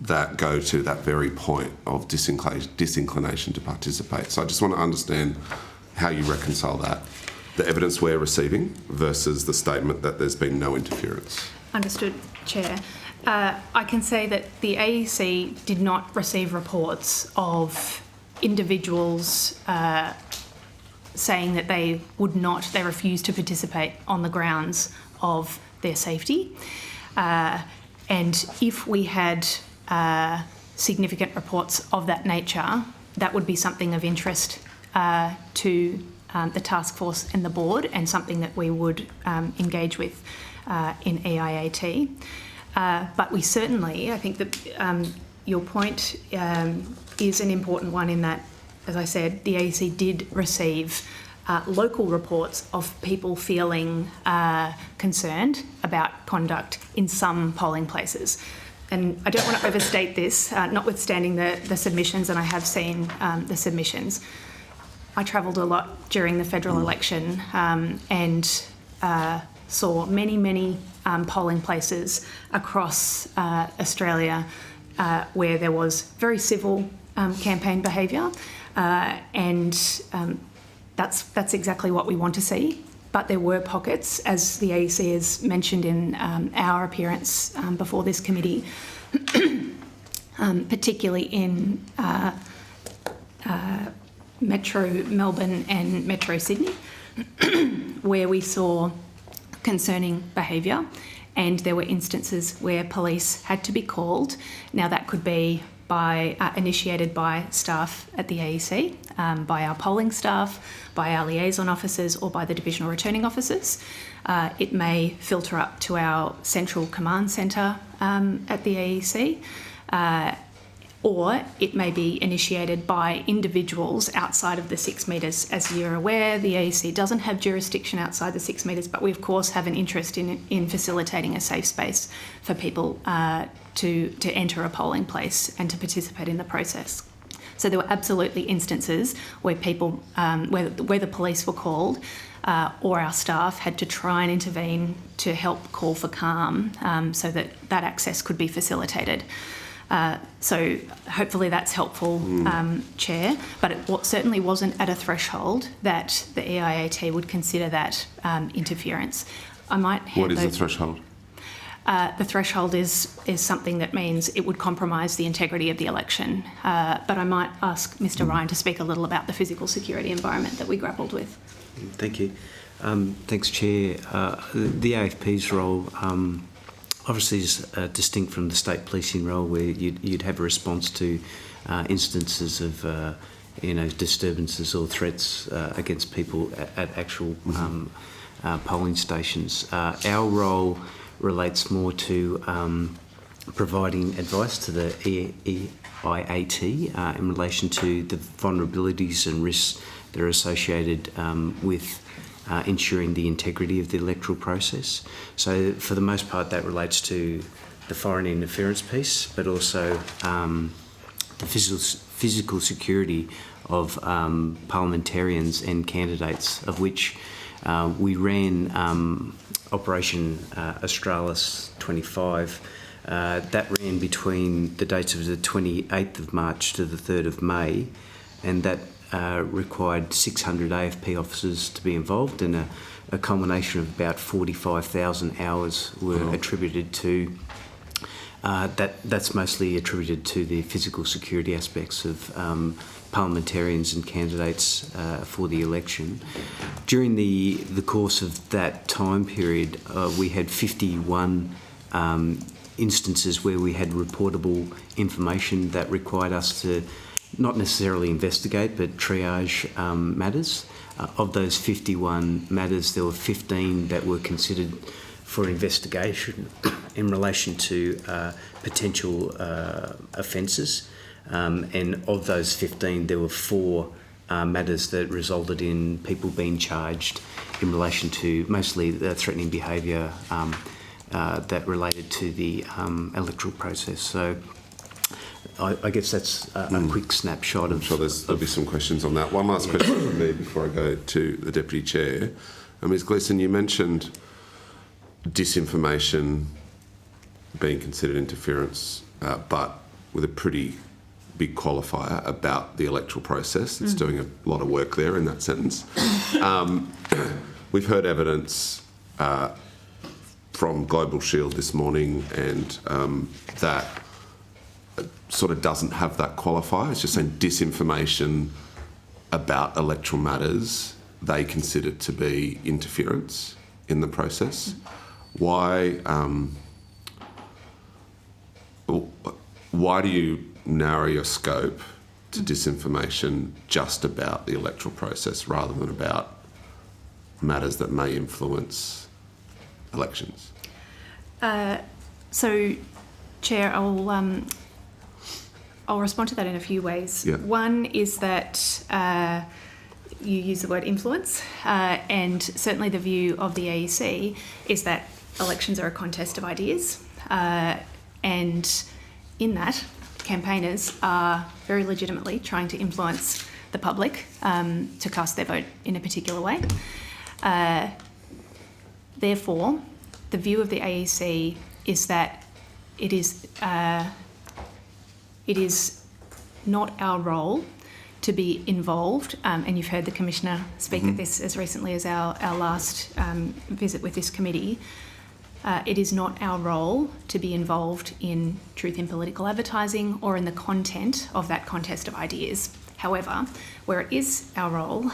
that go to that very point of disinclination to participate. So I just want to understand how you reconcile that, the evidence we're receiving versus the statement that there's been no interference. Understood, Chair. I can say that the AEC did not receive reports of individuals saying that they refused to participate on the grounds of their safety. And if we had significant reports of that nature, that would be something of interest to the task force and the board, and something that we would engage with in EIAT. But we certainly, I think that your point is an important one, in that, as I said, the AEC did receive local reports of people feeling concerned about conduct in some polling places. And I don't want to overstate this, notwithstanding the submissions, and I have seen the submissions. I travelled a lot during the federal election and saw many polling places across Australia where there was very civil campaign behaviour, and that's exactly what we want to see. But there were pockets, as the AEC has mentioned in our appearance before this committee, particularly in Metro Melbourne and Metro Sydney, where we saw concerning behaviour, and there were instances where police had to be called. Now, that could be initiated by staff at the AEC, by our polling staff, by our liaison officers, or by the divisional returning officers. It may filter up to our central command centre at the AEC, or it may be initiated by individuals outside of the 6 metres. As you're aware, the AEC doesn't have jurisdiction outside the 6 metres, but we of course have an interest in facilitating a safe space for people to enter a polling place and to participate in the process. So there were absolutely instances where people, where the police were called, or our staff had to try and intervene to help call for calm, so that access could be facilitated. So hopefully that's helpful, Chair, but it certainly wasn't at a threshold that the EIAT would consider that interference. I might hand What is the threshold? The threshold is something that means it would compromise the integrity of the election. But I might ask Mr. Ryan to speak a little about the physical security environment that we grappled with. Thank you. Thanks, Chair. The AFP's role obviously is distinct from the state policing role, where you'd have a response to instances of disturbances or threats against people at actual polling stations. Our role relates more to providing advice to the EIAT in relation to the vulnerabilities and risks that are associated with ensuring the integrity of the electoral process. So for the most part that relates to the foreign interference piece, but also the physical security of parliamentarians and candidates, of which we ran Operation Australis 25. That ran between the dates of the 28th of March to the 3rd of May, and that required 600 AFP officers to be involved, and a culmination of about 45,000 hours were attributed to that's mostly attributed to the physical security aspects of parliamentarians and candidates for the election. During the course of that time period, we had 51 instances where we had reportable information that required us to not necessarily investigate but triage matters. Of those 51 matters, there were 15 that were considered for investigation in relation to potential offences, and of those 15 there were 4 matters that resulted in people being charged in relation to mostly the threatening behaviour that related to the electoral process. So I guess that's a quick snapshot. I'm sure there'll be some questions on that. One last question from me before I go to the Deputy Chair. Ms Gleeson, you mentioned disinformation being considered interference, but with a pretty big qualifier about the electoral process. It's doing a lot of work there in that sentence. We've heard evidence from Global Shield this morning, and that sort of doesn't have that qualifier. It's just saying disinformation about electoral matters, they consider to be interference in the process. Why do you narrow your scope to disinformation just about the electoral process rather than about matters that may influence elections? So, Chair, I'll respond to that in a few ways. Yeah. One is that you use the word influence, and certainly the view of the AEC is that elections are a contest of ideas, and in that, campaigners are very legitimately trying to influence the public to cast their vote in a particular way. Therefore, the view of the AEC is that it is not our role to be involved, and you've heard the Commissioner speak at this as recently as our last visit with this committee. It is not our role to be involved in truth in political advertising or in the content of that contest of ideas. However, where it is our role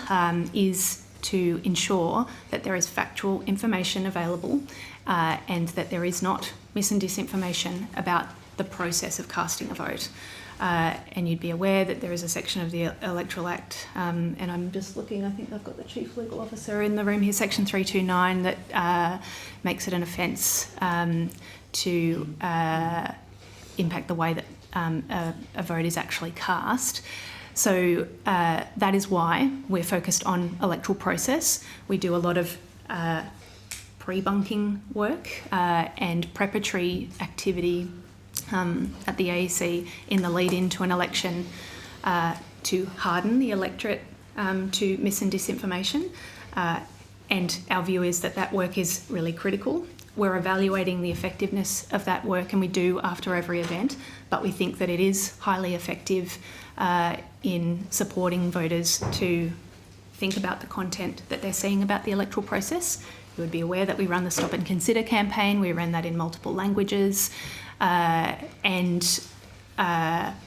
is to ensure that there is factual information available and that there is not mis and disinformation about the process of casting a vote. And you'd be aware that there is a section of the Electoral Act, and I'm just looking, I think I've got the Chief Legal Officer in the room here, section 329, that makes it an offence to impact the way that a vote is actually cast. So that is why we're focused on electoral process. We do a lot of pre-bunking work and preparatory activity at the AEC in the lead into an election to harden the electorate to mis and disinformation. And our view is that that work is really critical. We're evaluating the effectiveness of that work, and we do after every event, but we think that it is highly effective in supporting voters to think about the content that they're seeing about the electoral process. You would be aware that we run the Stop and Consider campaign. We ran that in multiple languages. And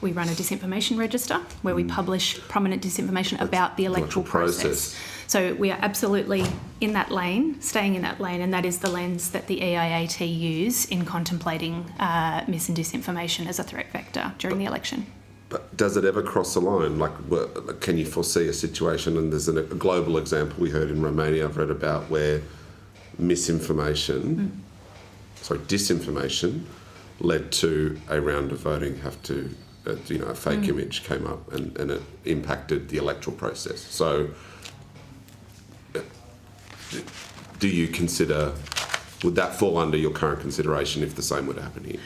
we run a disinformation register where we publish prominent disinformation about the electoral process. So we are absolutely in that lane, staying in that lane, and that is the lens that the EIAT use in contemplating mis and disinformation as a threat vector during the election. But does it ever cross a line? Like, can you foresee a situation, and there's a global example we heard in Romania I've read about, where disinformation led to a round of voting a fake image came up and it impacted the electoral process. So do you consider, would that fall under your current consideration if the same would happen here?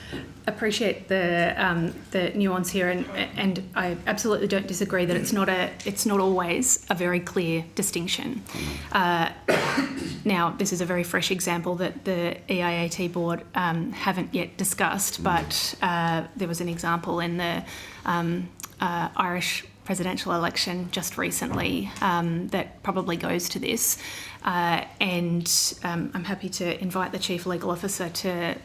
Appreciate the nuance here, and I absolutely don't disagree that it's not always a very clear distinction. Now, this is a very fresh example that the EIAT board haven't yet discussed, but there was an example in the Irish presidential election just recently that probably goes to this. And I'm happy to invite the Chief Legal Officer to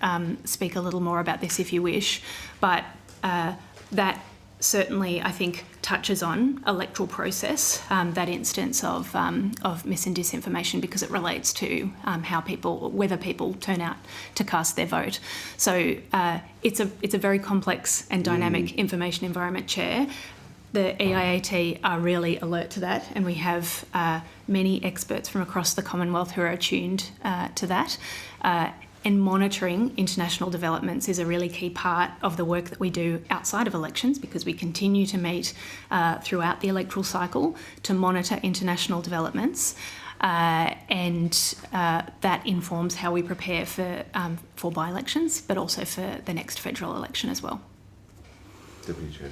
speak a little more about this if you wish. But that certainly, I think, touches on electoral process, that instance of mis and disinformation, because it relates to whether people turn out to cast their vote. So it's a very complex and dynamic information environment, Chair. The EIAT are really alert to that, and we have many experts from across the Commonwealth who are attuned to that. And monitoring international developments is a really key part of the work that we do outside of elections, because we continue to meet throughout the electoral cycle to monitor international developments. And that informs how we prepare for by-elections, but also for the next federal election as well. Deputy Chair.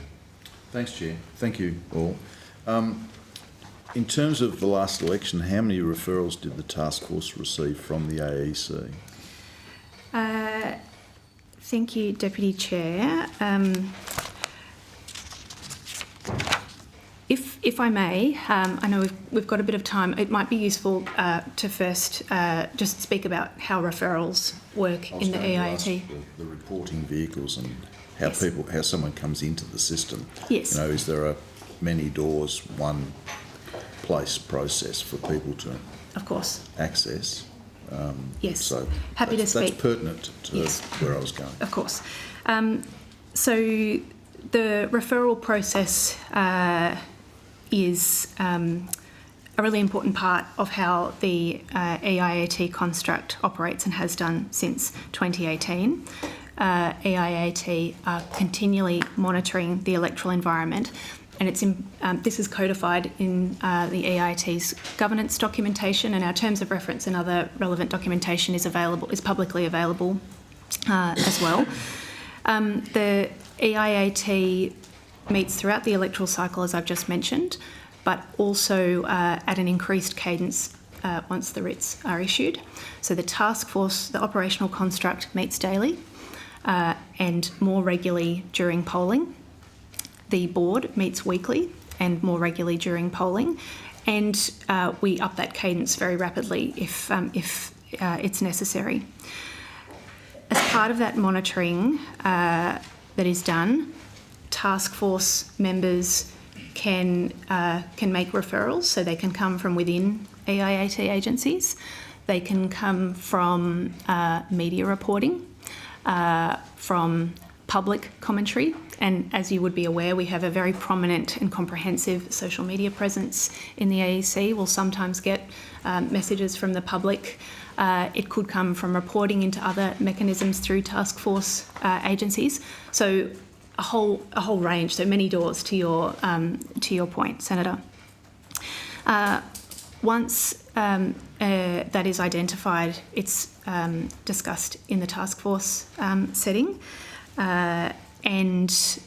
Thanks, Chair. Thank you all. In terms of the last election, how many referrals did the task force receive from the AEC? Thank you, Deputy Chair. If I may, I know we've got a bit of time. It might be useful to first just speak about how referrals work in the EIAT. The reporting vehicles and how someone comes into the system. Yes. You know, is there a many doors, one place process for people to, of course, access? Yes. So happy to speak. That's pertinent to where I was going. Of course. So the referral process is a really important part of how the EIAT construct operates and has done since 2018. EIAT are continually monitoring the electoral environment, and this is codified in the EIAT's governance documentation, and our terms of reference and other relevant documentation is publicly available as well. The EIAT meets throughout the electoral cycle, as I've just mentioned, but also at an increased cadence once the writs are issued. So the task force, the operational construct, meets daily and more regularly during polling. The board meets weekly and more regularly during polling, and we up that cadence very rapidly if it's necessary. As part of that monitoring that is done, task force members can make referrals, so they can come from within EIAT agencies, they can come from media reporting, from public commentary, and as you would be aware, we have a very prominent and comprehensive social media presence in the AEC. We'll sometimes get messages from the public. It could come from reporting into other mechanisms through task force agencies. So a whole range, so many doors to your point, Senator. Once that is identified, it's discussed in the task force setting, and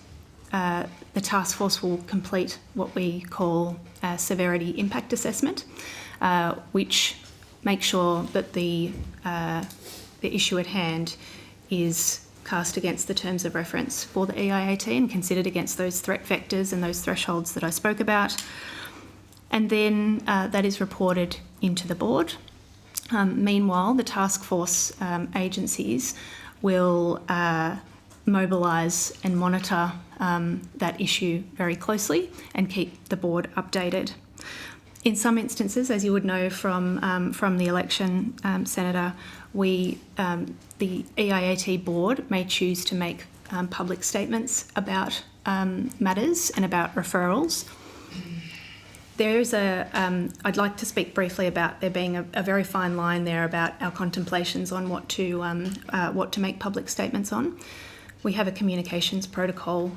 the task force will complete what we call a severity impact assessment, which makes sure that the issue at hand is cast against the terms of reference for the EIAT and considered against those threat vectors and those thresholds that I spoke about. And then that is reported into the board. Meanwhile, the task force agencies will mobilise and monitor that issue very closely and keep the board updated. In some instances, as you would know from the election, Senator, the EIAT board may choose to make public statements about matters and about referrals. I'd like to speak briefly about there being a very fine line there about our contemplations on what to make public statements on. We have a communications protocol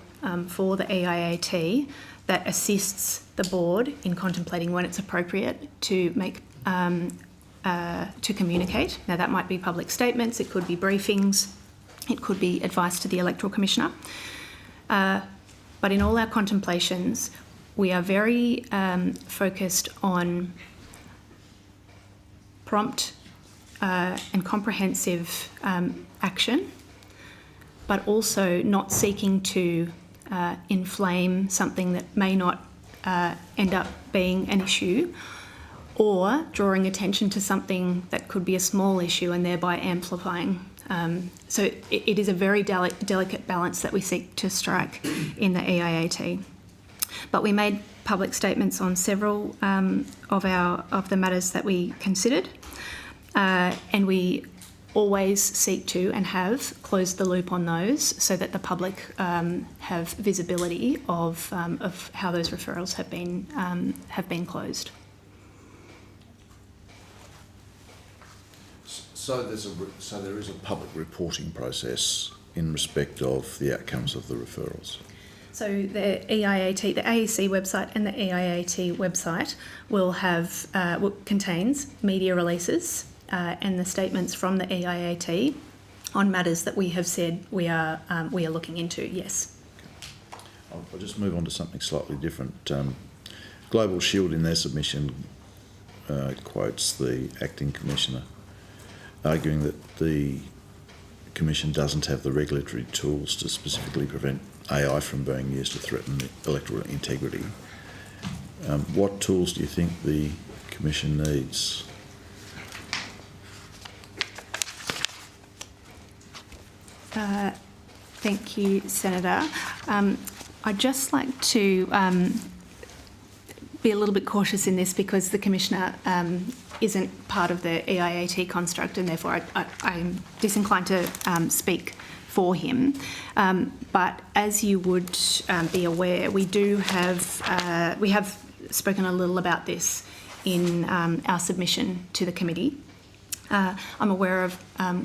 for the EIAT that assists the board in contemplating when it's appropriate to make to communicate. Now that might be public statements, it could be briefings, it could be advice to the Electoral Commissioner. But in all our contemplations, we are very focused on prompt and comprehensive action, but also not seeking to inflame something that may not end up being an issue, or drawing attention to something that could be a small issue and thereby amplifying. So it is a very delicate balance that we seek to strike in the EIAT. But we made public statements on several of the matters that we considered, and we always seek to and have closed the loop on those so that the public have visibility of how those referrals have been closed. So there is a public reporting process in respect of the outcomes of the referrals. So the EIAT, the AEC website and the EIAT website contains media releases and the statements from the EIAT on matters that we have said we are looking into. Yes. I'll just move on to something slightly different. Global Shield in their submission quotes the acting commissioner, arguing that the Commission doesn't have the regulatory tools to specifically prevent AI from being used to threaten electoral integrity. What tools do you think the Commission needs? Thank you, Senator. I'd just like to be a little bit cautious in this because the Commissioner isn't part of the EIAT construct, and therefore I'm disinclined to speak for him. But as you would be aware, we have spoken a little about this in our submission to the committee. I'm aware of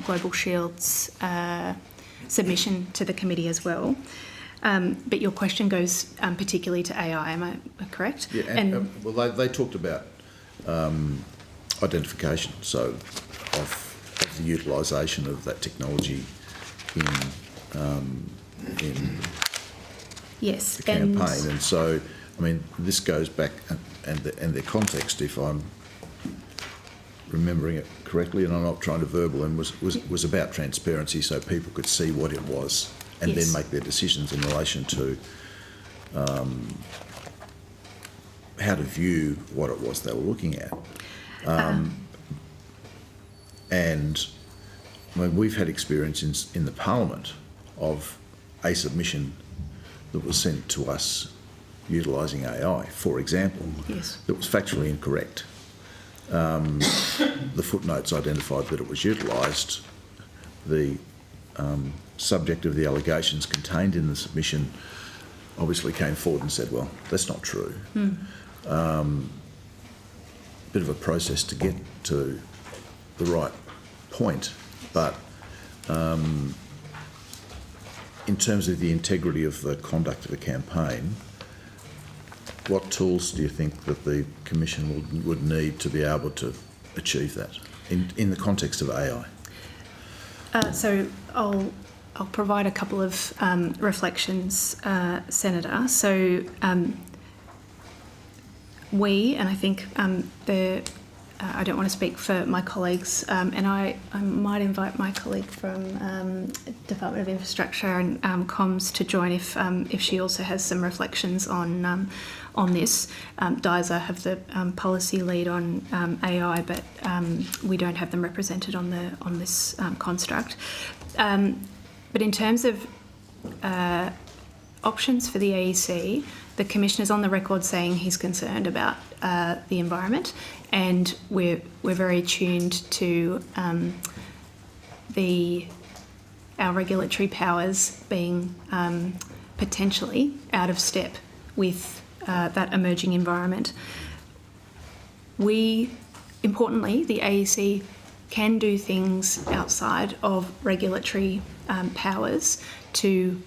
Global Shield's submission to the committee as well. But your question goes particularly to AI, am I correct? Yeah, and well, they talked about identification, so of the utilisation of that technology in yes, the campaign, and so I mean this goes back and the context, if I'm remembering it correctly, and I'm not trying to verbal, and was about transparency, so people could see what it was and yes, then make their decisions in relation to how to view what it was they were looking at. And I mean, we've had experience in the Parliament of a submission that was sent to us utilising AI, for example, yes, that was factually incorrect. The footnotes identified that it was utilised. The subject of the allegations contained in the submission obviously came forward and said, well, that's not true. Bit of a process to get to the right point, but in terms of the integrity of the conduct of a campaign, what tools do you think that the Commission would need to be able to achieve that in the context of AI? So I'll provide a couple of reflections, Senator. So we, and I think I don't want to speak for my colleagues, and I might invite my colleague from Department of Infrastructure and Comms to join if she also has some reflections on this. DISA have the policy lead on AI, but we don't have them represented on this construct. But in terms of options for the AEC, the Commissioner's on the record saying he's concerned about the environment, and we're very attuned to our regulatory powers being potentially out of step with that emerging environment. Importantly, the AEC can do things outside of regulatory powers to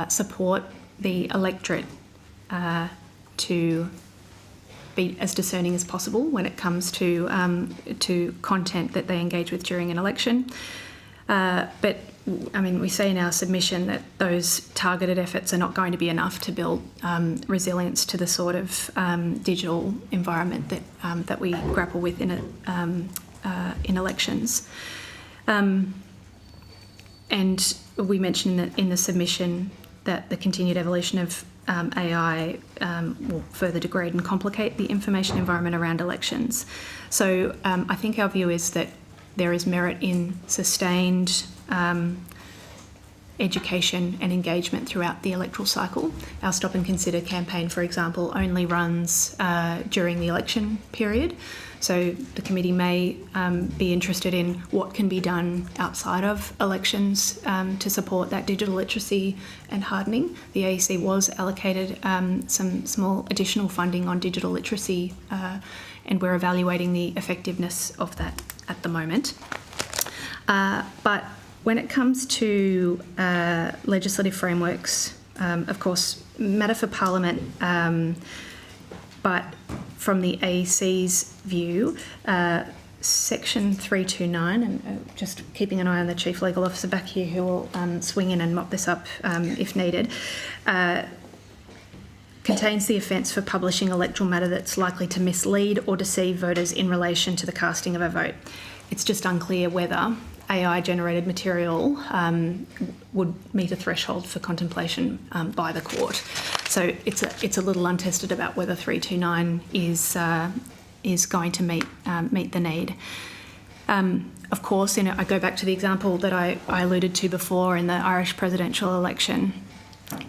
support the electorate to be as discerning as possible when it comes to content that they engage with during an election. But I mean, we say in our submission that those targeted efforts are not going to be enough to build resilience to the sort of digital environment that we grapple with in elections. And we mentioned in the submission that the continued evolution of AI will further degrade and complicate the information environment around elections. So I think our view is that there is merit in sustained education and engagement throughout the electoral cycle. Our Stop and Consider campaign, for example, only runs during the election period. So the committee may be interested in what can be done outside of elections to support that digital literacy and hardening. The AEC was allocated some small additional funding on digital literacy, and we're evaluating the effectiveness of that at the moment. But when it comes to legislative frameworks, of course, matter for Parliament, but from the AEC's view, Section 329, and just keeping an eye on the Chief Legal Officer back here who will swing in and mop this up if needed, contains the offence for publishing electoral matter that's likely to mislead or deceive voters in relation to the casting of a vote. It's just unclear whether AI-generated material would meet a threshold for contemplation by the court. So it's a little untested about whether 329 is going to meet the need. Of course, I go back to the example that I alluded to before in the Irish presidential election.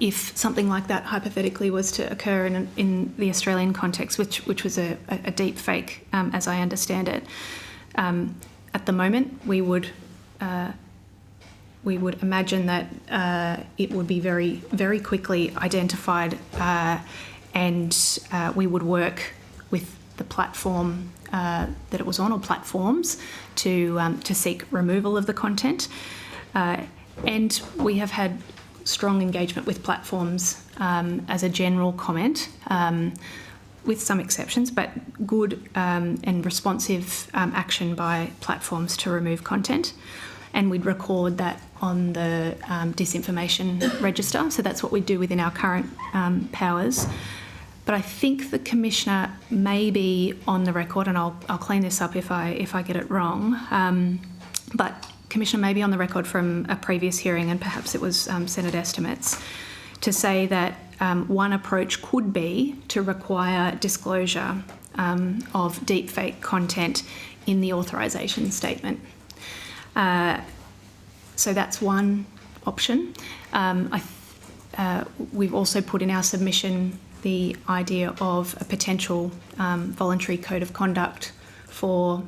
If something like that hypothetically was to occur in the Australian context, which was a deep fake, as I understand it, at the moment we would imagine that it would be very, very quickly identified, and we would work with the platform that it was on, or platforms, to seek removal of the content. And we have had strong engagement with platforms as a general comment, with some exceptions, but good and responsive action by platforms to remove content. And we'd record that on the disinformation register. So that's what we do within our current powers. But I think the Commissioner may be on the record, and I'll clean this up if I get it wrong, but Commissioner may be on the record from a previous hearing, and perhaps it was Senate estimates, to say that one approach could be to require disclosure of deepfake content in the authorisation statement. So that's one option. We've also put in our submission the idea of a potential voluntary code of conduct for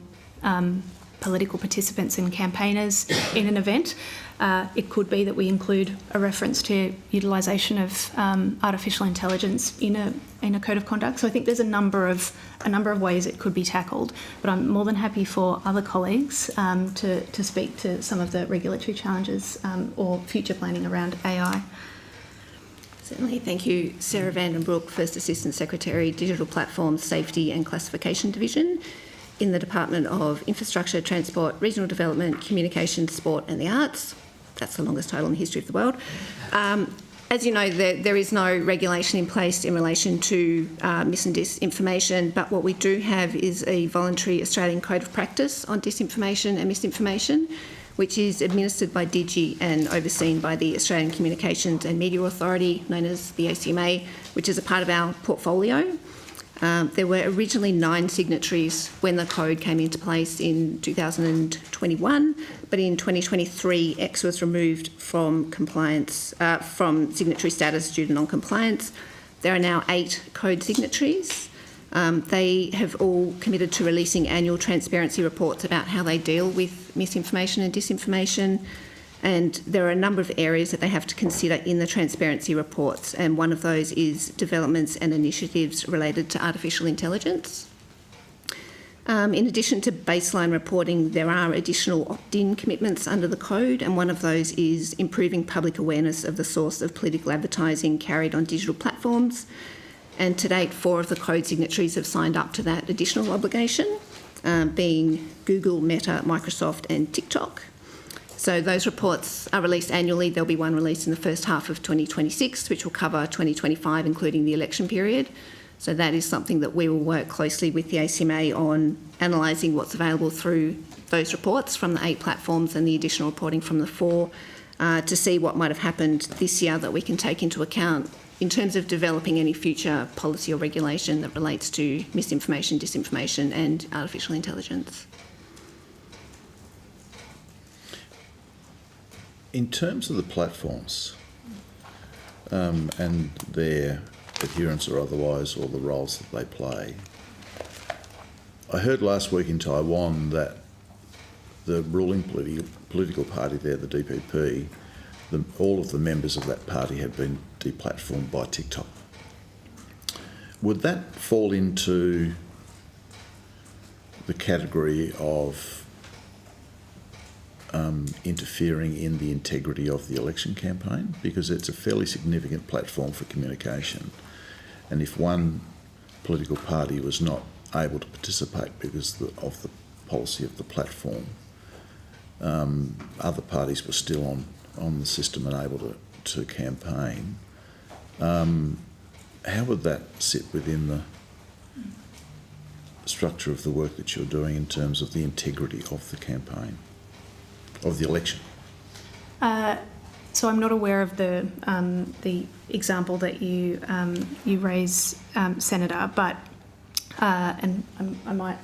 political participants and campaigners in an event. It could be that we include a reference to utilisation of artificial intelligence in a code of conduct. So I think there's a number of ways it could be tackled. But I'm more than happy for other colleagues to speak to some of the regulatory challenges or future planning around AI. Certainly. Thank you, Sarah Vandenbroek, First Assistant Secretary, Digital Platforms, Safety and Classification Division in the Department of Infrastructure, Transport, Regional Development, Communications, Sport and the Arts. That's the longest title in the history of the world. As you know, there is no regulation in place in relation to mis and disinformation, but what we do have is a voluntary Australian Code of Practice on disinformation and misinformation, which is administered by DIGI and overseen by the Australian Communications and Media Authority, known as the ACMA, which is a part of our portfolio. There were originally 9 signatories when the code came into place in 2021, but in 2023, X was removed from compliance, from signatory status due to non-compliance. There are now 8 code signatories. They have all committed to releasing annual transparency reports about how they deal with misinformation and disinformation. And there are a number of areas that they have to consider in the transparency reports, and one of those is developments and initiatives related to artificial intelligence. In addition to baseline reporting, there are additional opt-in commitments under the code, and one of those is improving public awareness of the source of political advertising carried on digital platforms. And to date, 4 of the code signatories have signed up to that additional obligation, being Google, Meta, Microsoft and TikTok. So those reports are released annually. There'll be one released in the first half of 2026, which will cover 2025, including the election period. So that is something that we will work closely with the ACMA on analysing what's available through those reports from the 8 platforms and the additional reporting from the 4 to see what might have happened this year that we can take into account in terms of developing any future policy or regulation that relates to misinformation, disinformation and artificial intelligence. In terms of the platforms and their adherence or otherwise, or the roles that they play, I heard last week in Taiwan that the ruling political party there, the DPP, all of the members of that party have been deplatformed by TikTok. Would that fall into the category of interfering in the integrity of the election campaign? Because it's a fairly significant platform for communication. And if one political party was not able to participate because of the policy of the platform, other parties were still on the system and able to campaign, how would that sit within the structure of the work that you're doing in terms of the integrity of the campaign, of the election? So I'm not aware of the example that you raise, Senator, but and I might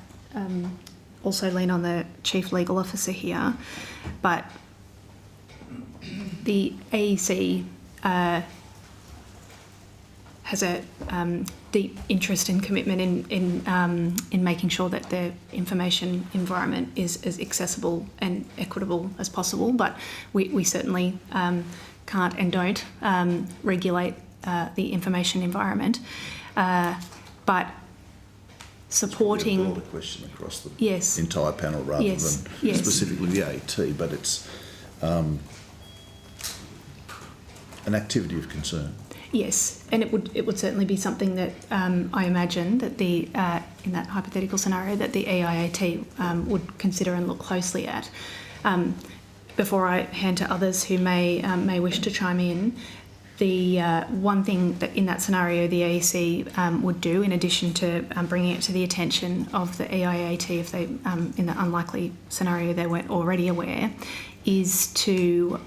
also lean on the Chief Legal Officer here, but the AEC has a deep interest and commitment in making sure that the information environment is as accessible and equitable as possible. But we certainly can't and don't regulate the information environment. But supporting... It's a broader question across the yes. entire panel rather than specifically the AET, but it's an activity of concern. Yes, and it would certainly be something that I imagine that the in that hypothetical scenario that the EIAT would consider and look closely at. Before I hand to others who may wish to chime in, the one thing that in that scenario the AEC would do, in addition to bringing it to the attention of the EIAT if they, in the unlikely scenario they weren't already aware, is to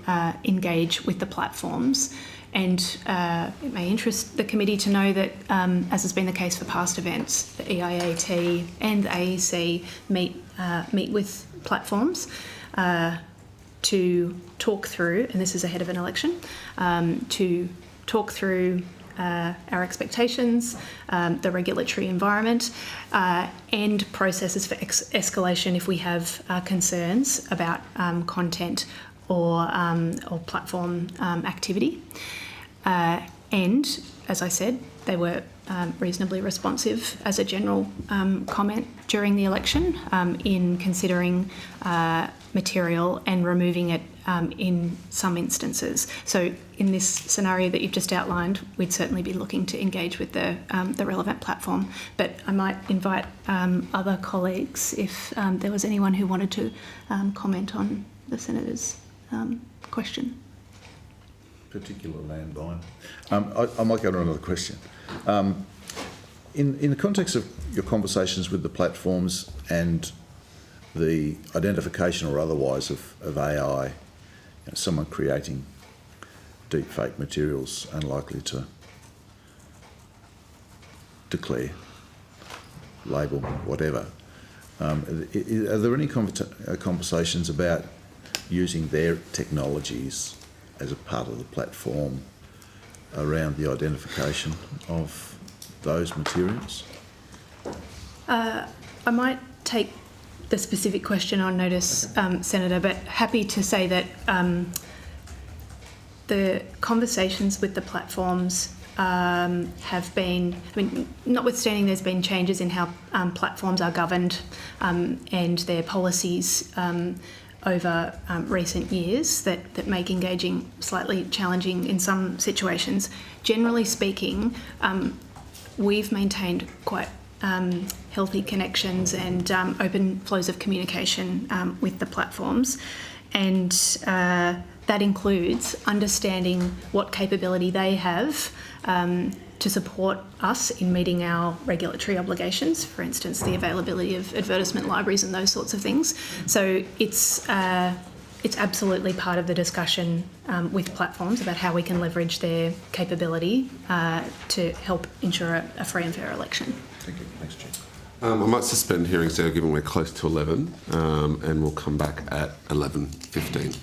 engage with the platforms. And it may interest the committee to know that, as has been the case for past events, the EIAT and the AEC meet with platforms to talk through, and this is ahead of an election, to talk through our expectations, the regulatory environment, and processes for escalation if we have concerns about content or platform activity. And, as I said, they were reasonably responsive as a general comment during the election in considering material and removing it in some instances. So in this scenario that you've just outlined, we'd certainly be looking to engage with the relevant platform. But I might invite other colleagues if there was anyone who wanted to comment on the Senator's question. Particular landmine. I might go to another question. In the context of your conversations with the platforms and the identification or otherwise of AI, someone creating deepfake materials unlikely to declare, label, whatever, are there any conversations about using their technologies as a part of the platform around the identification of those materials? I might take the specific question on notice, Senator, but happy to say that the conversations with the platforms have been, I mean, notwithstanding there's been changes in how platforms are governed and their policies over recent years that make engaging slightly challenging in some situations. Generally speaking, we've maintained quite healthy connections and open flows of communication with the platforms, and that includes understanding what capability they have to support us in meeting our regulatory obligations, for instance, the availability of advertisement libraries and those sorts of things. So it's absolutely part of the discussion with platforms about how we can leverage their capability to help ensure a free and fair election. Thank you. Thanks, Chair. I might suspend hearings now, given we're close to 11, and we'll come back at 11:15.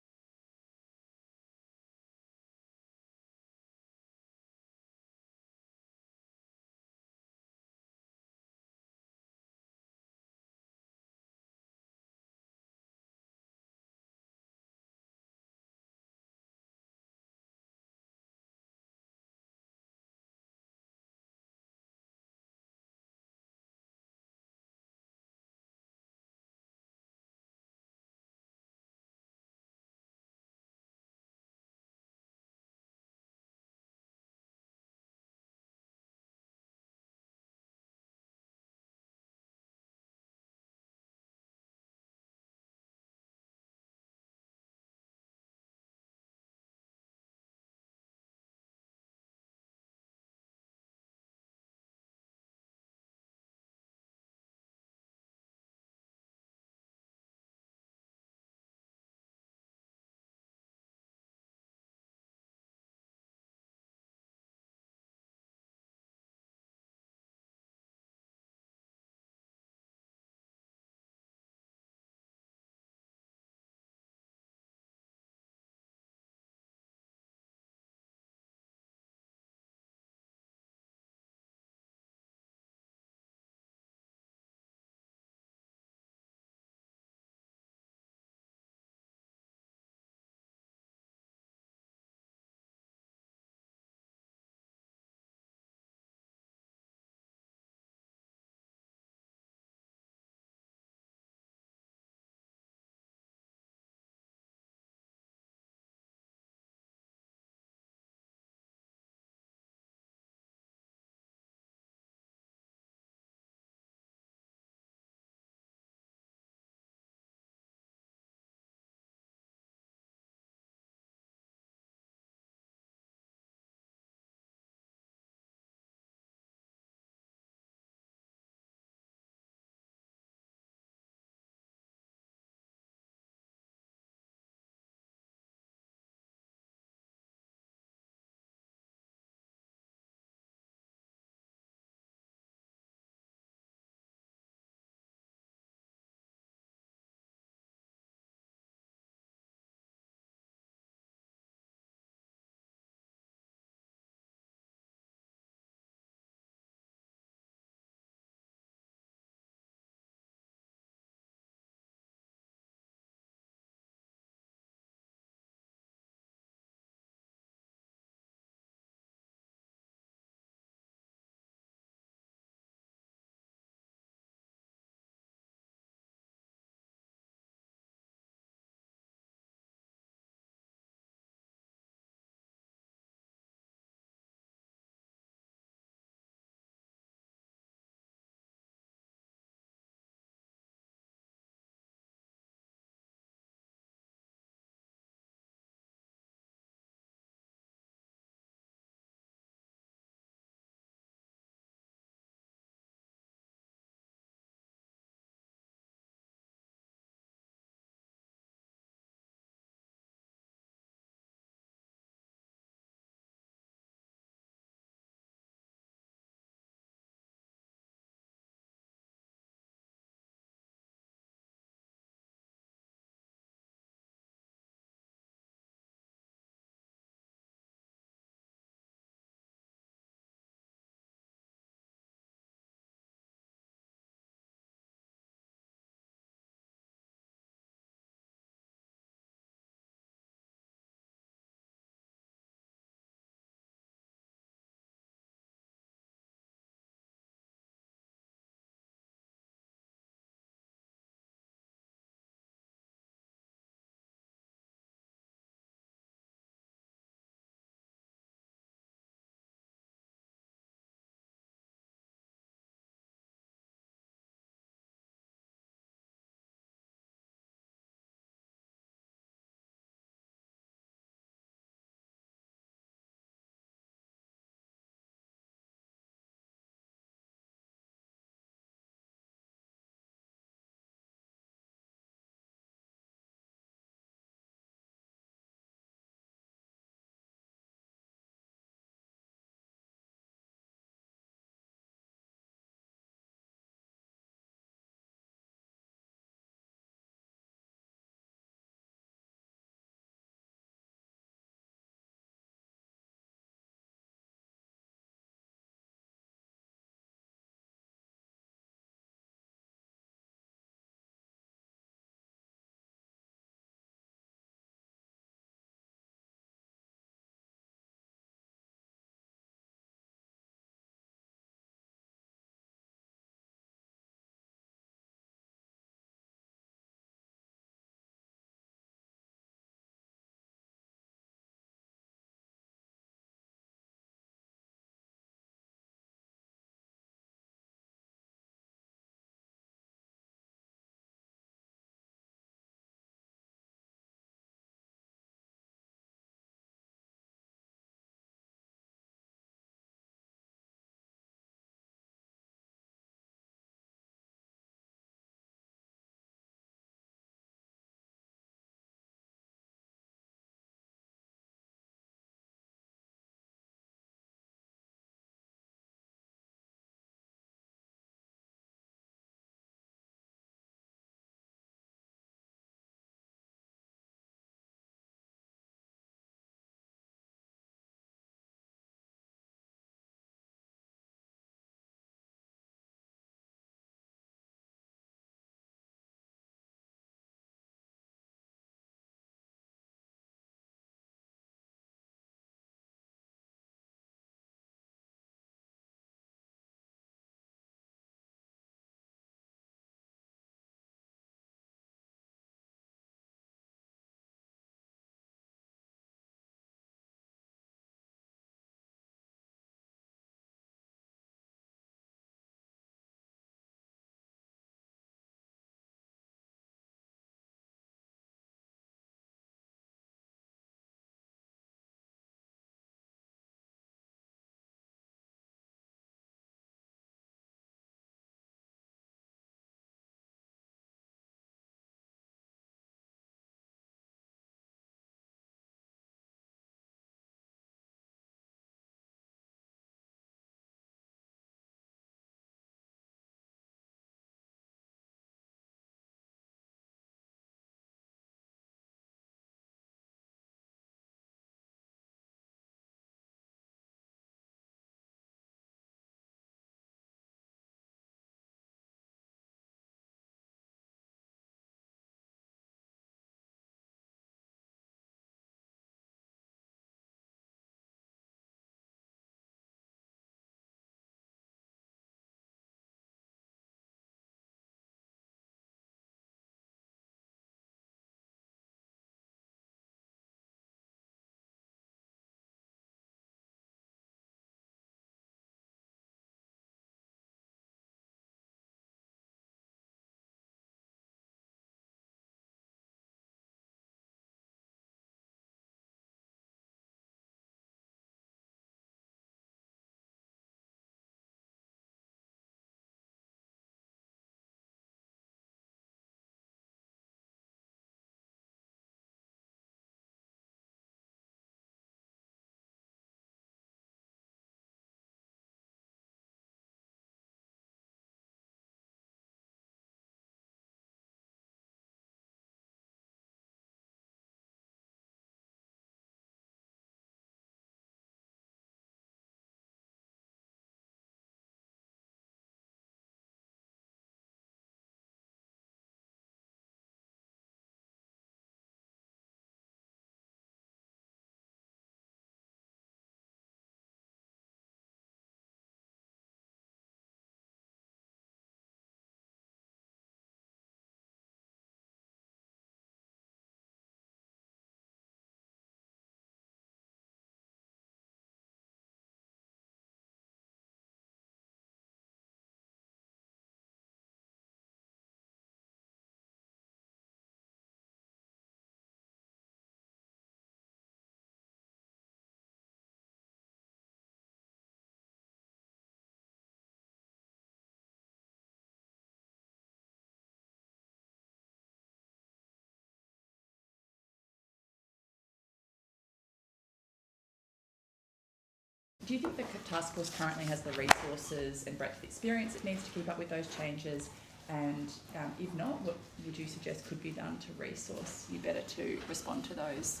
Do you think the task force currently has the resources and breadth of experience it needs to keep up with those changes? And if not, what would you suggest could be done to resource you better to respond to those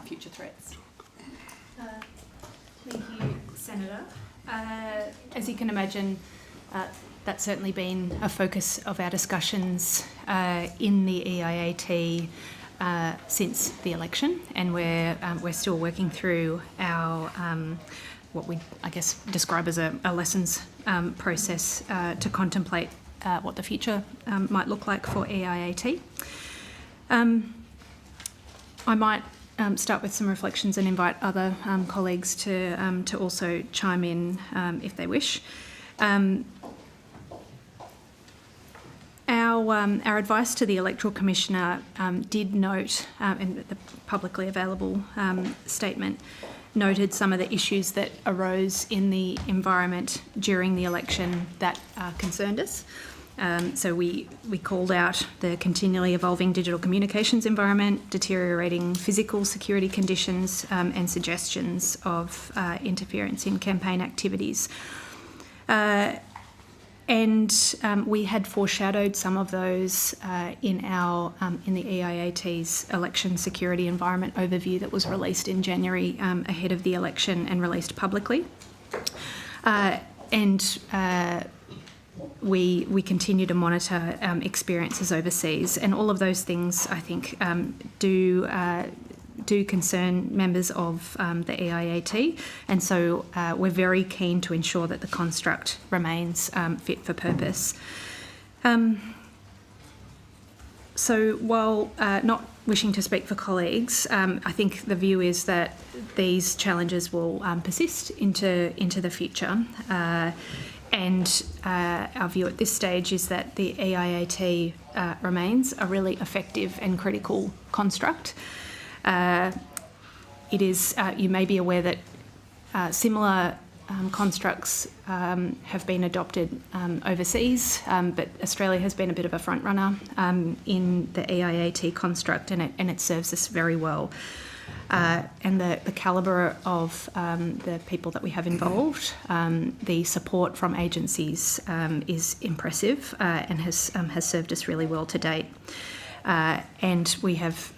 future threats? Thank you, Senator. As you can imagine, that's certainly been a focus of our discussions in the EIAT since the election, and we're still working through our what we, I guess, describe as a lessons process to contemplate what the future might look like for EIAT. I might start with some reflections and invite other colleagues to also chime in if they wish. Our advice to the Electoral Commissioner did note, in the publicly available statement, noted some of the issues that arose in the environment during the election that concerned us. So we called out the continually evolving digital communications environment, deteriorating physical security conditions, and suggestions of interference in campaign activities. And we had foreshadowed some of those in the EIAT's election security environment overview that was released in January ahead of the election and released publicly. We continue to monitor experiences overseas, and all of those things, I think, do concern members of the EIAT, and so we're very keen to ensure that the construct remains fit for purpose. So while not wishing to speak for colleagues, I think the view is that these challenges will persist into the future. And our view at this stage is that the EIAT remains a really effective and critical construct. It is, you may be aware that similar constructs have been adopted overseas, but Australia has been a bit of a front runner in the EIAT construct, and it serves us very well. And the calibre of the people that we have involved, the support from agencies is impressive and has served us really well to date. And we have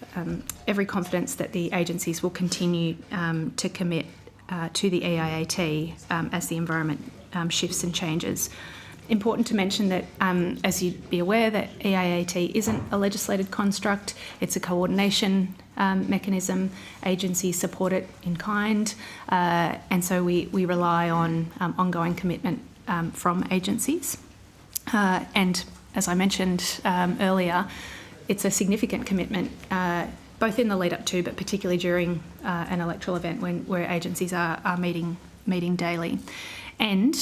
every confidence that the agencies will continue to commit to the EIAT as the environment shifts and changes. Important to mention that, as you'd be aware, that EIAT isn't a legislated construct, it's a coordination mechanism. Agencies support it in kind, and so we rely on ongoing commitment from agencies. And as I mentioned earlier, it's a significant commitment, both in the lead up to, but particularly during an electoral event where agencies are meeting daily. And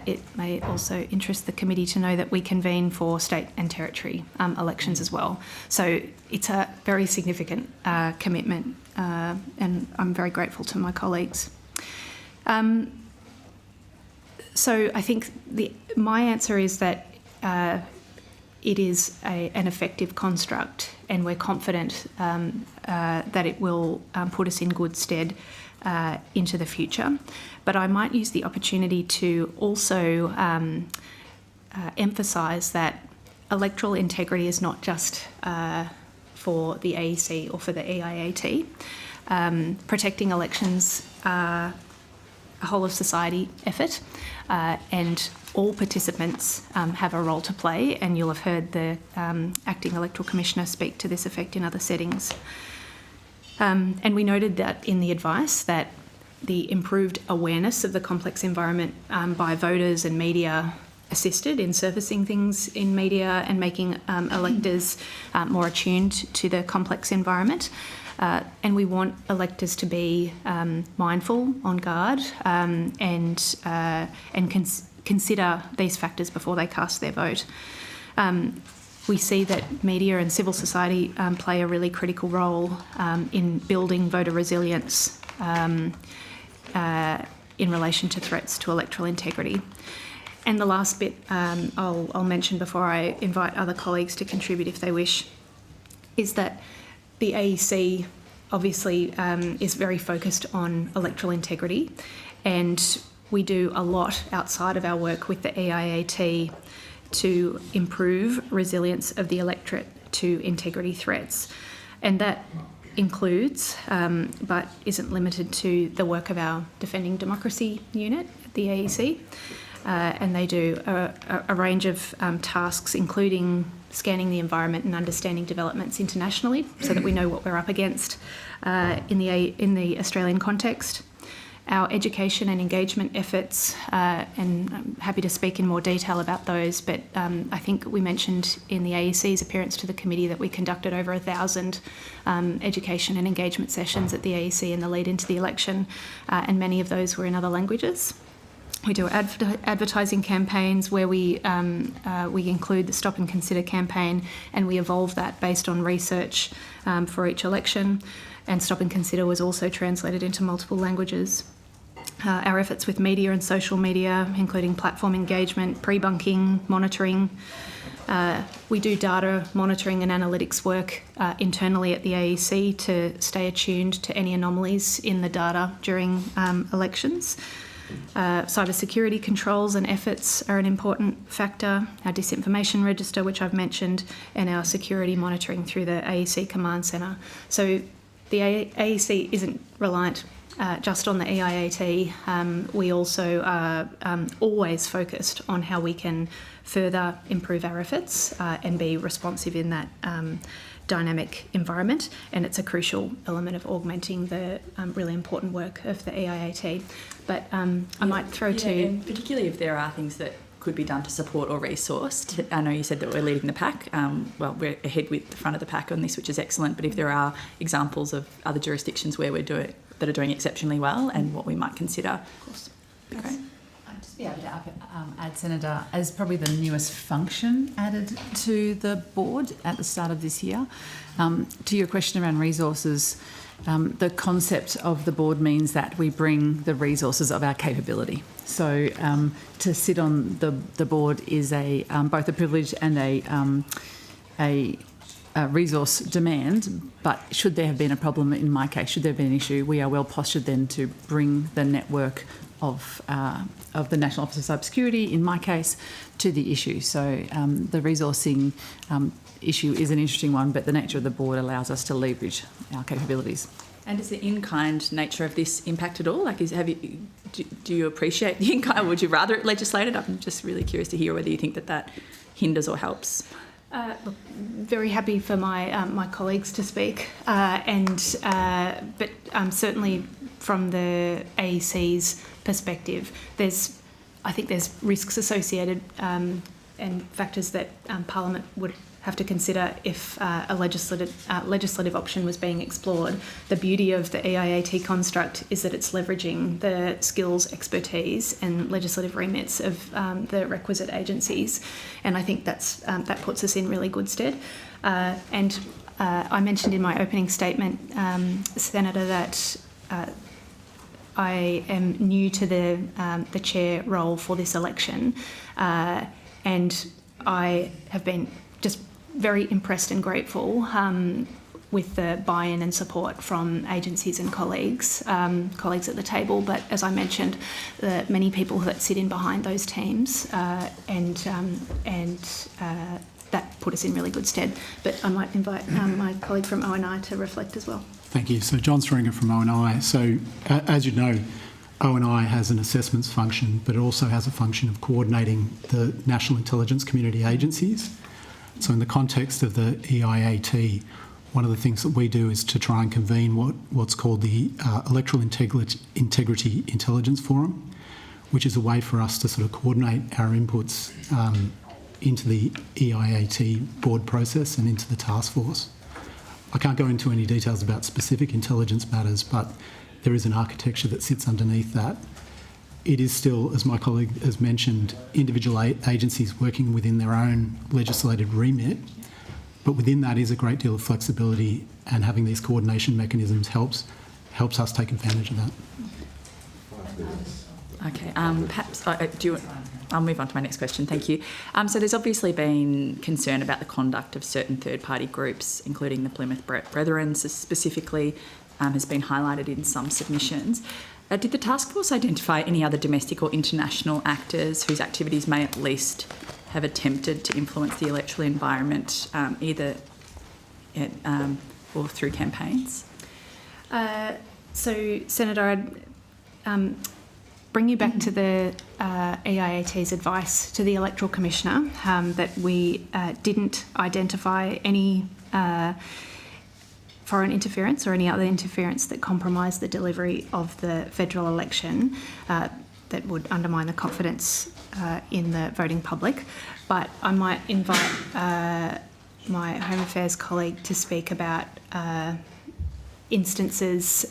it may also interest the committee to know that we convene for state and territory elections as well. So it's a very significant commitment, and I'm very grateful to my colleagues. So I think my answer is that it is an effective construct, and we're confident that it will put us in good stead into the future. But I might use the opportunity to also emphasise that electoral integrity is not just for the AEC or for the EIAT. Protecting elections are a whole of society effort, and all participants have a role to play, and you'll have heard the Acting Electoral Commissioner speak to this effect in other settings. And we noted that in the advice that the improved awareness of the complex environment by voters and media assisted in surfacing things in media and making electors more attuned to the complex environment. And we want electors to be mindful, on guard, and consider these factors before they cast their vote. We see that media and civil society play a really critical role in building voter resilience in relation to threats to electoral integrity. And the last bit I'll mention before I invite other colleagues to contribute if they wish is that the AEC obviously is very focused on electoral integrity, And we do a lot outside of our work with the EIAT to improve resilience of the electorate to integrity threats. And that includes, but isn't limited to, the work of our Defending Democracy unit at the AEC. And they do a range of tasks, including scanning the environment and understanding developments internationally so that we know what we're up against in the Australian context. Our education and engagement efforts, and I'm happy to speak in more detail about those, but I think we mentioned in the AEC's appearance to the committee that we conducted over 1,000 education and engagement sessions at the AEC in the lead into the election, and many of those were in other languages. We do advertising campaigns where we include the Stop and Consider campaign, and we evolve that based on research for each election. And Stop and Consider was also translated into multiple languages. Our efforts with media and social media, including platform engagement, pre-bunking, monitoring. We do data monitoring and analytics work internally at the AEC to stay attuned to any anomalies in the data during elections. Cybersecurity controls and efforts are an important factor. Our disinformation register, which I've mentioned, and our security monitoring through the AEC Command Centre. So the AEC isn't reliant just on the EIAT. We also are always focused on how we can further improve our efforts and be responsive in that dynamic environment, and it's a crucial element of augmenting the really important work of the EIAT. But I might throw to... And particularly if there are things that could be done to support or resource. I know you said that we're leading the pack. Well, we're ahead with the front of the pack on this, which is excellent, but if there are examples of other jurisdictions where we're that are doing exceptionally well and what we might consider, of course, be great. I'd just be able to add, Senator, as probably the newest function added to the board at the start of this year. To your question around resources, the concept of the board means that we bring the resources of our capability. So to sit on the board is both a privilege and a resource demand, but should there have been a problem, in my case, should there have been an issue, we are well postured then to bring the network of the National Office of Cybersecurity, in my case, to the issue. So the resourcing issue is an interesting one, but the nature of the board allows us to leverage our capabilities. And does the in-kind nature of this impact at all? Like, do you appreciate the in-kind? Would you rather it legislated? I'm just really curious to hear whether you think that hinders or helps. Look, very happy for my colleagues to speak, but certainly from the AEC's perspective, I think there's risks associated and factors that Parliament would have to consider if a legislative option was being explored. The beauty of the EIAT construct is that it's leveraging the skills, expertise and legislative remits of the requisite agencies, and I think that puts us in really good stead. And I mentioned in my opening statement, Senator, that I am new to the chair role for this election, and I have been just very impressed and grateful with the buy-in and support from agencies and colleagues at the table. But as I mentioned, the many people that sit in behind those teams, and that put us in really good stead. But I might invite my colleague from ONI to reflect as well. Thank you. So John Seringa from ONI. So as you know, ONI has an assessments function, but it also has a function of coordinating the national intelligence community agencies. So in the context of the EIAT, one of the things that we do is to try and convene what's called the Electoral Integrity Intelligence Forum, which is a way for us to sort of coordinate our inputs into the EIAT board process and into the task force. I can't go into any details about specific intelligence matters, but there is an architecture that sits underneath that. It is still, as my colleague has mentioned, individual agencies working within their own legislative remit, but within that is a great deal of flexibility, and having these coordination mechanisms helps us take advantage of that. Okay, perhaps do you want... I'll move on to my next question. Thank you. So there's obviously been concern about the conduct of certain third-party groups, including the Plymouth Brethren specifically, has been highlighted in some submissions. Did the task force identify any other domestic or international actors whose activities may at least have attempted to influence the electoral environment, either or through campaigns? So, Senator, I'd bring you back to the EIAT's advice to the Electoral Commissioner that we didn't identify any foreign interference or any other interference that compromised the delivery of the federal election that would undermine the confidence in the voting public. But I might invite my Home Affairs colleague to speak about instances,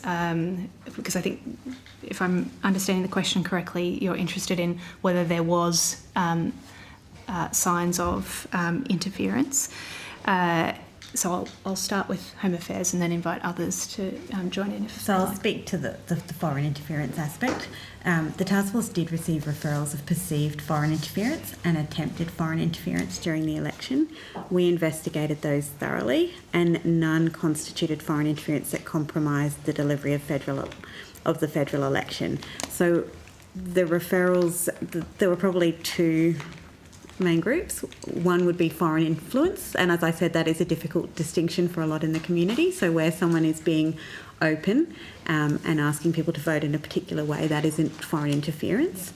because I think, if I'm understanding the question correctly, you're interested in whether there was signs of interference. So I'll start with Home Affairs and then invite others to join in. So I'll speak to the foreign interference aspect. The task force did receive referrals of perceived foreign interference and attempted foreign interference during the election. We investigated those thoroughly, and none constituted foreign interference that compromised the delivery of the federal election. So the referrals, there were probably two main groups. One would be foreign influence, and as I said, that is a difficult distinction for a lot in the community. So where someone is being open and asking people to vote in a particular way, that isn't foreign interference.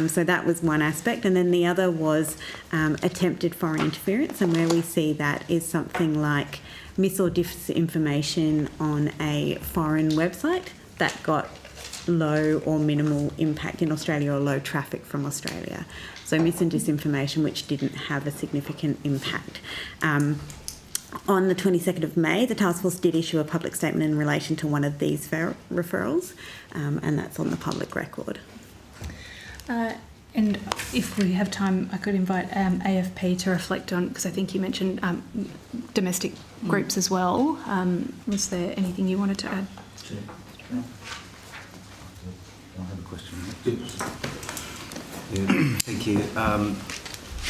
So that was one aspect. And then the other was attempted foreign interference, and where we see that is something like mis or disinformation on a foreign website that got low or minimal impact in Australia or low traffic from Australia. So mis and disinformation which didn't have a significant impact. On the 22nd of May, the task force did issue a public statement in relation to one of these referrals, and that's on the public record. And if we have time, I could invite AFP to reflect on, because I think you mentioned domestic groups as well. Was there anything you wanted to add? Sure. I have a question. Yeah, thank you.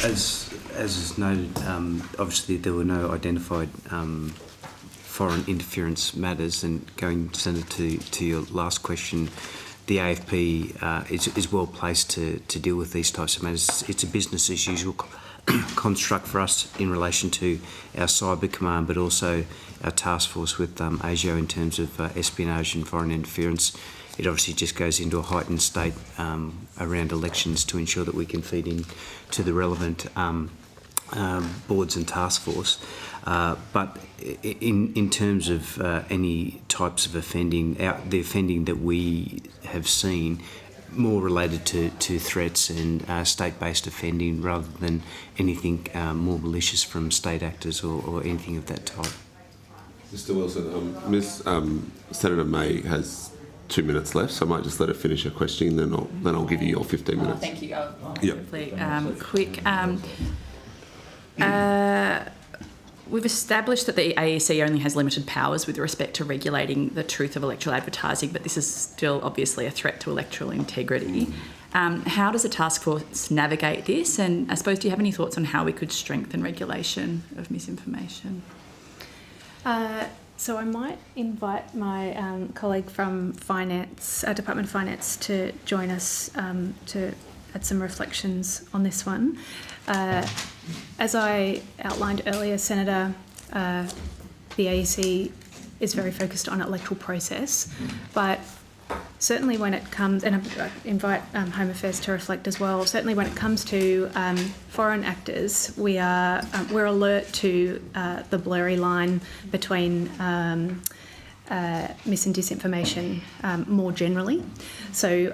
As is noted, obviously there were no identified foreign interference matters, and going, Senator, to your last question, the AFP is well placed to deal with these types of matters. It's a business as usual construct for us in relation to our cyber command, but also our task force with ASIO in terms of espionage and foreign interference. It obviously just goes into a heightened state around elections to ensure that we can feed in to the relevant boards and task force. But in terms of any types of offending, the offending that we have seen more related to threats and state-based offending rather than anything more malicious from state actors or anything of that type. Mr. Wilson, Miss Senator May has 2 minutes left, so I might just let her finish her question, then I'll give you your 15 minutes. Thank you. Hopefully, quick. We've established that the AEC only has limited powers with respect to regulating the truth of electoral advertising, but this is still obviously a threat to electoral integrity. How does the task force navigate this? And I suppose, do you have any thoughts on how we could strengthen regulation of misinformation? So I might invite my colleague from Finance, Department of Finance, to join us to add some reflections on this one. As I outlined earlier, Senator, the AEC is very focused on electoral process, but certainly when it comes, and I invite Home Affairs to reflect as well, certainly when it comes to foreign actors, we're alert to the blurry line between mis and disinformation more generally. So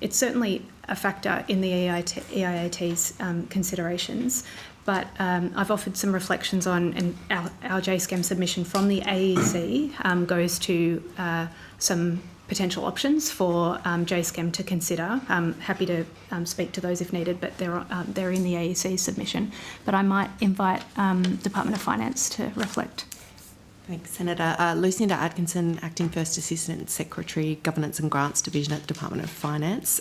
it's certainly a factor in the EIAT's considerations. But I've offered some reflections on, and our JSCAM submission from the AEC goes to some potential options for JSCAM to consider. I'm happy to speak to those if needed, but they're in the AEC submission. But I might invite Department of Finance to reflect. Thanks, Senator. Lucinda Atkinson, Acting First Assistant Secretary, Governance and Grants Division at the Department of Finance.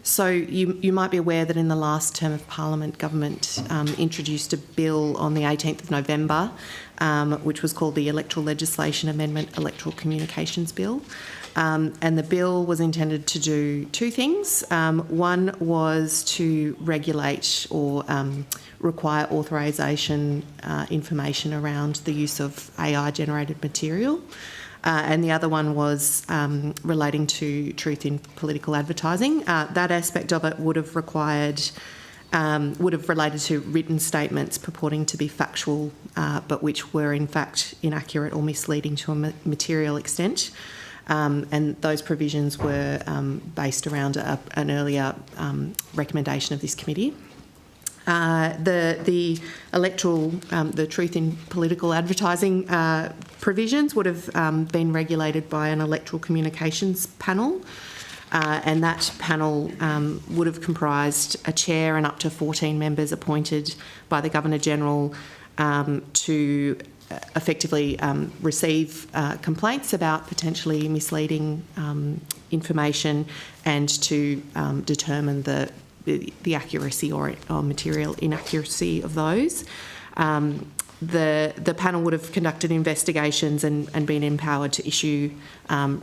So you might be aware that in the last term of Parliament, Government introduced a bill on the 18th of November, which was called the Electoral Legislation Amendment Electoral Communications Bill. And the bill was intended to do two things. One was to regulate or require authorisation information around the use of AI-generated material. And the other one was relating to truth in political advertising. That aspect of it would have related to written statements purporting to be factual, but which were in fact inaccurate or misleading to a material extent. And those provisions were based around an earlier recommendation of this committee. The electoral, the truth in political advertising provisions would have been regulated by an electoral communications panel, and that panel would have comprised a chair and up to 14 members appointed by the Governor-General to effectively receive complaints about potentially misleading information and to determine the accuracy or material inaccuracy of those. The panel would have conducted investigations and been empowered to issue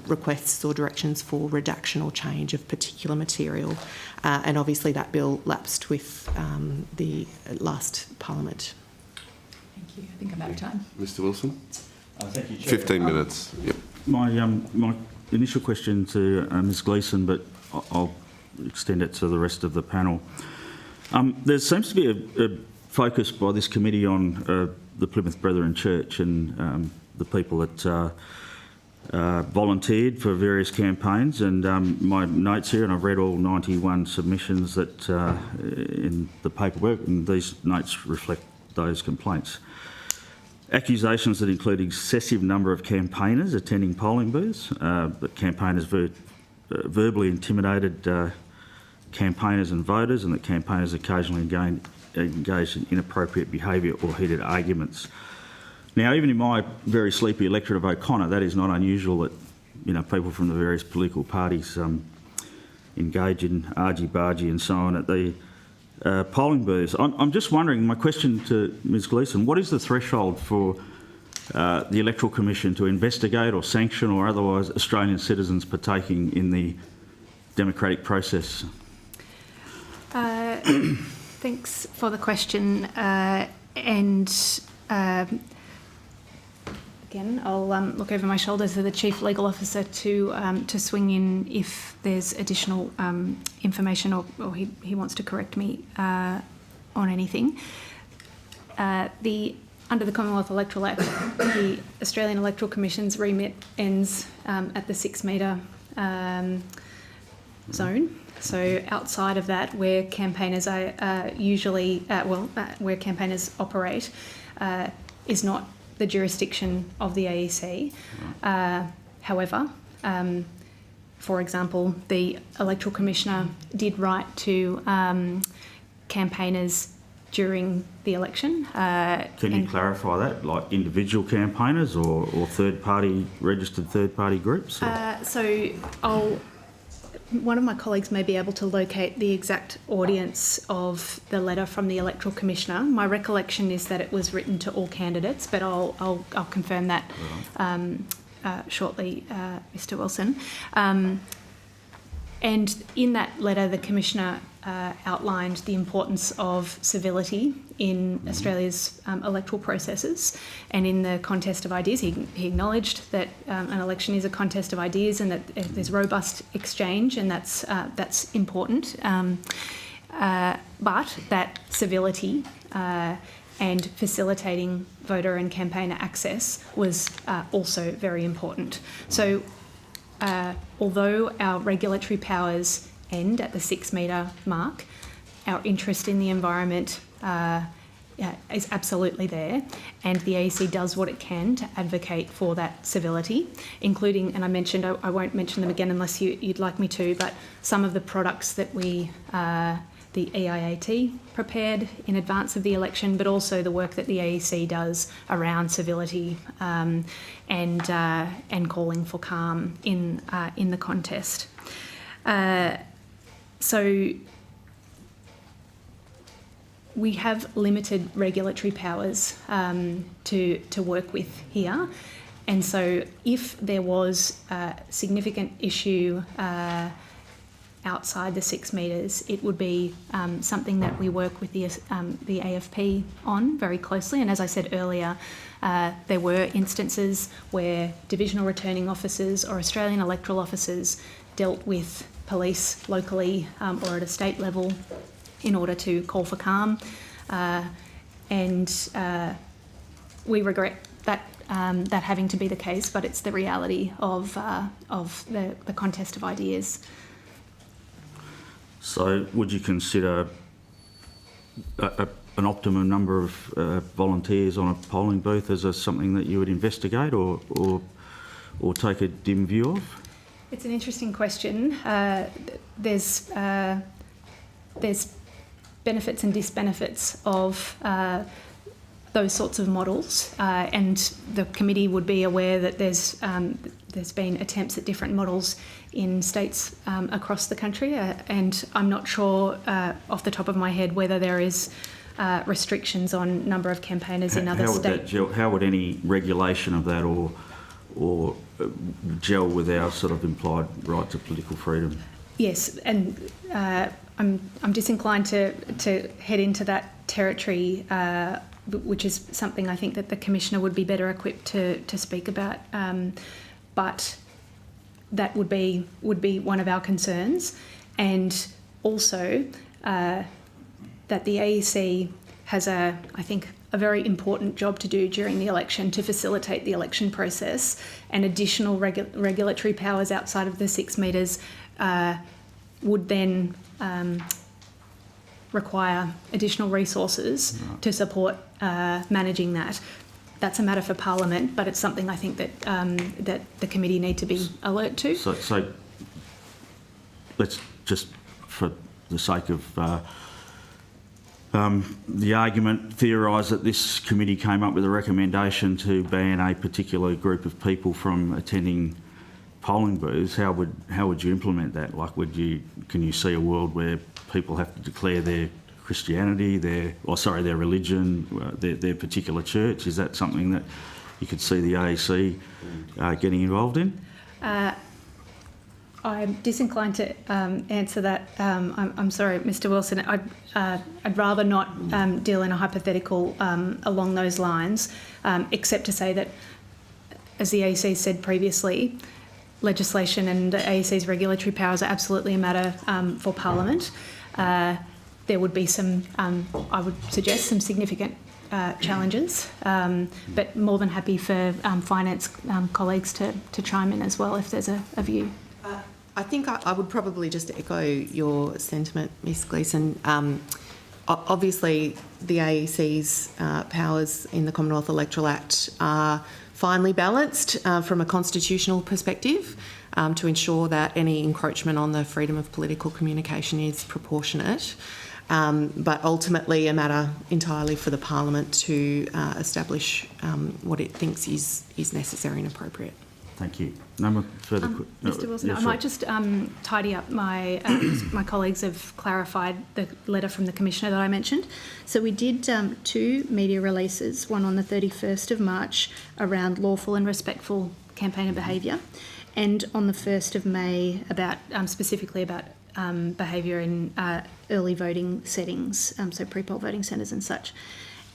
requests or directions for redaction or change of particular material. And obviously that bill lapsed with the last Parliament. Thank you. I think I'm out of time. Mr Wilson? Thank you, Chair. 15 minutes. Yep. My initial question to Ms Gleeson, but I'll extend it to the rest of the panel. There seems to be a focus by this committee on the Plymouth Brethren Church and the people that volunteered for various campaigns, and my notes here, and I've read all 91 submissions that in the paperwork, and these notes reflect those complaints. Accusations that include excessive number of campaigners attending polling booths, that campaigners verbally intimidated campaigners and voters, and that campaigners occasionally engaged in inappropriate behaviour or heated arguments. Now, even in my very sleepy electorate of O'Connor, that is not unusual that people from the various political parties engage in argy-bargy and so on at the polling booths. I'm just wondering, my question to Ms Gleeson, what is the threshold for the Electoral Commission to investigate or sanction or otherwise Australian citizens partaking in the democratic process? Thanks for the question. Again, I'll look over my shoulder to the Chief Legal Officer to swing in if there's additional information or he wants to correct me on anything. Under the Commonwealth Electoral Act, the Australian Electoral Commission's remit ends at the 6 metre zone. So outside of that, where campaigners are where campaigners operate, is not the jurisdiction of the AEC. However, for example, the Electoral Commissioner did write to campaigners during the election. Can you clarify that, like individual campaigners or registered third-party groups? One of my colleagues may be able to locate the exact audience of the letter from the Electoral Commissioner. My recollection is that it was written to all candidates, but I'll confirm that shortly, Mr Wilson. And in that letter, the Commissioner outlined the importance of civility in Australia's electoral processes, and in the contest of ideas. He acknowledged that an election is a contest of ideas and that there's robust exchange, and that's important. But that civility and facilitating voter and campaigner access was also very important. So although our regulatory powers end at the 6 metre mark, our interest in the environment is absolutely there, and the AEC does what it can to advocate for that civility, including, and I mentioned, I won't mention them again unless you'd like me to, but some of the products that we the EIAT prepared in advance of the election, but also the work that the AEC does around civility and calling for calm in the contest. So we have limited regulatory powers to work with here. And so if there was a significant issue outside the 6 metres, it would be something that we work with the AFP on very closely. And as I said earlier, there were instances where divisional returning officers or Australian electoral officers dealt with police locally or at a state level in order to call for calm. And we regret that that having to be the case, but it's the reality of the contest of ideas. So would you consider an optimum number of volunteers on a polling booth as something that you would investigate or take a dim view of? It's an interesting question. There's benefits and disbenefits of those sorts of models, and the committee would be aware that there's been attempts at different models in states across the country, and I'm not sure off the top of my head whether there is restrictions on number of campaigners in other states. How would any regulation of that or gel with our sort of implied right to political freedom? Yes, and I'm disinclined to head into that territory, which is something I think that the Commissioner would be better equipped to speak about. But that would be one of our concerns, and also that the AEC has I think a very important job to do during the election to facilitate the election process, and additional regulatory powers outside of the 6 metres would then require additional resources to support managing that. That's a matter for Parliament, but it's something I think that that the committee need to be alert to. So let's just, for the sake of the argument, theorise that this committee came up with a recommendation to ban a particular group of people from attending polling booths. How would you implement that? Like, can you see a world where people have to declare their Christianity, their religion, their particular church? Is that something that you could see the AEC getting involved in? I'm disinclined to answer that. I'm sorry, Mr. Wilson. I'd rather not deal in a hypothetical along those lines, except to say that, as the AEC said previously, legislation and the AEC's regulatory powers are absolutely a matter for Parliament. There would be some, I would suggest, some significant challenges, but more than happy for finance colleagues to chime in as well if there's a view. I think I would probably just echo your sentiment, Ms Gleeson. Obviously, the AEC's powers in the Commonwealth Electoral Act are finely balanced from a constitutional perspective to ensure that any encroachment on the freedom of political communication is proportionate, but ultimately a matter entirely for the Parliament to establish what it thinks is necessary and appropriate. Thank you. No further Mr. Wilson, I might just tidy up my my colleagues have clarified the letter from the Commissioner that I mentioned. So we did 2 media releases, one on the 31st of March around lawful and respectful campaigner behaviour, and on the 1st of May about specifically about behaviour in early voting settings, so pre-poll voting centres and such.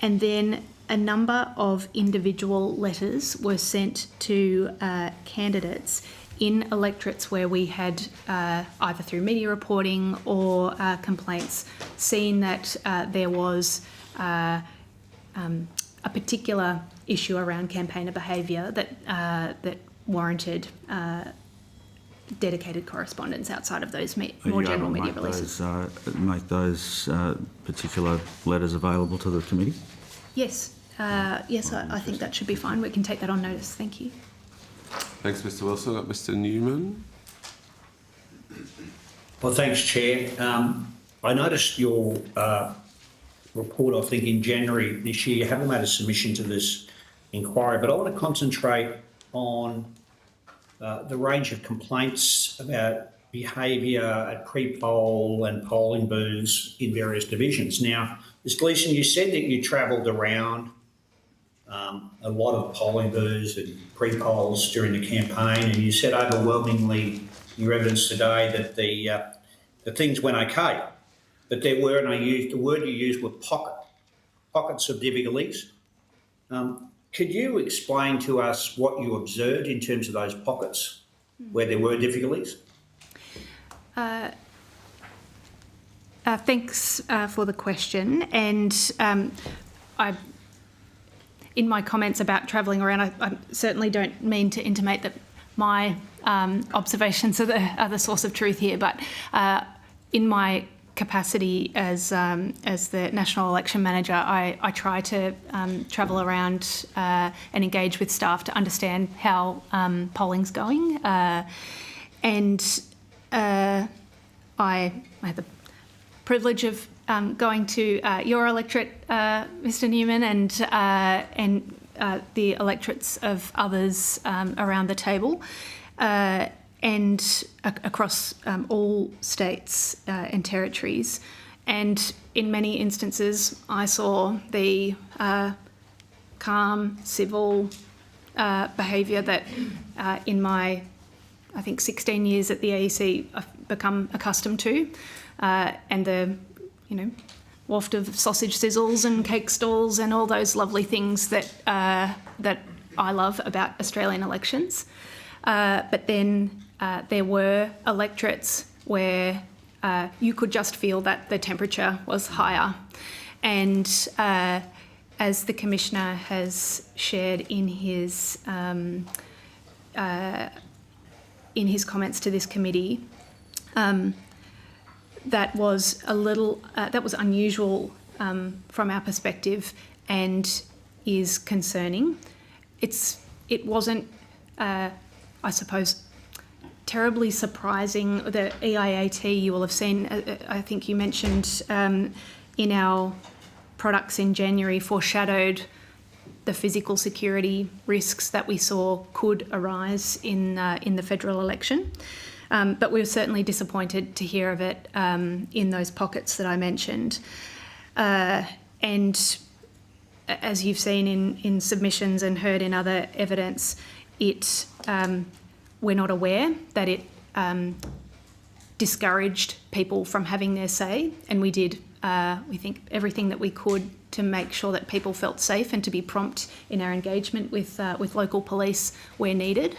And then a number of individual letters were sent to candidates in electorates where we had, either through media reporting or complaints, seen that there was a particular issue around campaigner behaviour that warranted dedicated correspondence outside of those more general media releases. Make those particular letters available to the committee? Yes. Yes, I think that should be fine. We can take that on notice. Thank you. Thanks, Mr. Wilson. Mr. Newman. Well, thanks, Chair. I noticed your report, I think, in January this year. You haven't made a submission to this inquiry, but I want to concentrate on the range of complaints about behaviour at pre-poll and polling booths in various divisions. Now, Ms Gleeson, you said that you travelled around a lot of polling booths and pre-polls during the campaign, and you said overwhelmingly in your evidence today that the things went okay, but there were, and the word you used were pockets of difficulties. Could you explain to us what you observed in terms of those pockets where there were difficulties? Thanks for the question. And in my comments about travelling around, I certainly don't mean to intimate that my observations are the source of truth here, but in my capacity as the National Election Manager, I try to travel around and engage with staff to understand how polling's going. And I had the privilege of going to your electorate, Mr Newman, and the electorates of others around the table, and across all states and territories. And in many instances, I saw the calm, civil behaviour that in my, I think, 16 years at the AEC I've become accustomed to, and the, waft of sausage sizzles and cake stalls and all those lovely things that that I love about Australian elections. But then there were electorates where you could just feel that the temperature was higher. And as the Commissioner has shared in his comments to this committee, that was unusual from our perspective and is concerning. It wasn't, I suppose, terribly surprising. The EIAT, you will have seen, I think you mentioned in our products in January, foreshadowed the physical security risks that we saw could arise in the federal election. But we were certainly disappointed to hear of it in those pockets that I mentioned. And as you've seen in submissions and heard in other evidence, we're not aware that it discouraged people from having their say, and we did, we think, everything that we could to make sure that people felt safe and to be prompt in our engagement with local police where needed.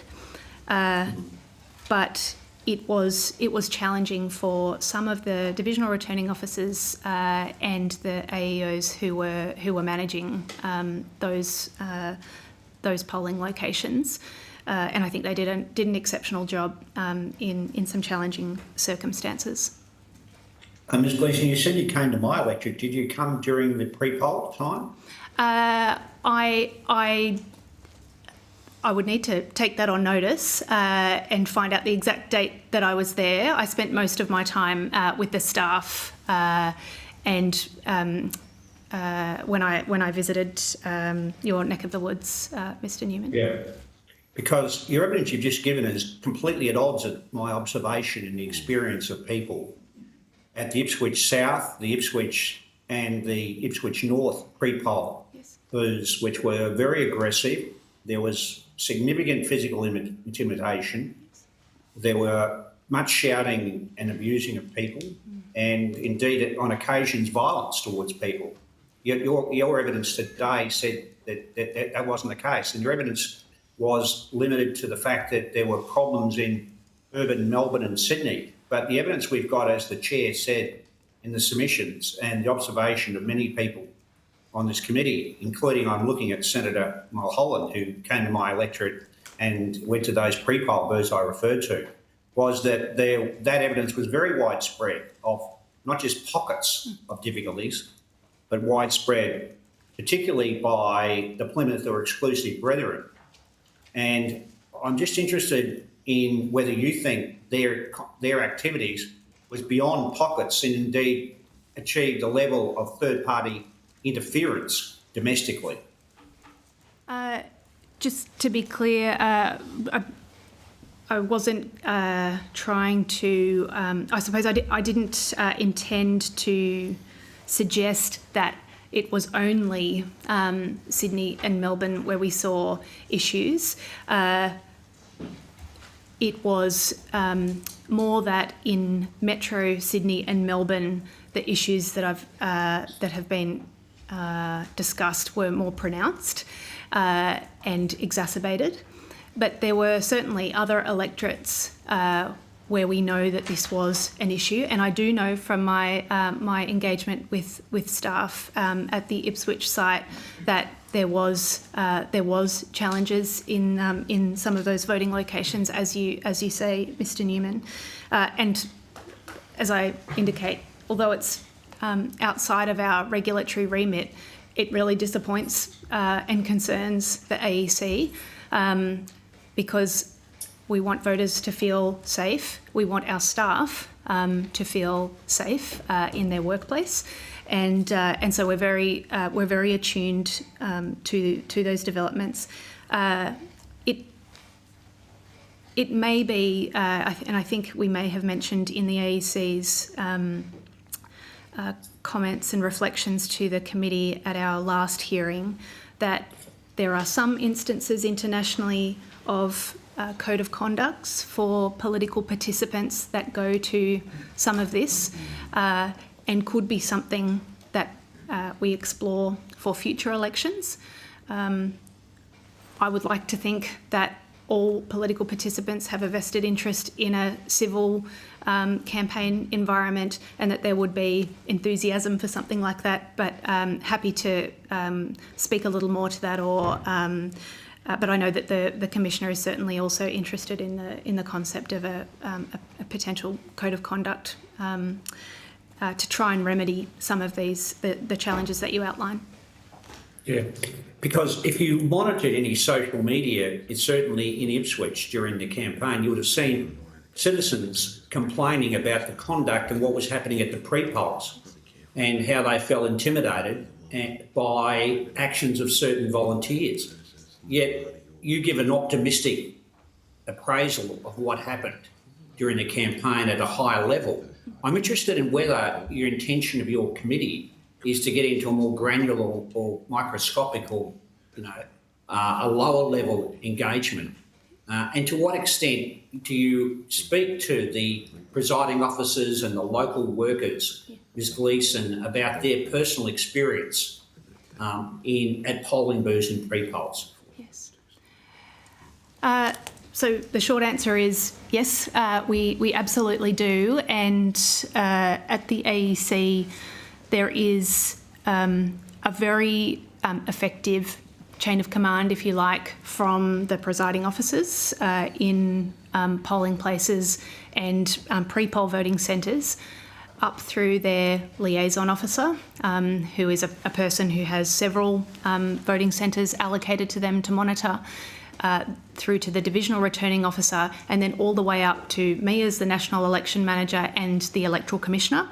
But it was challenging for some of the divisional returning officers and the AEOs who were managing those polling locations, and I think they did an exceptional job in some challenging circumstances. Ms Gleeson, you said you came to my electorate. Did you come during the pre-poll time? I would need to take that on notice and find out the exact date that I was there. I spent most of my time with the staff and when I visited your neck of the woods, Mr Newman. Yeah, because your evidence you've just given is completely at odds with my observation and the experience of people at the Ipswich South, the Ipswich and the Ipswich North pre-poll booths, which were very aggressive. There was significant physical intimidation. There were much shouting and abusing of people, and indeed, on occasions, violence towards people. Your evidence today said that wasn't the case, and your evidence was limited to the fact that there were problems in urban Melbourne and Sydney. But the evidence we've got, as the Chair said in the submissions, and the observation of many people on this committee, including I'm looking at Senator Mulholland, who came to my electorate and went to those pre-poll booths I referred to, was that that evidence was very widespread of not just pockets of difficulties, but widespread, particularly by the Plymouth or exclusive brethren. And I'm just interested in whether you think their activities was beyond pockets and indeed achieved a level of third-party interference domestically. Just to be clear, I wasn't trying to. I suppose I didn't intend to suggest that it was only Sydney and Melbourne where we saw issues. It was more that in Metro Sydney and Melbourne, the issues that have been discussed were more pronounced and exacerbated. But there were certainly other electorates where we know that this was an issue, and I do know from my my engagement with staff at the Ipswich site that there was challenges in some of those voting locations, as you say, Mr. Newman, and as I indicate, although it's outside of our regulatory remit, it really disappoints and concerns the AEC because we want voters to feel safe. We want our staff to feel safe in their workplace, and so we're very attuned to those developments. It may be, and I think we may have mentioned in the AEC's comments and reflections to the committee at our last hearing that there are some instances internationally of code of conducts for political participants that go to some of this and could be something that we explore for future elections. I would like to think that all political participants have a vested interest in a civil campaign environment and that there would be enthusiasm for something like that, but happy to speak a little more to that, or but I know that the Commissioner is certainly also interested in the concept of a potential code of conduct to try and remedy some of the challenges that you outline. Yeah, because if you monitored any social media, it's certainly in Ipswich during the campaign, you would have seen citizens complaining about the conduct and what was happening at the pre-polls and how they felt intimidated by actions of certain volunteers. Yet you give an optimistic appraisal of what happened during the campaign at a higher level. I'm interested in whether your intention of your committee is to get into a more granular or microscopic or, a lower level engagement. And to what extent do you speak to the presiding officers and the local workers, Ms. Gleeson, about their personal experience at polling booths and pre-polls? Yes. So the short answer is yes, we absolutely do. And at the AEC, there is a very effective chain of command, if you like, from the presiding officers in polling places and pre-poll voting centres up through their liaison officer, who is a person who has several voting centres allocated to them to monitor, through to the divisional returning officer, and then all the way up to me as the National Election Manager and the Electoral Commissioner.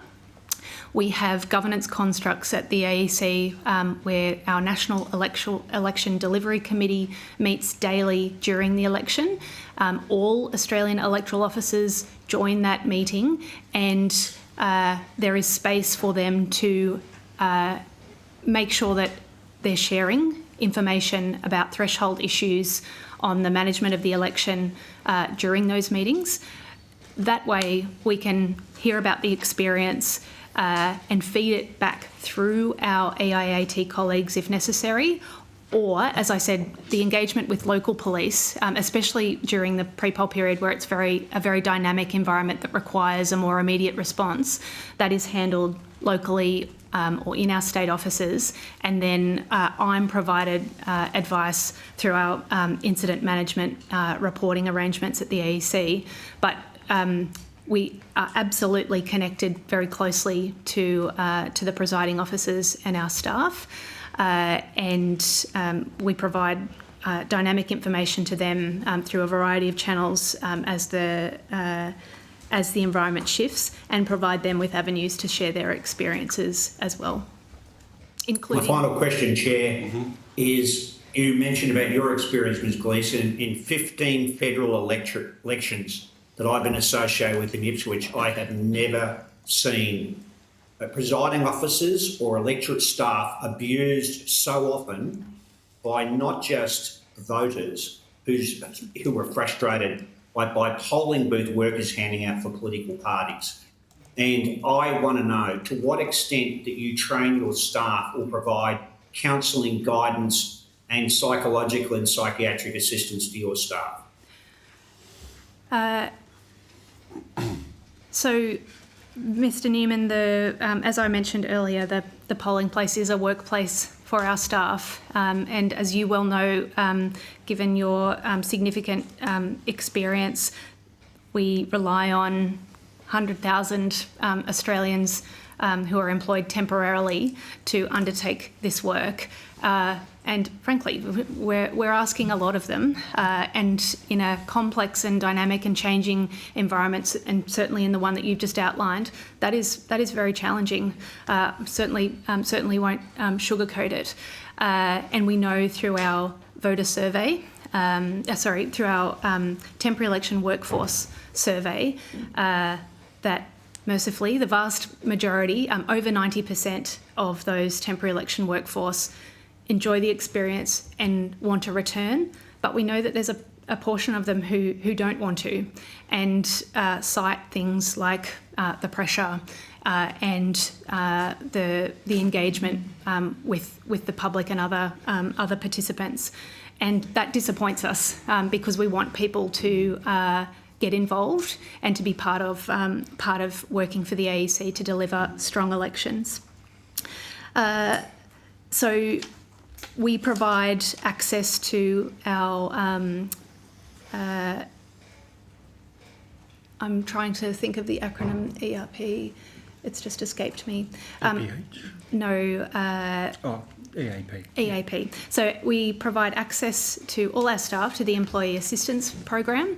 We have governance constructs at the AEC where our National Election Delivery Committee meets daily during the election. All Australian electoral officers join that meeting, and there is space for them to make sure that they're sharing information about threshold issues on the management of the election during those meetings. That way we can hear about the experience and feed it back through our EIAT colleagues if necessary, or, as I said, the engagement with local police, especially during the pre-poll period where it's a very dynamic environment that requires a more immediate response, that is handled locally or in our state offices, and then I'm provided advice through our incident management reporting arrangements at the AEC. But we are absolutely connected very closely to the presiding officers and our staff, and we provide dynamic information to them through a variety of channels as the as the environment shifts and provide them with avenues to share their experiences as well. My final question, Chair, is you mentioned about your experience, Ms Gleeson, in 15 federal elections that I've been associated with in Ipswich. I have never seen presiding officers or electorate staff abused so often by not just voters who were frustrated by polling booth workers handing out for political parties. And I want to know to what extent that you train your staff or provide counselling, guidance and psychological and psychiatric assistance to your staff. So, Mr Newman, as I mentioned earlier, the polling place is a workplace for our staff, and as you well know, given your significant experience, we rely on 100,000 Australians who are employed temporarily to undertake this work. And frankly, we're asking a lot of them, and in a complex and dynamic and changing environment, and certainly in the one that you've just outlined, that is very challenging. Certainly won't sugarcoat it. And we know through our voter survey, through our temporary election workforce survey, that mercifully the vast majority, over 90% of those temporary election workforce enjoy the experience and want to return, but we know that there's a portion of them who don't want to, and cite things like the pressure and the engagement with the public and other participants, and that disappoints us because we want people to get involved and to be part of working for the AEC to deliver strong elections. So we provide access to our, I'm trying to think of the acronym ERP, it's just escaped me. No. EAP. EAP. So we provide access to all our staff to the Employee Assistance Program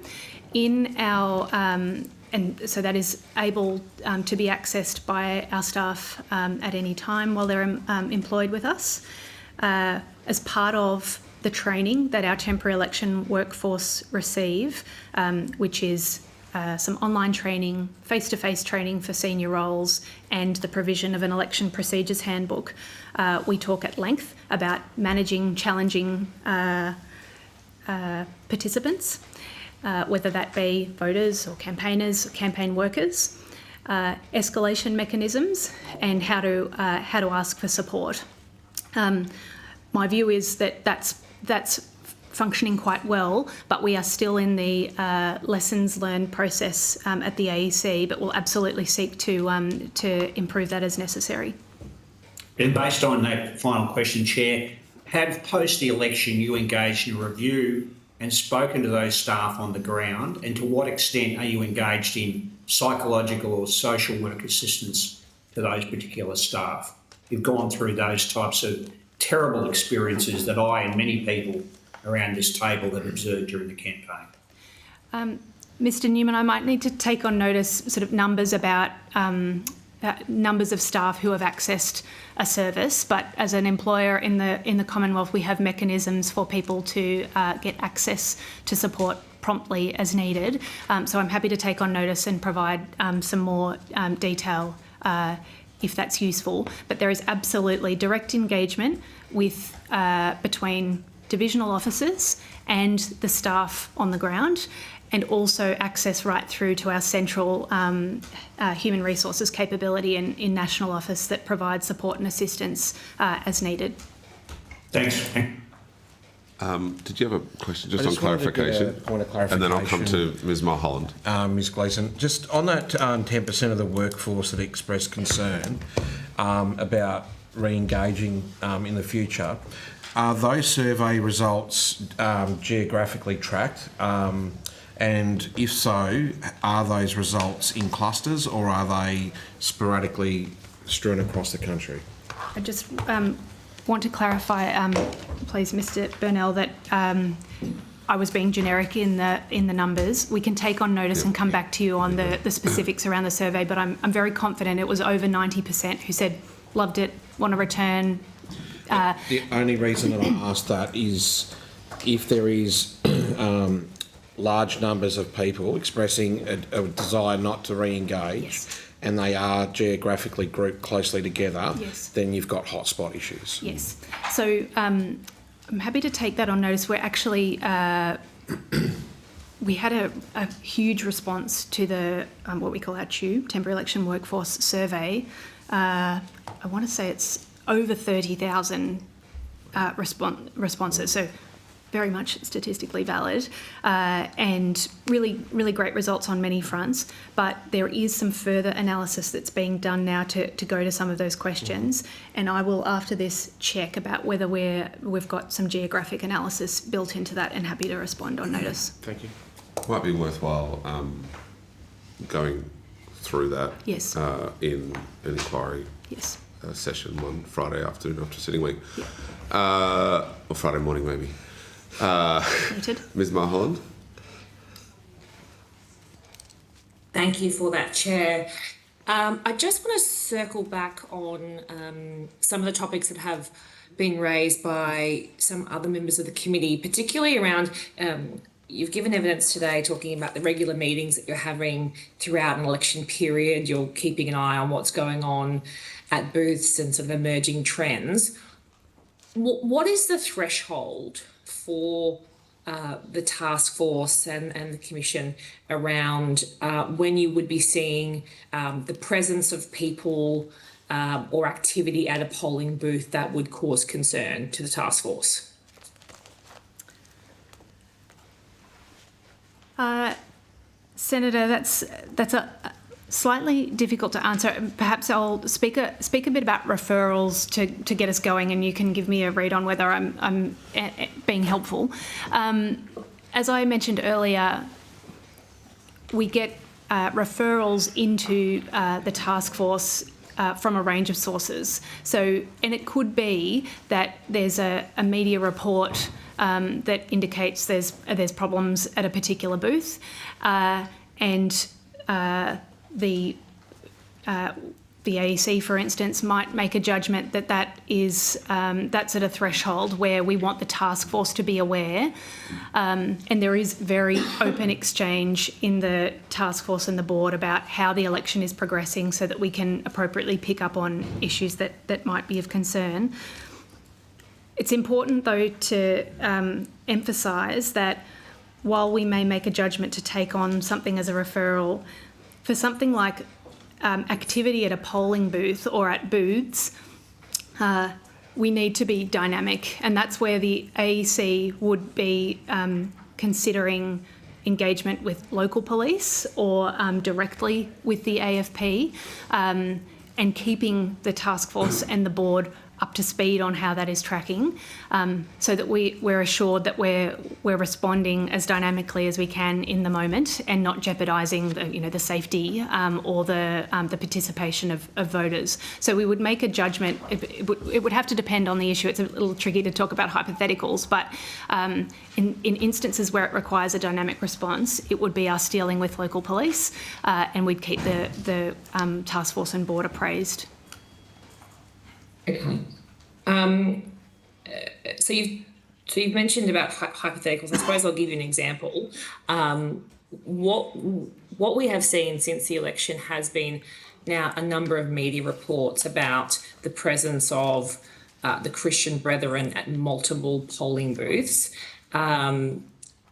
in our, and so that is able to be accessed by our staff at any time while they're employed with us. As part of the training that our temporary election workforce receive, which is some online training, face-to-face training for senior roles, and the provision of an election procedures handbook, we talk at length about managing challenging participants, whether that be voters or campaigners or campaign workers, escalation mechanisms, and how to ask for support. My view is that that's functioning quite well, but we are still in the lessons learned process at the AEC, but we'll absolutely seek to improve that as necessary. And based on that final question, Chair, have post the election you engaged in a review and spoken to those staff on the ground, and to what extent are you engaged in psychological or social work assistance to those particular staff? You've gone through those types of terrible experiences that I and many people around this table have observed during the campaign. Mr Newman, I might need to take on notice sort of numbers about numbers of staff who have accessed a service, but as an employer in the Commonwealth, we have mechanisms for people to get access to support promptly as needed. So I'm happy to take on notice and provide some more detail if that's useful. But there is absolutely direct engagement with between divisional officers and the staff on the ground, and also access right through to our central human resources capability in National Office that provides support and assistance as needed. Thanks. Did you have a question just on clarification? Point of clarification. And then I'll come to Ms Mulholland. Ms Gleeson, just on that 10% of the workforce that expressed concern about re-engaging in the future, are those survey results geographically tracked? And if so, are those results in clusters or are they sporadically strewn across the country? I just want to clarify, please, Mr Burnell, that I was being generic in the numbers. We can take on notice and come back to you on the specifics around the survey, but I'm very confident it was over 90% who said loved it, want to return. The only reason that I asked that is if there is large numbers of people expressing a desire not to re-engage, yes, and they are geographically grouped closely together, yes, then you've got hotspot issues. Yes. So I'm happy to take that on notice. We're actually, we had a huge response to the, what we call our TEW, Temporary Election Workforce Survey. I want to say it's over 30,000 responses. So very much statistically valid, and really, really great results on many fronts. But there is some further analysis that's being done now to go to some of those questions. And I will, after this, check about whether we've got some geographic analysis built into that, and happy to respond on notice. Thank you. Might be worthwhile going through that, yes, in an inquiry, yes, session one Friday afternoon after sitting week, yeah, or Friday morning maybe. Noted. Ms. Mulholland. Thank you for that, Chair. I just want to circle back on some of the topics that have been raised by some other members of the committee, particularly around, you've given evidence today talking about the regular meetings that you're having throughout an election period. You're keeping an eye on what's going on at booths and sort of emerging trends. What is the threshold for the task force and the commission around when you would be seeing the presence of people or activity at a polling booth that would cause concern to the task force? Senator, that's a slightly difficult to answer. Perhaps I'll speak a bit about referrals to get us going, and you can give me a read on whether I'm being helpful. As I mentioned earlier, we get referrals into the task force from a range of sources. So, and it could be that there's a media report that indicates there's problems at a particular booth, and the AEC, for instance, might make a judgment that that's at a threshold where we want the task force to be aware, and there is very open exchange in the task force and the board about how the election is progressing, so that we can appropriately pick up on issues that might be of concern. It's important, though, to emphasise that while we may make a judgment to take on something as a referral, for something like activity at a polling booth or at booths, we need to be dynamic, and that's where the AEC would be considering engagement with local police or directly with the AFP, and keeping the task force and the board up to speed on how that is tracking, so that we're assured that we're responding as dynamically as we can in the moment, and not jeopardising the safety or the participation of voters. So we would make a judgment. It would have to depend on the issue. It's a little tricky to talk about hypotheticals, but in instances where it requires a dynamic response, it would be us dealing with local police, and we'd keep the task force and board appraised. Okay. So you've mentioned about hypotheticals. I suppose I'll give you an example. What we have seen since the election has been now a number of media reports about the presence of the Christian Brethren at multiple polling booths.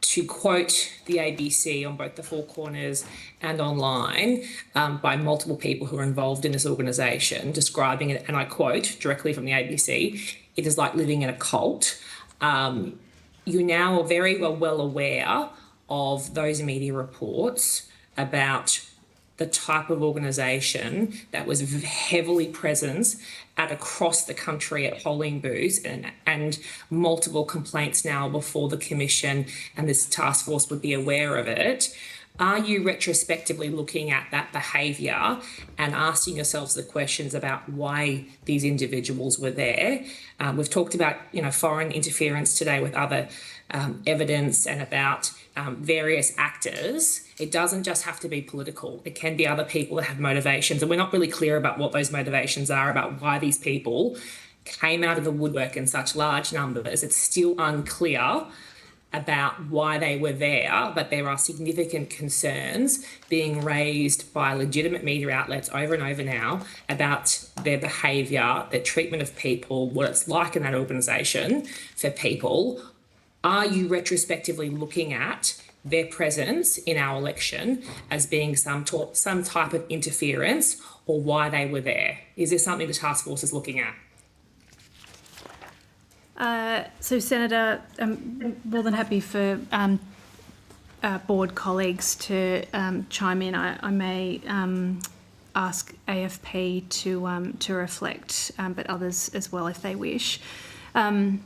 To quote the ABC on both the Four Corners and online by multiple people who are involved in this organisation, describing it, and I quote directly from the ABC, "It is like living in a cult." You now are very well aware of those media reports about the type of organisation that was heavily present at across the country at polling booths, and multiple complaints now before the commission, and this task force would be aware of it. are you retrospectively looking at that behaviour and asking yourselves the questions about why these individuals were there? We've talked about, foreign interference today with other evidence and about various actors. It doesn't just have to be political. It can be other people that have motivations, and we're not really clear about what those motivations are, about why these people came out of the woodwork in such large numbers. It's still unclear about why they were there, but there are significant concerns being raised by legitimate media outlets over and over now about their behaviour, their treatment of people, what it's like in that organisation for people. Are you retrospectively looking at their presence in our election as being some type of interference, or why they were there? Is there something the task force is looking at? So, Senator, I'm more than happy for board colleagues to chime in. I may ask AFP to reflect, but others as well if they wish. I'd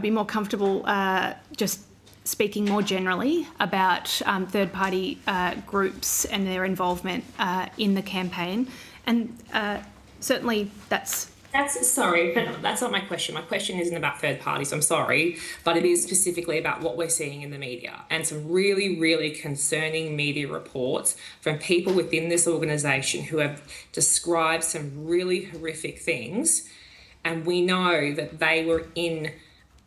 be more comfortable just speaking more generally about third-party groups and their involvement in the campaign, and certainly that's sorry, but that's not my question. My question isn't about third parties, I'm sorry, but it is specifically about what we're seeing in the media and some really, really concerning media reports from people within this organisation who have described some really horrific things. And we know that they were in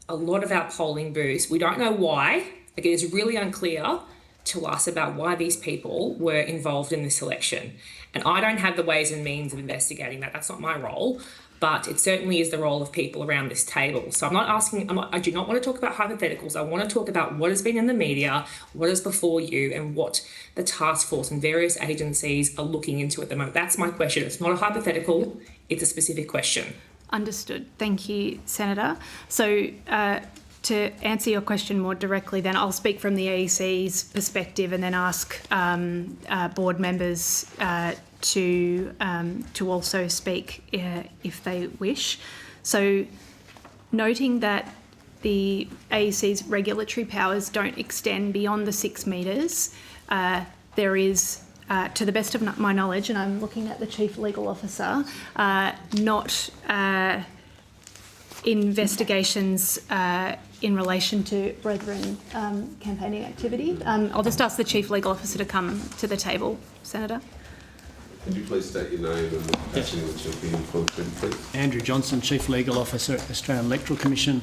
a lot of our polling booths. We don't know why. It is really unclear to us about why these people were involved in this election. And I don't have the ways and means of investigating that. That's not my role. But it certainly is the role of people around this table. So I do not want to talk about hypotheticals. I want to talk about what has been in the media, what is before you, and what the task force and various agencies are looking into at the moment. That's my question. It's not a hypothetical, it's a specific question. Understood. Thank you, Senator. So to answer your question more directly, then I'll speak from the AEC's perspective and then ask board members to also speak if they wish. So, noting that the AEC's regulatory powers don't extend beyond the 6 metres, there is, to the best of my knowledge, and I'm looking at the Chief Legal Officer, not investigations in relation to Brethren campaigning activity. I'll just ask the Chief Legal Officer to come to the table, Senator. Could you please state your name and the capacity in which you're being employed, please? Andrew Johnson, Chief Legal Officer at the Australian Electoral Commission.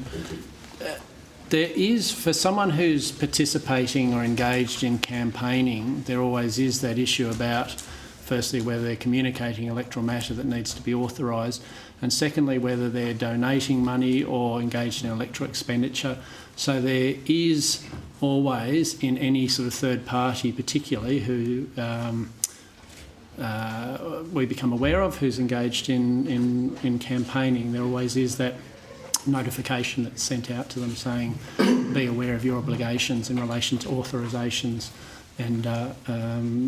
There is, for someone who's participating or engaged in campaigning, there always is that issue about, firstly, whether they're communicating electoral matter that needs to be authorised, and secondly, whether they're donating money or engaged in electoral expenditure. So there is always, in any sort of third party particularly, who we become aware of, who's engaged in campaigning, there always is that notification that's sent out to them saying, be aware of your obligations in relation to authorisations and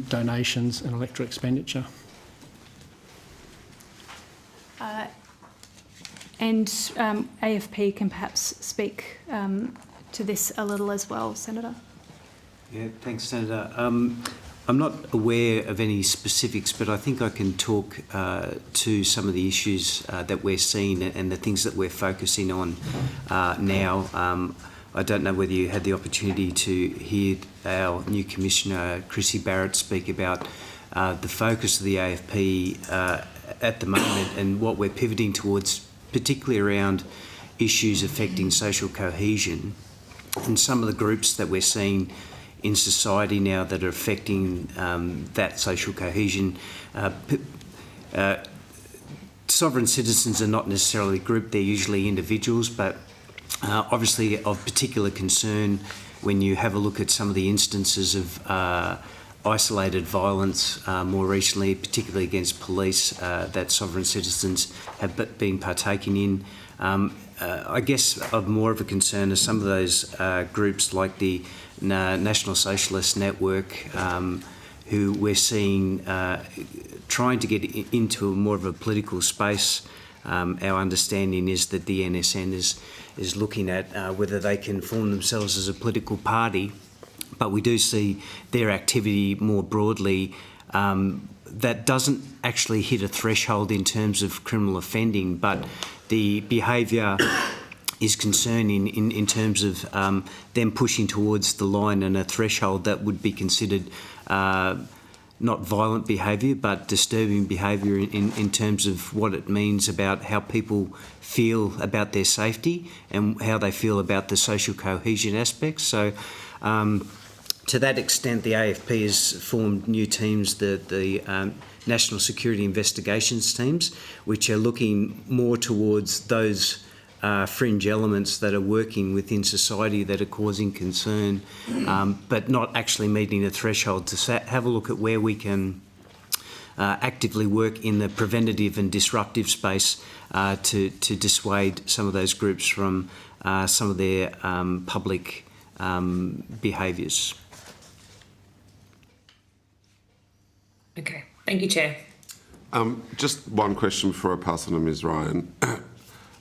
donations and electoral expenditure. And AFP can perhaps speak to this a little as well, Senator. Yeah, thanks, Senator. I'm not aware of any specifics, but I think I can talk to some of the issues that we're seeing and the things that we're focusing on now. I don't know whether you had the opportunity to hear our new Commissioner, Chrissy Barrett, speak about the focus of the AFP at the moment and what we're pivoting towards, particularly around issues affecting social cohesion and some of the groups that we're seeing in society now that are affecting that social cohesion. Sovereign citizens are not necessarily a group, they're usually individuals, but obviously of particular concern when you have a look at some of the instances of isolated violence more recently, particularly against police, that sovereign citizens have been partaking in. I guess of more of a concern are some of those groups like the National Socialist Network, who we're seeing trying to get into more of a political space. Our understanding is that the NSN is looking at whether they can form themselves as a political party, but we do see their activity more broadly that doesn't actually hit a threshold in terms of criminal offending, but the behaviour is concerning in terms of them pushing towards the line and a threshold that would be considered not violent behaviour but disturbing behaviour in terms of what it means about how people feel about their safety and how they feel about the social cohesion aspects. So to that extent, the AFP has formed new teams, the National Security Investigations teams, which are looking more towards those fringe elements that are working within society that are causing concern, but not actually meeting a threshold, to have a look at where we can actively work in the preventative and disruptive space to dissuade some of those groups from some of their public behaviours. Okay, thank you, Chair. Just one question before I pass on to Ms Ryan.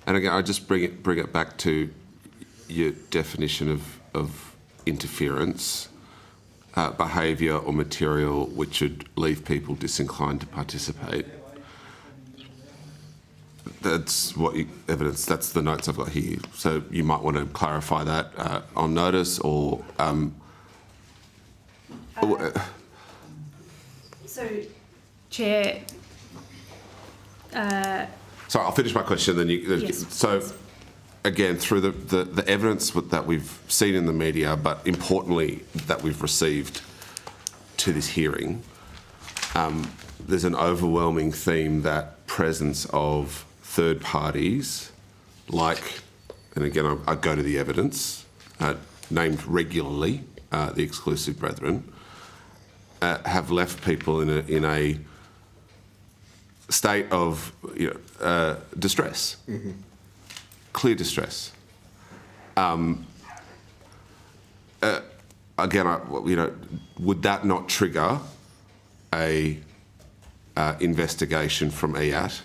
And again, I just bring it back to your definition of interference, behaviour or material which would leave people disinclined to participate. That's what evidence. That's the notes I've got here. So you might want to clarify that on notice, or. So, Chair. Sorry, I'll finish my question. Then you. Yes. So, again, through the evidence that we've seen in the media, but importantly that we've received to this hearing, there's an overwhelming theme that presence of third parties, like, and again I go to the evidence, named regularly, the exclusive brethren, have left people in a state of distress, clear distress. Again, would that not trigger a investigation from EAT,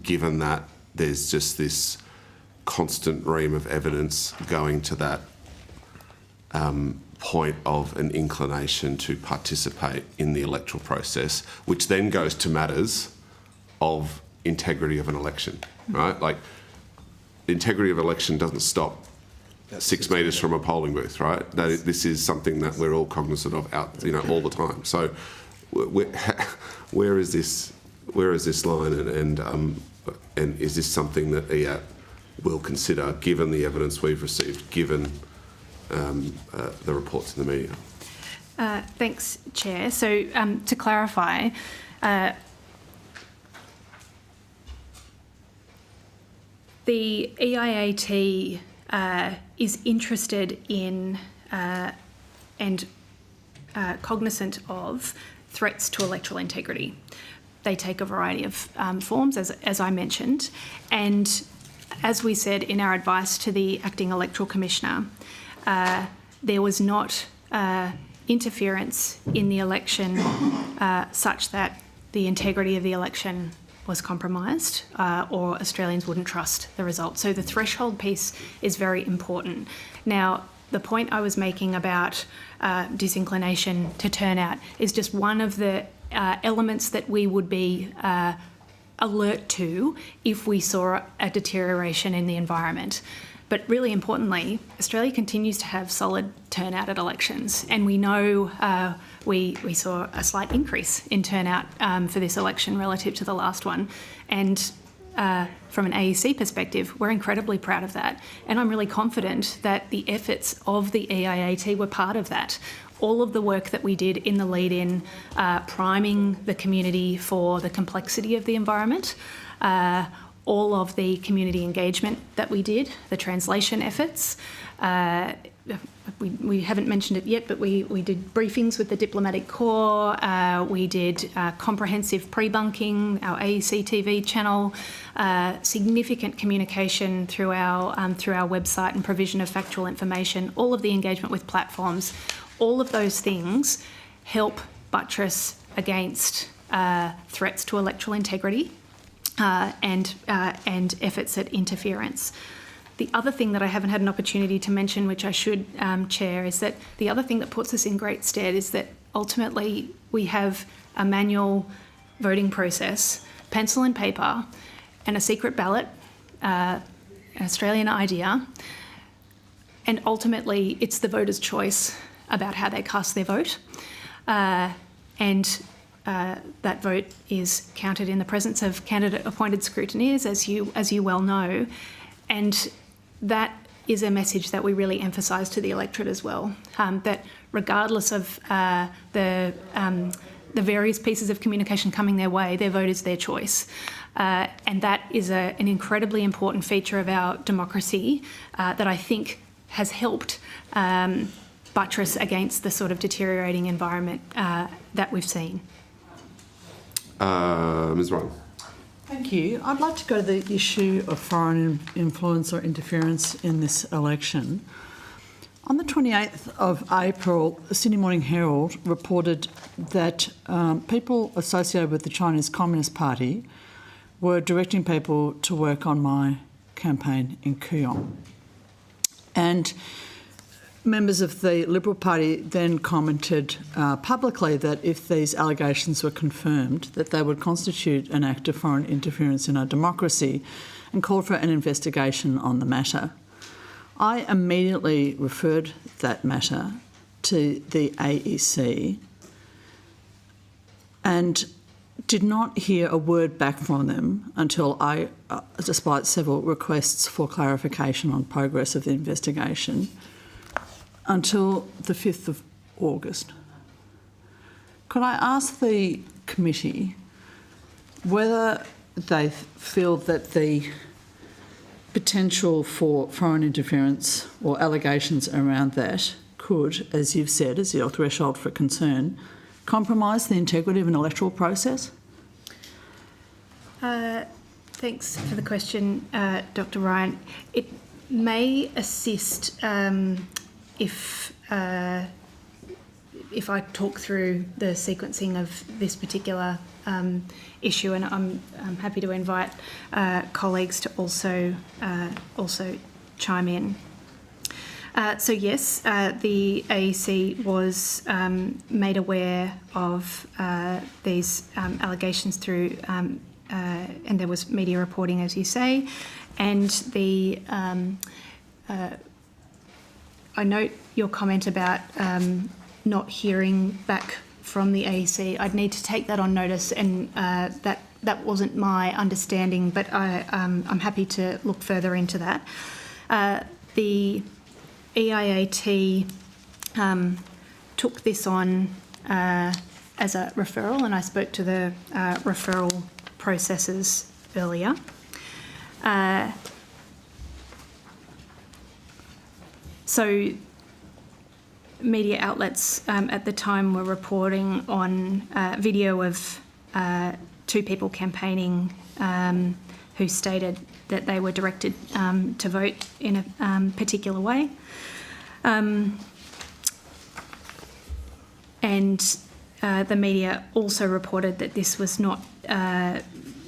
given that there's just this constant ream of evidence going to that point of an inclination to participate in the electoral process, which then goes to matters of integrity of an election, right? Like, the integrity of election doesn't stop 6 metres from a polling booth, right? This is something that we're all cognizant of all the time. So, where is this line, and is this something that EAT will consider, given the evidence we've received, given the reports in the media? Thanks, Chair. So to clarify, the EIAT is interested in and cognizant of threats to electoral integrity. They take a variety of forms, as I mentioned, and as we said in our advice to the Acting Electoral Commissioner, there was not interference in the election such that the integrity of the election was compromised or Australians wouldn't trust the result. So the threshold piece is very important. Now, the point I was making about disinclination to turn out is just one of the elements that we would be alert to if we saw a deterioration in the environment. But really importantly, Australia continues to have solid turnout at elections, and we know we saw a slight increase in turnout for this election relative to the last one. And from an AEC perspective, we're incredibly proud of that. And I'm really confident that the efforts of the EIAT were part of that. All of the work that we did in the lead-in, priming the community for the complexity of the environment, all of the community engagement that we did, the translation efforts. We haven't mentioned it yet, but we did briefings with the Diplomatic Corps. We did comprehensive pre-bunking, our AEC TV channel, significant communication through our website and provision of factual information, all of the engagement with platforms. All of those things help buttress against threats to electoral integrity and efforts at interference. The other thing that I haven't had an opportunity to mention, which I should, Chair, is that the other thing that puts us in great stead is that ultimately we have a manual voting process, pencil and paper, and a secret ballot, an Australian idea, and ultimately it's the voter's choice about how they cast their vote. That vote is counted in the presence of candidate-appointed scrutineers, as you well know, and that is a message that we really emphasise to the electorate as well, that regardless of the various pieces of communication coming their way, their vote is their choice. And that is an incredibly important feature of our democracy that I think has helped buttress against the sort of deteriorating environment that we've seen. Ms. Ryan. Thank you. I'd like to go to the issue of foreign influence or interference in this election. On the 28th of April, the Sydney Morning Herald reported that people associated with the Chinese Communist Party were directing people to work on my campaign in Kooyong. And members of the Liberal Party then commented publicly that if these allegations were confirmed, that they would constitute an act of foreign interference in our democracy, and called for an investigation on the matter. I immediately referred that matter to the AEC and did not hear a word back from them until despite several requests for clarification on progress of the investigation, until the 5th of August. Could I ask the committee whether they feel that the potential for foreign interference or allegations around that could, as you've said, as your threshold for concern, compromise the integrity of an electoral process? Thanks for the question, Dr. Ryan. It may assist if I talk through the sequencing of this particular issue, and I'm happy to invite colleagues to also chime in. So yes, the AEC was made aware of these allegations through, and there was media reporting, as you say, and the. I note your comment about not hearing back from the AEC. I'd need to take that on notice, and that wasn't my understanding, but I'm happy to look further into that. The EIAT took this on as a referral, and I spoke to the referral processes earlier. So media outlets at the time were reporting on video of two people campaigning who stated that they were directed to vote in a particular way. And the media also reported that this was not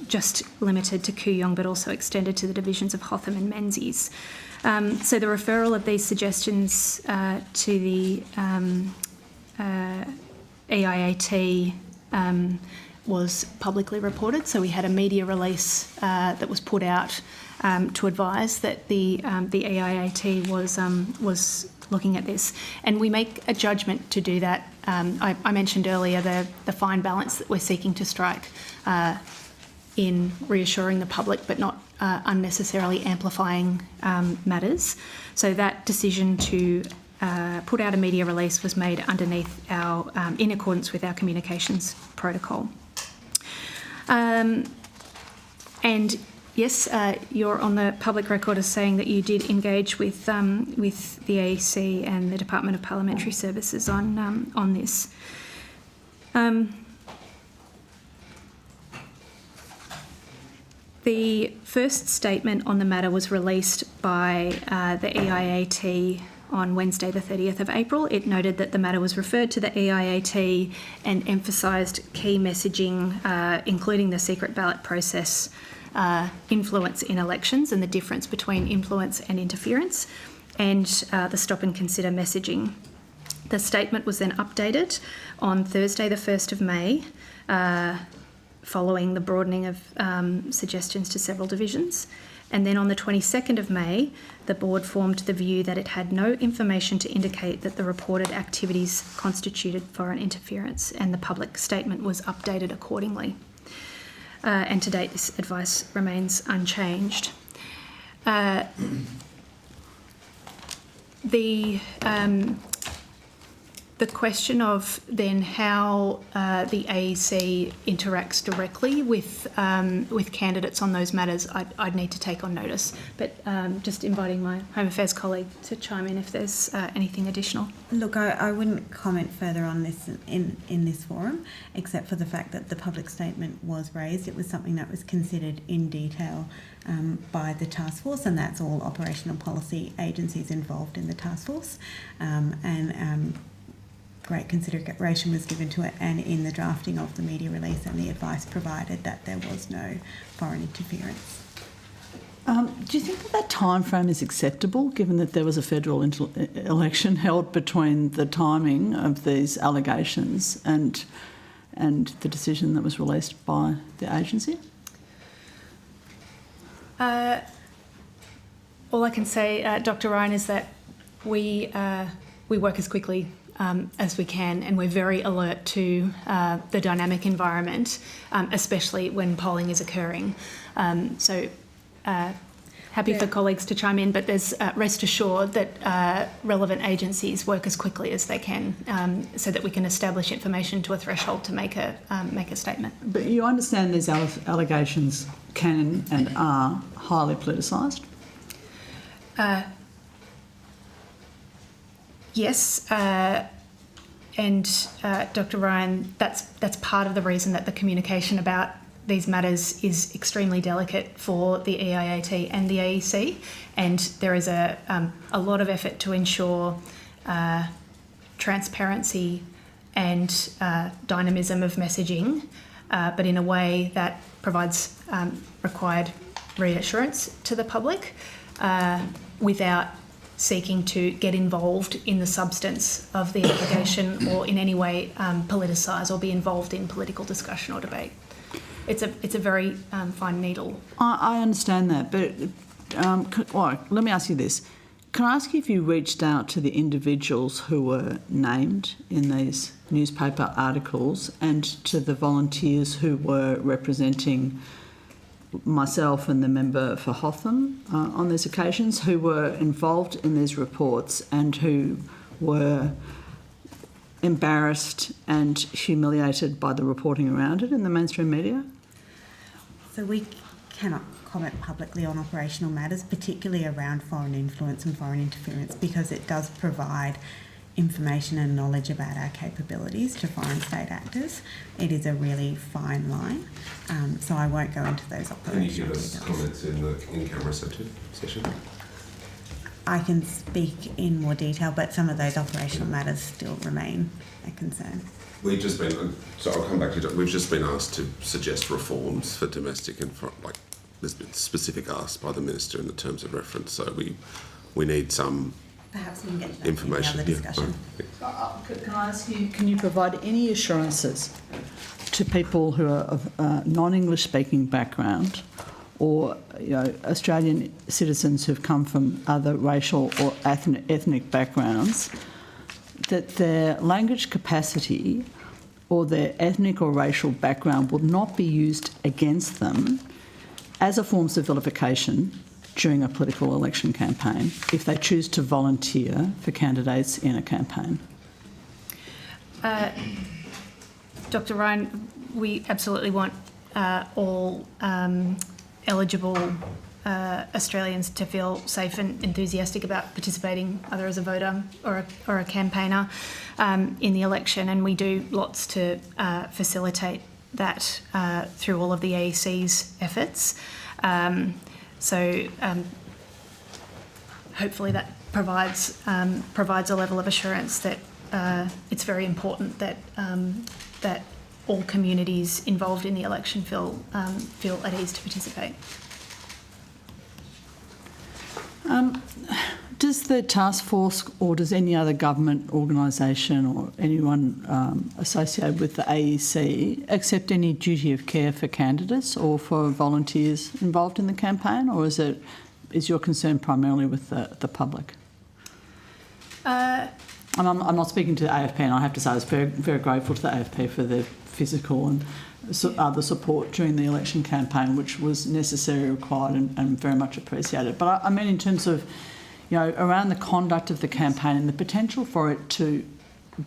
just limited to Kooyong, but also extended to the divisions of Hotham and Menzies. So the referral of these suggestions to the EIAT was publicly reported. So we had a media release that was put out to advise that the EIAT was looking at this, and we make a judgment to do that. I mentioned earlier the fine balance that we're seeking to strike in reassuring the public, but not unnecessarily amplifying matters. So that decision to put out a media release was made underneath our, in accordance with our communications protocol. And yes, you're on the public record as saying that you did engage with the AEC and the Department of Parliamentary Services on this. The first statement on the matter was released by the EIAT on Wednesday the 30th of April. It noted that the matter was referred to the EIAT and emphasised key messaging, including the secret ballot process, influence in elections and the difference between influence and interference, and the stop and consider messaging. The statement was then updated on Thursday, the 1st of May, following the broadening of suggestions to several divisions. And then on the 22nd of May, the board formed the view that it had no information to indicate that the reported activities constituted foreign interference, and the public statement was updated accordingly. And to date, this advice remains unchanged. The question of then how the AEC interacts directly with candidates on those matters, I'd need to take on notice. But just inviting my Home Affairs colleague to chime in if there's anything additional. Look, I wouldn't comment further on this in this forum, except for the fact that the public statement was raised. It was something that was considered in detail by the task force, and that's all operational policy agencies involved in the task force. Great consideration was given to it, and in the drafting of the media release and the advice provided that there was no foreign interference. Do you think that time frame is acceptable, given that there was a federal election held between the timing of these allegations and the decision that was released by the agency? All I can say, Dr. Ryan, is that we work as quickly as we can, and we're very alert to the dynamic environment, especially when polling is occurring. Happy for colleagues to chime in, but there's rest assured that relevant agencies work as quickly as they can, so that we can establish information to a threshold to make a statement. But you understand these allegations can and are highly politicised? Yes, and Dr. Ryan, that's part of the reason that the communication about these matters is extremely delicate for the EIAT and the AEC, and there is a lot of effort to ensure transparency and dynamism of messaging, but in a way that provides required reassurance to the public without seeking to get involved in the substance of the allegation or in any way politicise or be involved in political discussion or debate. It's a very fine needle. I understand that, but let me ask you this. Can I ask you if you reached out to the individuals who were named in these newspaper articles and to the volunteers who were representing myself and the member for Hotham on these occasions, who were involved in these reports and who were embarrassed and humiliated by the reporting around it in the mainstream media? So we cannot comment publicly on operational matters, particularly around foreign influence and foreign interference, because it does provide information and knowledge about our capabilities to foreign state actors. It is a really fine line, so I won't go into those operational details. Can you give us comments in the in-camera session? I can speak in more detail, but some of those operational matters still remain a concern. We've just been, so I'll come back to you. We've just been asked to suggest reforms for domestic and for, like, there's been specific asks by the Minister in the terms of reference, so we need some perhaps we can get to that information. in the other discussion. Can I ask you, can you provide any assurances to people who are of non-English speaking background or Australian citizens who've come from other racial or ethnic backgrounds that their language capacity or their ethnic or racial background will not be used against them as a form of vilification during a political election campaign if they choose to volunteer for candidates in a campaign? Dr. Ryan, we absolutely want all eligible Australians to feel safe and enthusiastic about participating either as a voter or a campaigner in the election, and we do lots to facilitate that through all of the AEC's efforts. Hopefully that provides a level of assurance that it's very important that that all communities involved in the election feel at ease to participate. Does the task force or does any other government organisation or anyone associated with the AEC accept any duty of care for candidates or for volunteers involved in the campaign, or is your concern primarily with the public? I'm not speaking to the AFP, and I have to say I was very, very grateful to the AFP for their physical and other support during the election campaign, which was necessary, required and very much appreciated. But I mean in terms of, around the conduct of the campaign and the potential for it to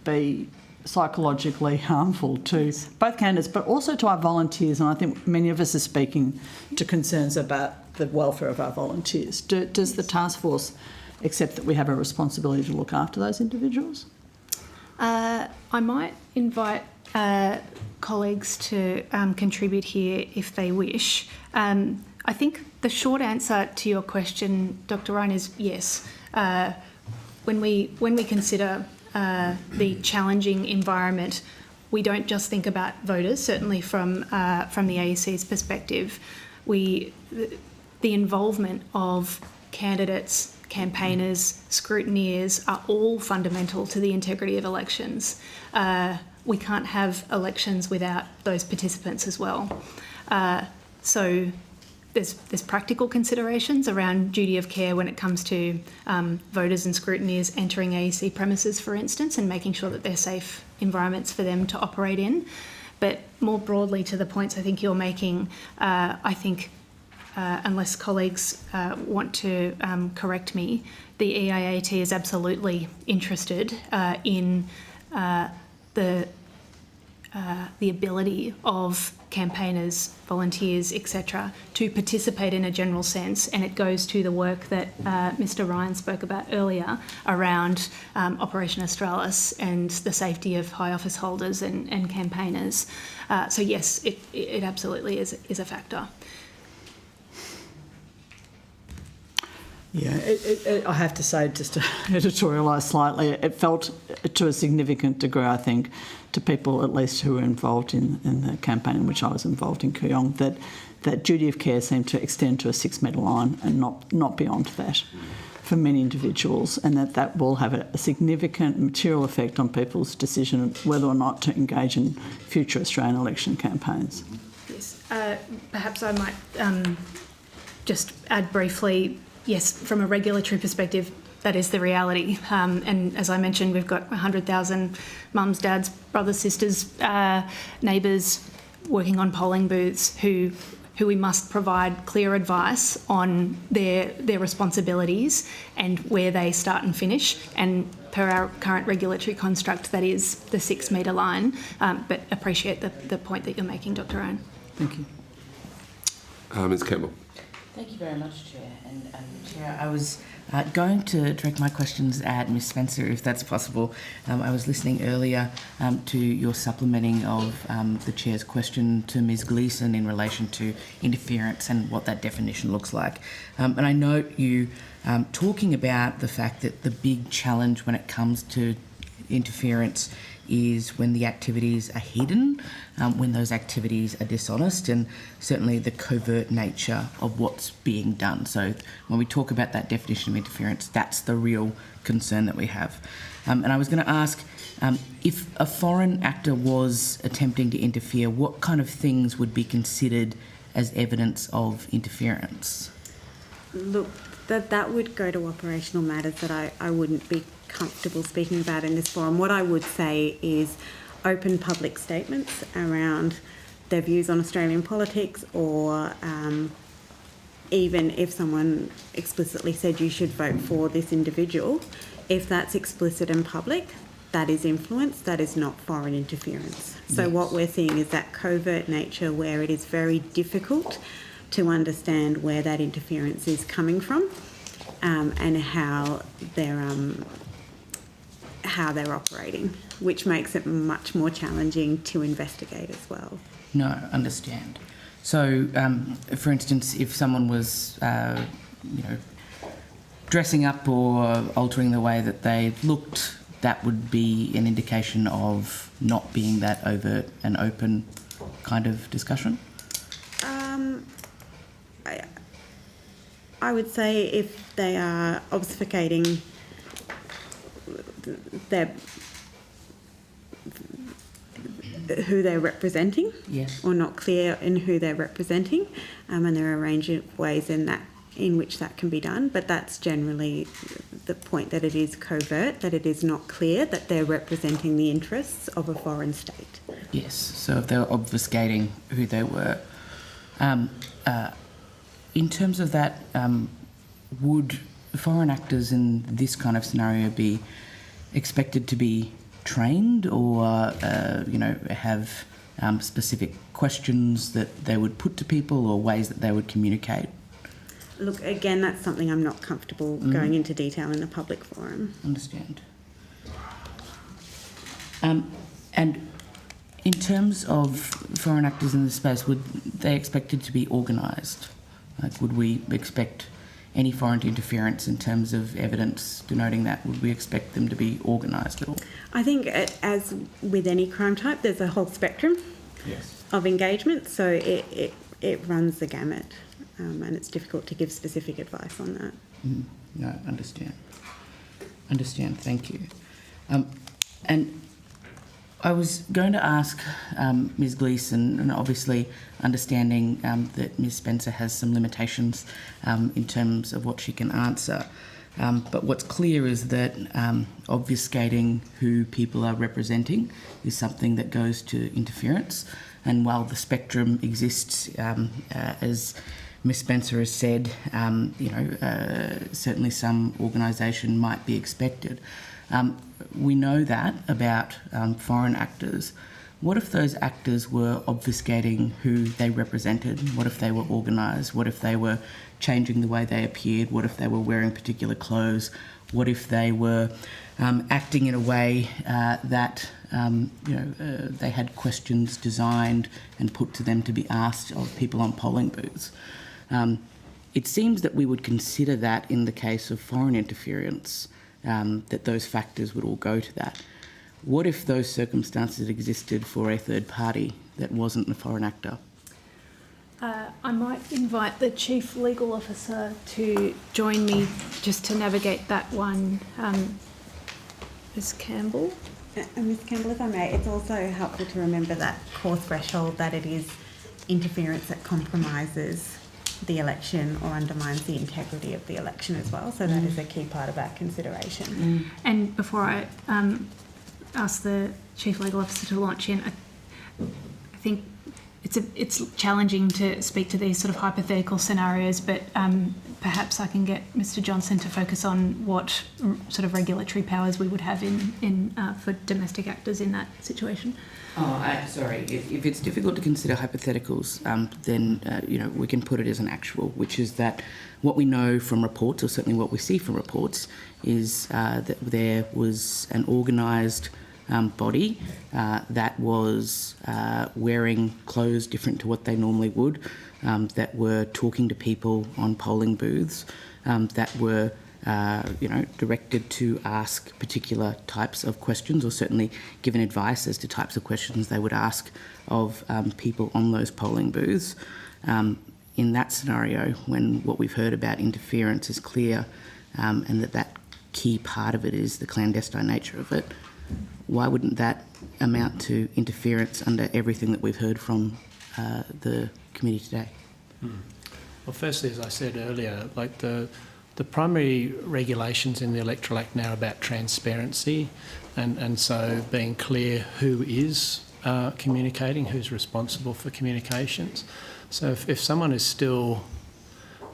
be psychologically harmful to both candidates but also to our volunteers, and I think many of us are speaking to concerns about the welfare of our volunteers. Does the task force accept that we have a responsibility to look after those individuals? I might invite colleagues to contribute here if they wish. I think the short answer to your question, Dr. Ryan, is yes. When we consider the challenging environment, we don't just think about voters. Certainly from the AEC's perspective, the involvement of candidates, campaigners, scrutineers are all fundamental to the integrity of elections. We can't have elections without those participants as well. So there's practical considerations around duty of care when it comes to voters and scrutineers entering AEC premises, for instance, and making sure that they're safe environments for them to operate in. But more broadly to the points I think you're making, I think unless colleagues want to correct me, the EIAT is absolutely interested in the ability of campaigners, volunteers, etc., to participate in a general sense, and it goes to the work that Mr. Ryan spoke about earlier around Operation Australis and the safety of high office holders and campaigners. So yes, it absolutely is a factor. Yeah, I have to say, just to editorialise slightly, it felt to a significant degree, I think, to people at least who were involved in the campaign in which I was involved in Kooyong, that duty of care seemed to extend to a 6 metre line and not beyond that for many individuals, and that will have a significant material effect on people's decision of whether or not to engage in future Australian election campaigns. Yes, perhaps I might just add briefly, yes, from a regulatory perspective, that is the reality. And as I mentioned, we've got 100,000 mums, dads, brothers, sisters, neighbours working on polling booths who we must provide clear advice on their responsibilities and where they start and finish. And per our current regulatory construct, that is the 6 metre line. But appreciate the point that you're making, Dr. Ryan. Thank you. Ms Campbell. Thank you very much, Chair. And Chair, I was going to direct my questions at Ms Spencer, if that's possible. I was listening earlier to your supplementing of the Chair's question to Ms Gleeson in relation to interference and what that definition looks like. And I note you talking about the fact that the big challenge when it comes to interference is when the activities are hidden, when those activities are dishonest, and certainly the covert nature of what's being done. So when we talk about that definition of interference, that's the real concern that we have. And I was going to ask, if a foreign actor was attempting to interfere, what kind of things would be considered as evidence of interference? Look, that would go to operational matters that I wouldn't be comfortable speaking about in this forum. What I would say is open public statements around their views on Australian politics, or even if someone explicitly said you should vote for this individual, if that's explicit and public, that is influence, that is not foreign interference. So yes. What we're seeing is that covert nature where it is very difficult to understand where that interference is coming from, and how they're operating, which makes it much more challenging to investigate as well. No, understand. So, for instance, if someone was, dressing up or altering the way that they looked that would be an indication of not being that overt and open kind of discussion? I would say if they are obfuscating who they're representing, yes, or not clear in who they're representing, and there are a range of ways in which that can be done, but that's generally the point, that it is covert, that it is not clear that they're representing the interests of a foreign state. Yes, so if they were obfuscating who they were. In terms of that, would foreign actors in this kind of scenario be expected to be trained, or have specific questions that they would put to people, or ways that they would communicate? Look, again, that's something I'm not comfortable going into detail in a public forum. Understand. And in terms of foreign actors in the space, would they expected to be organised? Like, would we expect any foreign interference in terms of evidence denoting that? Would we expect them to be organised at all? I think, as with any crime type, there's a whole spectrum of engagement, so it runs the gamut, and it's difficult to give specific advice on that. No, understand. Thank you. And I was going to ask Ms Gleeson, and obviously understanding that Ms Spencer has some limitations in terms of what she can answer, but what's clear is that obfuscating who people are representing is something that goes to interference, and while the spectrum exists, as Ms Spencer has said, certainly some organisation might be expected. We know that about foreign actors. What if those actors were obfuscating who they represented? What if they were organised? What if they were changing the way they appeared? What if they were wearing particular clothes? What if they were acting in a way that they had questions designed and put to them to be asked of people on polling booths? It seems that we would consider that in the case of foreign interference, that those factors would all go to that. What if those circumstances existed for a third party that wasn't a foreign actor? I might invite the Chief Legal Officer to join me just to navigate that one. Ms Campbell? Ms Campbell, if I may, it's also helpful to remember that core threshold, that it is interference that compromises the election or undermines the integrity of the election as well. So that is a key part of our consideration. And before I ask the Chief Legal Officer to launch in, I think it's challenging to speak to these sort of hypothetical scenarios, but perhaps I can get Mr Johnson to focus on what sort of regulatory powers we would have in for domestic actors in that situation. Sorry. If it's difficult to consider hypotheticals, then we can put it as an actual, which is that what we know from reports, or certainly what we see from reports, is that there was an organised body that was wearing clothes different to what they normally would, that were talking to people on polling booths, that were directed to ask particular types of questions, or certainly given advice as to types of questions they would ask of people on those polling booths. In that scenario, when what we've heard about interference is clear, and that key part of it is the clandestine nature of it, why wouldn't that amount to interference under everything that we've heard from the committee today? Well, firstly, as I said earlier, like the primary regulations in the Electoral Act now are about transparency, and so being clear who is communicating, who's responsible for communications. So if someone is still,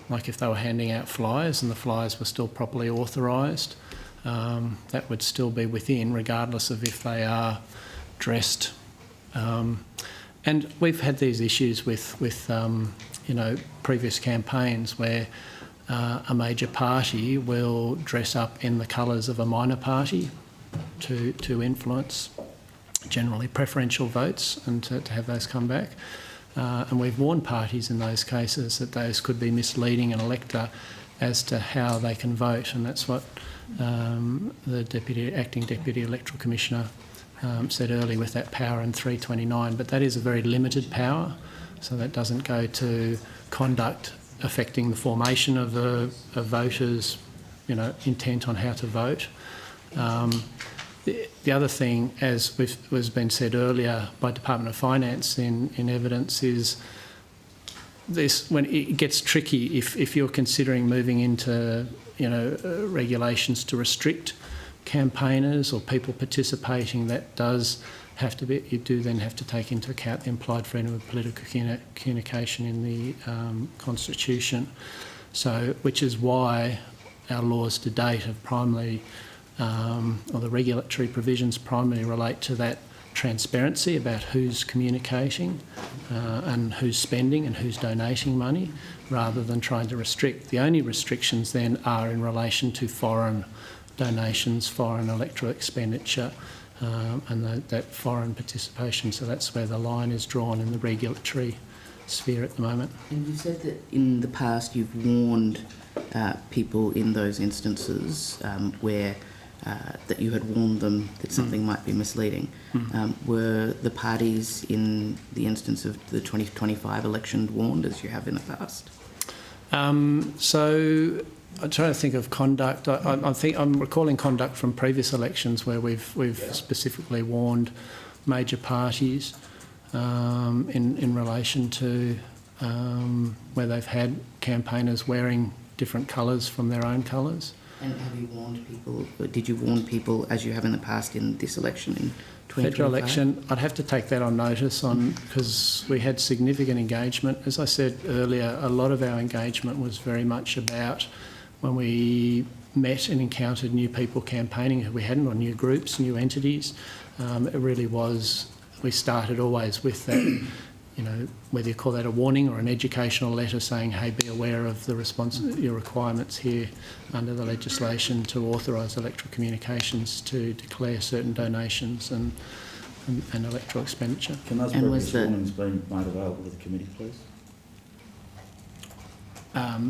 like if they were handing out flyers and the flyers were still properly authorised, that would still be within, regardless of if they are dressed. And we've had these issues with previous campaigns where a major party will dress up in the colours of a minor party to influence generally preferential votes and to have those come back. And we've warned parties in those cases that those could be misleading an elector as to how they can vote, and that's what the acting deputy electoral commissioner said earlier with that power in 329. But that is a very limited power, so that doesn't go to conduct affecting the formation of voters, intent on how to vote. The other thing, as was been said earlier by Department of Finance in evidence, is this, when it gets tricky, if you're considering moving into regulations to restrict campaigners or people participating, that does have to be, you do then have to take into account the implied freedom of political communication in the Constitution. So, which is why our laws to date have primarily, or the regulatory provisions primarily relate to that transparency about who's communicating and who's spending and who's donating money, rather than trying to restrict. The only restrictions then are in relation to foreign donations, foreign electoral expenditure, and that foreign participation. So that's where the line is drawn in the regulatory sphere at the moment. And you said that in the past you've warned people in those instances where that you had warned them that something might be misleading. Were the parties in the instance of the 2025 election warned as you have in the past? So I'm trying to think of conduct. I'm recalling conduct from previous elections where we've specifically warned major parties in relation to where they've had campaigners wearing different colours from their own colours. And have you warned people, did you warn people as you have in the past in this election in 2025? Federal election, I'd have to take that on notice because we had significant engagement. As I said earlier, a lot of our engagement was very much about when we met and encountered new people campaigning who we hadn't, or new groups, new entities. It really was, we started always with that, whether you call that a warning or an educational letter saying, hey, be aware of your requirements here under the legislation to authorise electoral communications to declare certain donations and electoral expenditure. Can those previous warnings be made available to the committee, please?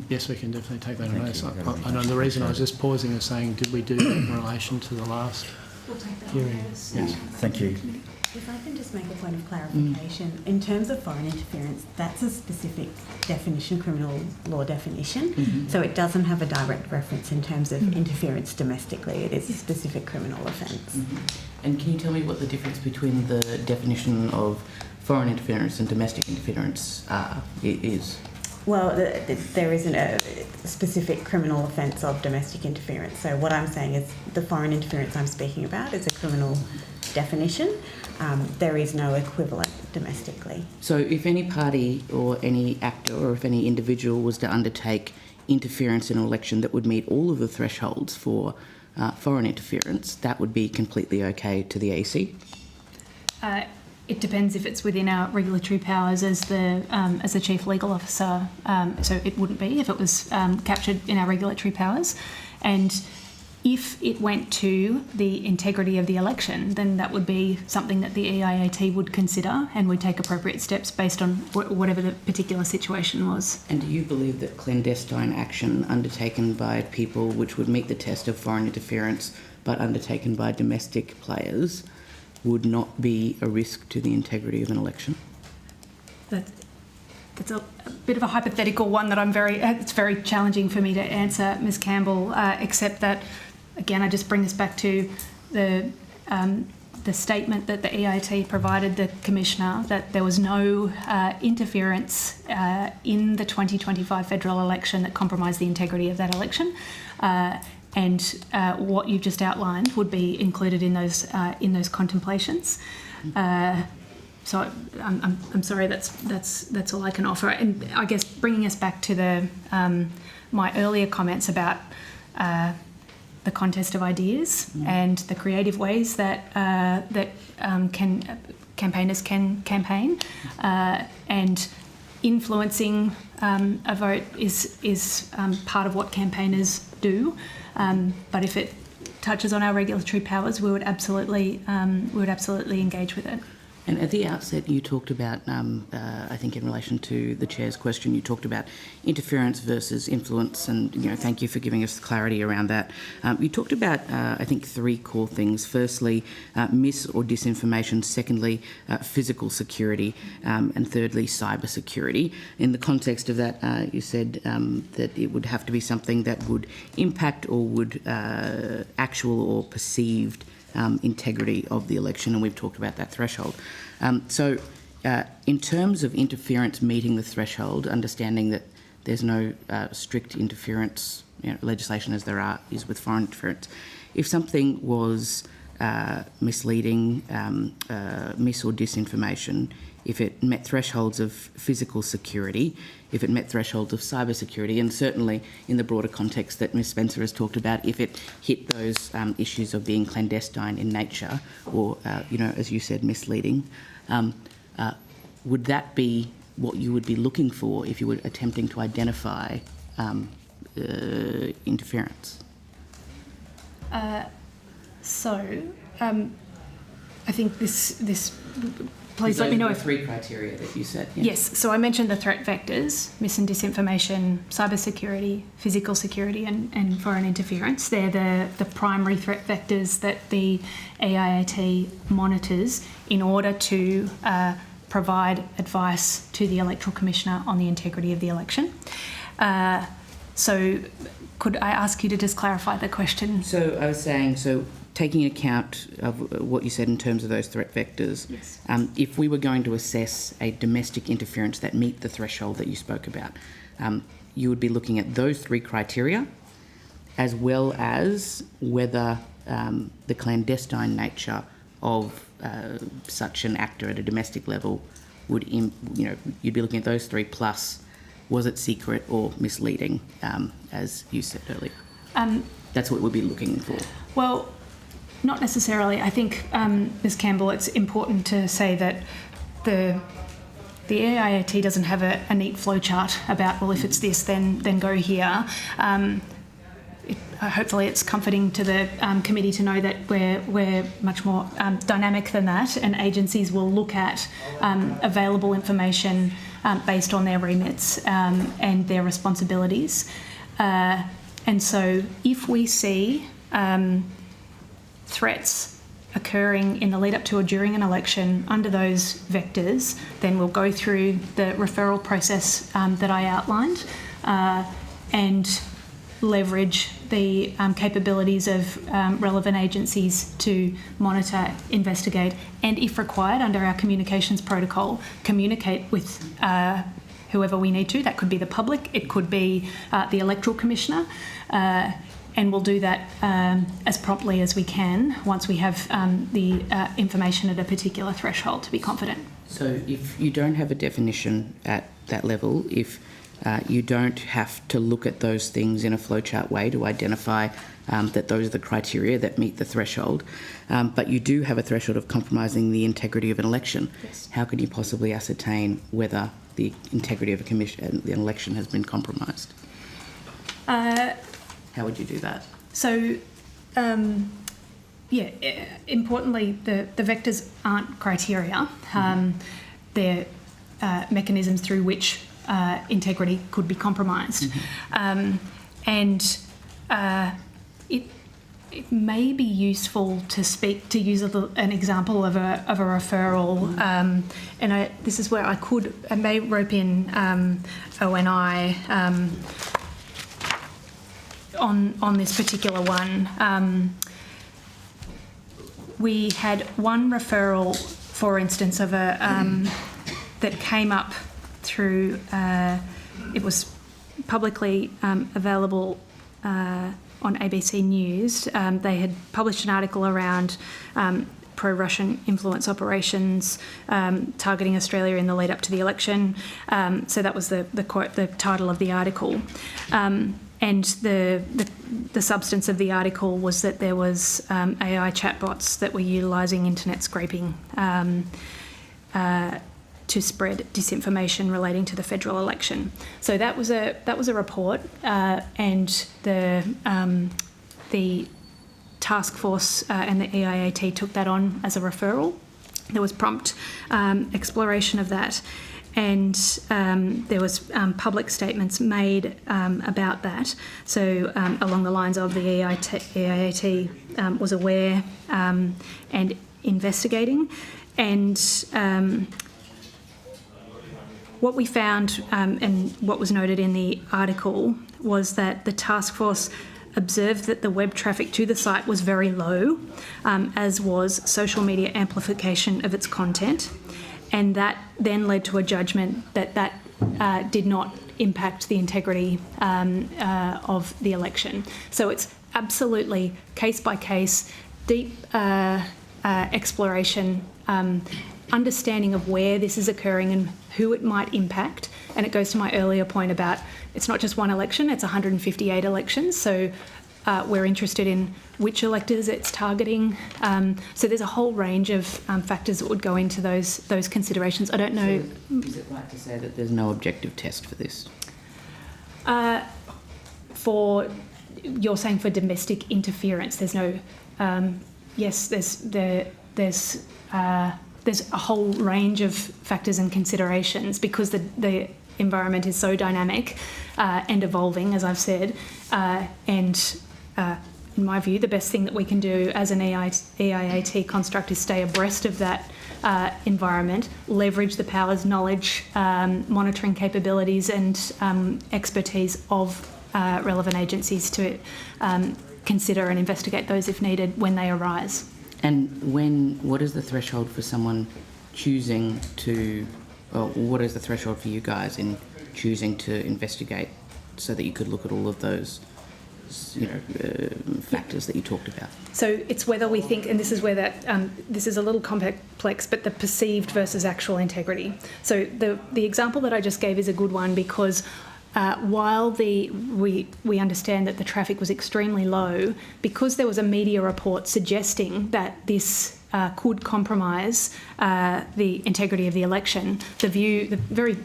Yes, we can definitely take that on notice. I know the reason I was just pausing is saying, did we do that in relation to the last hearing? Yes. Thank you. If I can just make a point of clarification, in terms of foreign interference, that's a specific definition, criminal law definition, so it doesn't have a direct reference in terms of interference domestically. It is a specific criminal offence. And can you tell me what the difference between the definition of foreign interference and domestic interference is? Well, there isn't a specific criminal offence of domestic interference. So what I'm saying is the foreign interference I'm speaking about is a criminal definition. There is no equivalent domestically. So if any party or any actor or if any individual was to undertake interference in an election that would meet all of the thresholds for foreign interference, that would be completely okay to the AC? It depends if it's within our regulatory powers as the Chief Legal Officer. So it wouldn't be if it was captured in our regulatory powers. And if it went to the integrity of the election, then that would be something that the EIAT would consider and would take appropriate steps based on whatever the particular situation was. And do you believe that clandestine action undertaken by people which would meet the test of foreign interference but undertaken by domestic players would not be a risk to the integrity of an election? That's a bit of a hypothetical one that it's very challenging for me to answer, Ms Campbell, except that, again, I just bring this back to the statement that the EIT provided the Commissioner that there was no interference in the 2025 federal election that compromised the integrity of that election. And what you've just outlined would be included in those contemplations. So I'm sorry, that's all I can offer. And I guess bringing us back to my earlier comments about the contest of ideas and the creative ways that campaigners can campaign, and influencing a vote is part of what campaigners do. But if it touches on our regulatory powers, we would absolutely engage with it. And at the outset, you talked about, I think in relation to the Chair's question, you talked about interference versus influence, and thank you for giving us clarity around that. You talked about, I think, three core things. Firstly, mis or disinformation. Secondly, physical security, and thirdly, cyber security. In the context of that, you said that it would have to be something that would impact or would actual or perceived integrity of the election, and we've talked about that threshold. So in terms of interference meeting the threshold, understanding that there's no strict interference legislation as there is with foreign interference, if something was misleading, mis or disinformation, if it met thresholds of physical security, if it met thresholds of cyber security, and certainly in the broader context that Ms Spencer has talked about, if it hit those issues of being clandestine in nature or, as you said, misleading, would that be what you would be looking for if you were attempting to identify interference? I think this please let me know if... three criteria that you said. Yeah. Yes, so I mentioned the threat vectors: mis and disinformation, cyber security, physical security and foreign interference. They're the primary threat vectors that the EIAT monitors in order to provide advice to the Electoral Commissioner on the integrity of the election. So could I ask you to just clarify the question? So I was saying, taking account of what you said in terms of those threat vectors, yes. If we were going to assess a domestic interference that meet the threshold that you spoke about, you would be looking at those three criteria, as well as whether the clandestine nature of such an actor at a domestic level would, you'd be looking at those three plus was it secret or misleading, as you said earlier. That's what we'd be looking for. Well, not necessarily. I think, Ms Campbell, it's important to say that the EIAT doesn't have a neat flowchart about, well, if it's this, then go here. Hopefully it's comforting to the committee to know that we're much more dynamic than that, and agencies will look at available information based on their remits and their responsibilities. And so if we see threats occurring in the lead up to or during an election under those vectors, then we'll go through the referral process that I outlined and leverage the capabilities of relevant agencies to monitor, investigate, and if required under our communications protocol, communicate with whoever we need to. That could be the public, it could be the Electoral Commissioner, and we'll do that as promptly as we can once we have the information at a particular threshold to be confident. So if you don't have a definition at that level, if you don't have to look at those things in a flowchart way to identify that those are the criteria that meet the threshold, but you do have a threshold of compromising the integrity of an election, yes. How can you possibly ascertain whether the integrity of an election has been compromised? How would you do that? So, importantly, the vectors aren't criteria. They're mechanisms through which integrity could be compromised. And it may be useful to use an example of a referral, and this is where I may rope in ONI on this particular one. We had one referral, for instance, of that came up through, it was publicly available on ABC News. They had published an article around pro-Russian influence operations targeting Australia in the lead up to the election. So that was the title of the article. And the substance of the article was that there was AI chatbots that were utilising internet scraping to spread disinformation relating to the federal election. So that was a report, and the task force and the EIAT took that on as a referral. There was prompt exploration of that, and there was public statements made about that. So along the lines of the EIAT was aware and investigating, and what we found and what was noted in the article was that the task force observed that the web traffic to the site was very low, as was social media amplification of its content, and that then led to a judgment that did not impact the integrity of the election. So it's absolutely case by case, deep exploration, understanding of where this is occurring and who it might impact. And it goes to my earlier point about it's not just one election, it's 158 elections. So we're interested in which electors it's targeting. So there's a whole range of factors that would go into those considerations. I don't know. So is it right to say that there's no objective test for this? You're saying for domestic interference, there's no. Yes, there's a whole range of factors and considerations because the environment is so dynamic and evolving, as I've said, and in my view, the best thing that we can do as an EIAT construct is stay abreast of that environment, leverage the powers, knowledge, monitoring capabilities and expertise of relevant agencies to consider and investigate those if needed when they arise. And what is the threshold for someone choosing to, or what is the threshold for you guys in choosing to investigate so that you could look at all of those, factors that you talked about? So it's whether we think, and this is where this is a little complex, but the perceived versus actual integrity. So the example that I just gave is a good one because while we understand that the traffic was extremely low, because there was a media report suggesting that this could compromise the integrity of the election, the very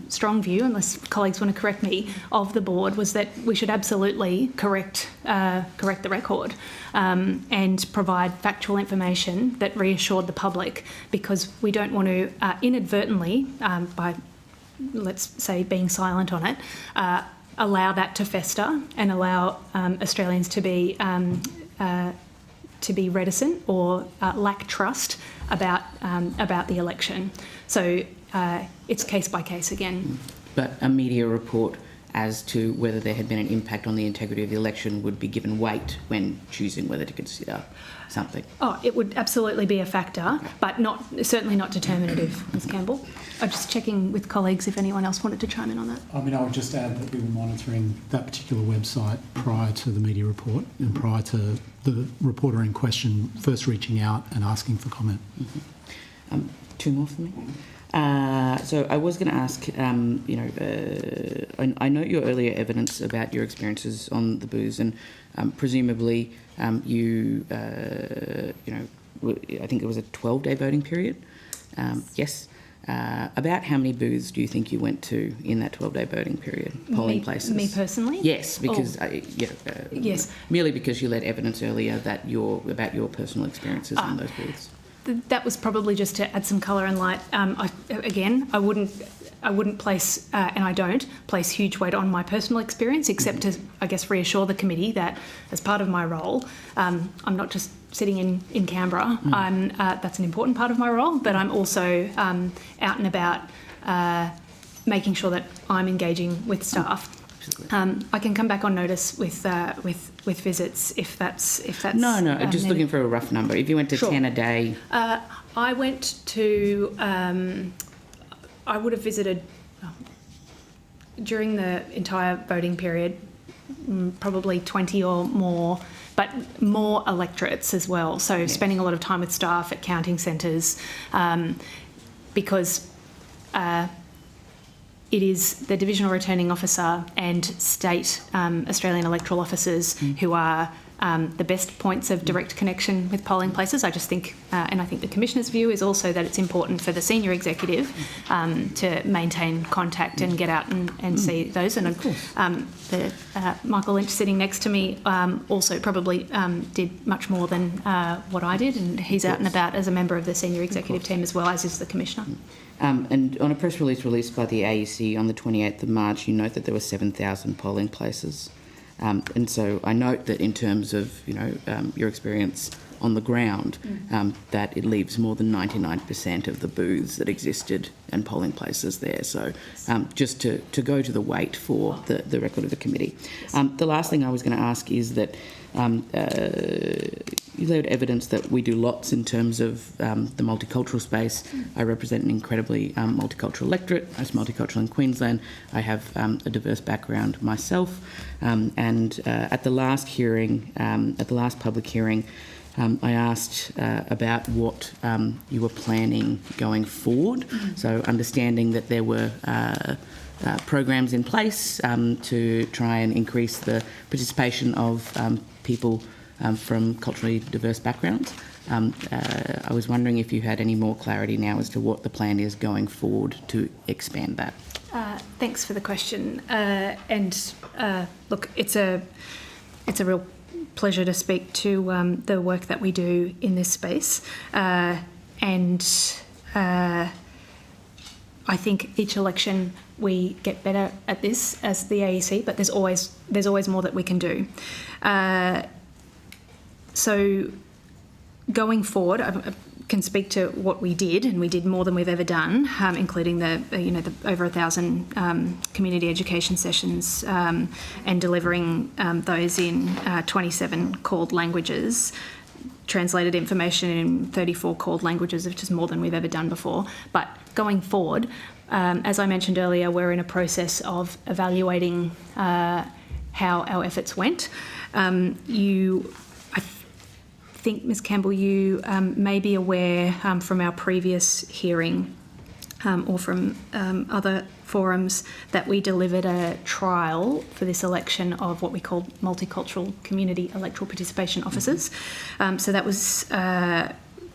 strong view, unless colleagues want to correct me, of the board was that we should absolutely correct the record and provide factual information that reassured the public, because we don't want to inadvertently, by let's say being silent on it, allow that to fester and allow Australians to be reticent or lack trust about the election. So it's case by case again. But a media report as to whether there had been an impact on the integrity of the election would be given weight when choosing whether to consider something? Oh, it would absolutely be a factor, but certainly not determinative, Ms Campbell. I'm just checking with colleagues if anyone else wanted to chime in on that. I would just add that we were monitoring that particular website prior to the media report and prior to the reporter in question first reaching out and asking for comment. Mm-hmm. Two more for me. So I was going to ask, I note your earlier evidence about your experiences on the booths, and presumably I think it was a 12-day voting period. Yes. About how many booths do you think you went to in that 12-day voting period, polling places? Me personally? Yes, because yes. Merely because you led evidence earlier that about your personal experiences on those booths. That was probably just to add some colour and light. I wouldn't place, and I don't place huge weight on my personal experience, except to, I guess, reassure the committee that as part of my role, I'm not just sitting in Canberra. That's an important part of my role, but I'm also out and about making sure that I'm engaging with staff. I can come back on notice with visits if that's no. Just needed. Looking for a rough number. If you went to 10 a day, I went to. I would have visited during the entire voting period, probably 20 or more, but more electorates as well. So yes. Spending a lot of time with staff at counting centres, because. It is the Divisional Returning Officer and state Australian electoral officers who are the best points of direct connection with polling places. I just think, and I think the Commissioner's view is also that it's important for the senior executive to maintain contact and get out and see those. And Michael Lynch sitting next to me also probably did much more than what I did, and he's out and about as a member of the senior executive team as well, as is the Commissioner. And on a press release released by the AEC on the 28th of March, you note that there were 7,000 polling places. And so I note that in terms of, your experience on the ground, that it leaves more than 99% of the booths that existed and polling places there. So just to go to the weight for the record of the committee. The last thing I was going to ask is that you laid evidence that we do lots in terms of the multicultural space. I represent an incredibly multicultural electorate. I was multicultural in Queensland. I have a diverse background myself. And at the last hearing, at the last public hearing, I asked about what you were planning going forward. So understanding that there were programs in place to try and increase the participation of people from culturally diverse backgrounds. I was wondering if you had any more clarity now as to what the plan is going forward to expand that. Thanks for the question. Look, it's a real pleasure to speak to the work that we do in this space. I think each election we get better at this as the AEC, but there's always more that we can do. So going forward, I can speak to what we did, and we did more than we've ever done, including the over 1,000 community education sessions and delivering those in 27 called languages, translated information in 34 called languages, which is more than we've ever done before. But going forward, as I mentioned earlier, we're in a process of evaluating how our efforts went. I think, Ms Campbell, you may be aware from our previous hearing or from other forums that we delivered a trial for this election of what we call multicultural community electoral participation officers. So that was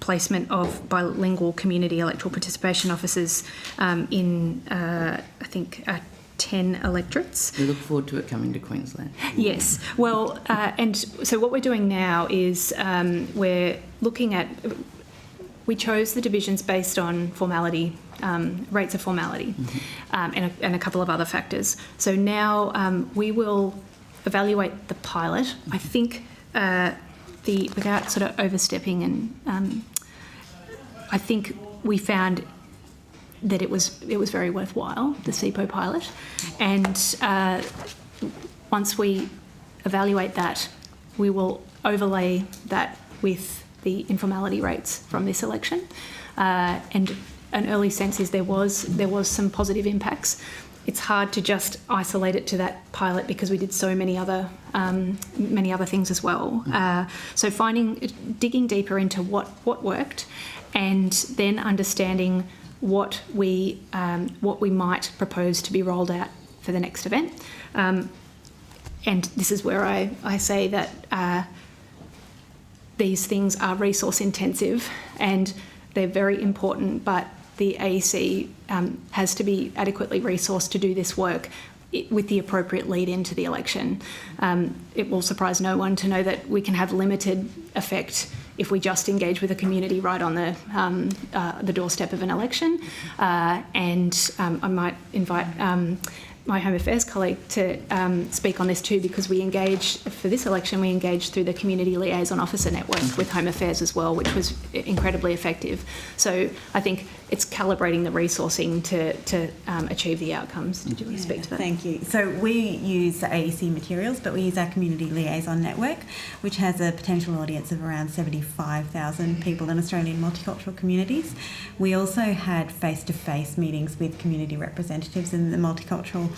placement of bilingual community electoral participation officers in, I think, 10 electorates. We look forward to it coming to Queensland. Yes. Well, and so what we're doing now is we're looking at, we chose the divisions based on formality, rates of formality, and a couple of other factors. So now we will evaluate the pilot. I think without sort of overstepping, and I think we found that it was very worthwhile, the SIPO pilot, and once we evaluate that, we will overlay that with the informality rates from this election, and an early sense is there was some positive impacts. It's hard to just isolate it to that pilot because we did so many other things as well. So digging deeper into what worked, and then understanding what we might propose to be rolled out for the next event. And this is where I say that these things are resource intensive and they're very important, but the AEC has to be adequately resourced to do this work with the appropriate lead into the election. It will surprise no one to know that we can have limited effect if we just engage with the community right on the doorstep of an election. And I might invite my Home Affairs colleague to speak on this too, because for this election, we engaged through the Community Liaison Officer Network with Home Affairs as well, which was incredibly effective. So I think it's calibrating the resourcing to achieve the outcomes. Did you want to speak to that? Thank you. So we use the AEC materials, but we use our Community Liaison Network, which has a potential audience of around 75,000 people in Australian multicultural communities. We also had face-to-face meetings with community representatives in the multicultural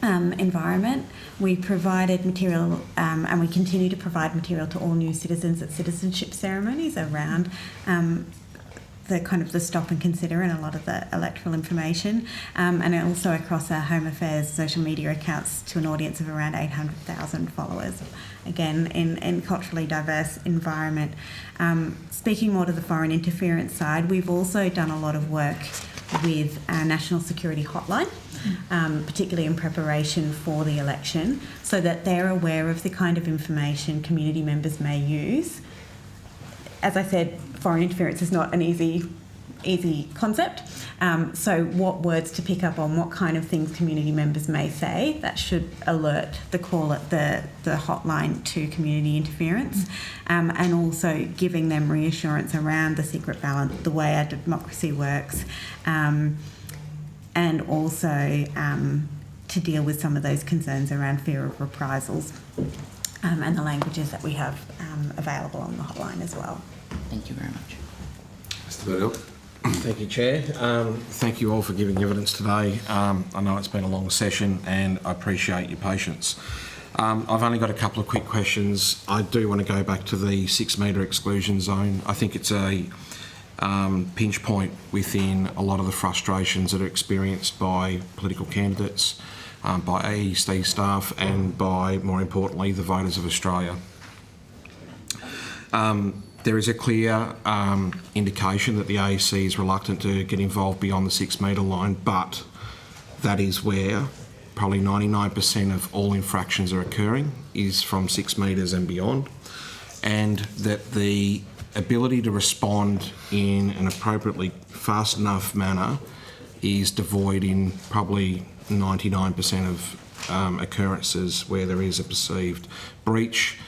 environment. We provided material and we continue to provide material to all new citizens at citizenship ceremonies around the stop and consider in a lot of the electoral information, and also across our Home Affairs social media accounts to an audience of around 800,000 followers. Again, in culturally diverse environment. Speaking more to the foreign interference side, we've also done a lot of work with our National Security Hotline, particularly in preparation for the election, so that they're aware of the kind of information community members may use. As I said, foreign interference is not an easy concept. So what words to pick up on, what kind of things community members may say, that should alert the call at the hotline to community interference, and also giving them reassurance around the secret ballot, the way our democracy works, and also to deal with some of those concerns around fear of reprisals, and the languages that we have available on the hotline as well. Thank you very much. Mr. Burdell. Thank you, Chair. Thank you all for giving evidence today. I know it's been a long session and I appreciate your patience. I've only got a couple of quick questions. I do want to go back to the 6 metre exclusion zone. I think it's a pinch point within a lot of the frustrations that are experienced by political candidates, by AEC staff and by, more importantly, the voters of Australia. There is a clear indication that the AEC is reluctant to get involved beyond the 6 metre line, but that is where probably 99% of all infractions are occurring, is from 6 metres and beyond, and that the ability to respond in an appropriately fast enough manner is devoid in probably 99% of occurrences where there is a perceived breach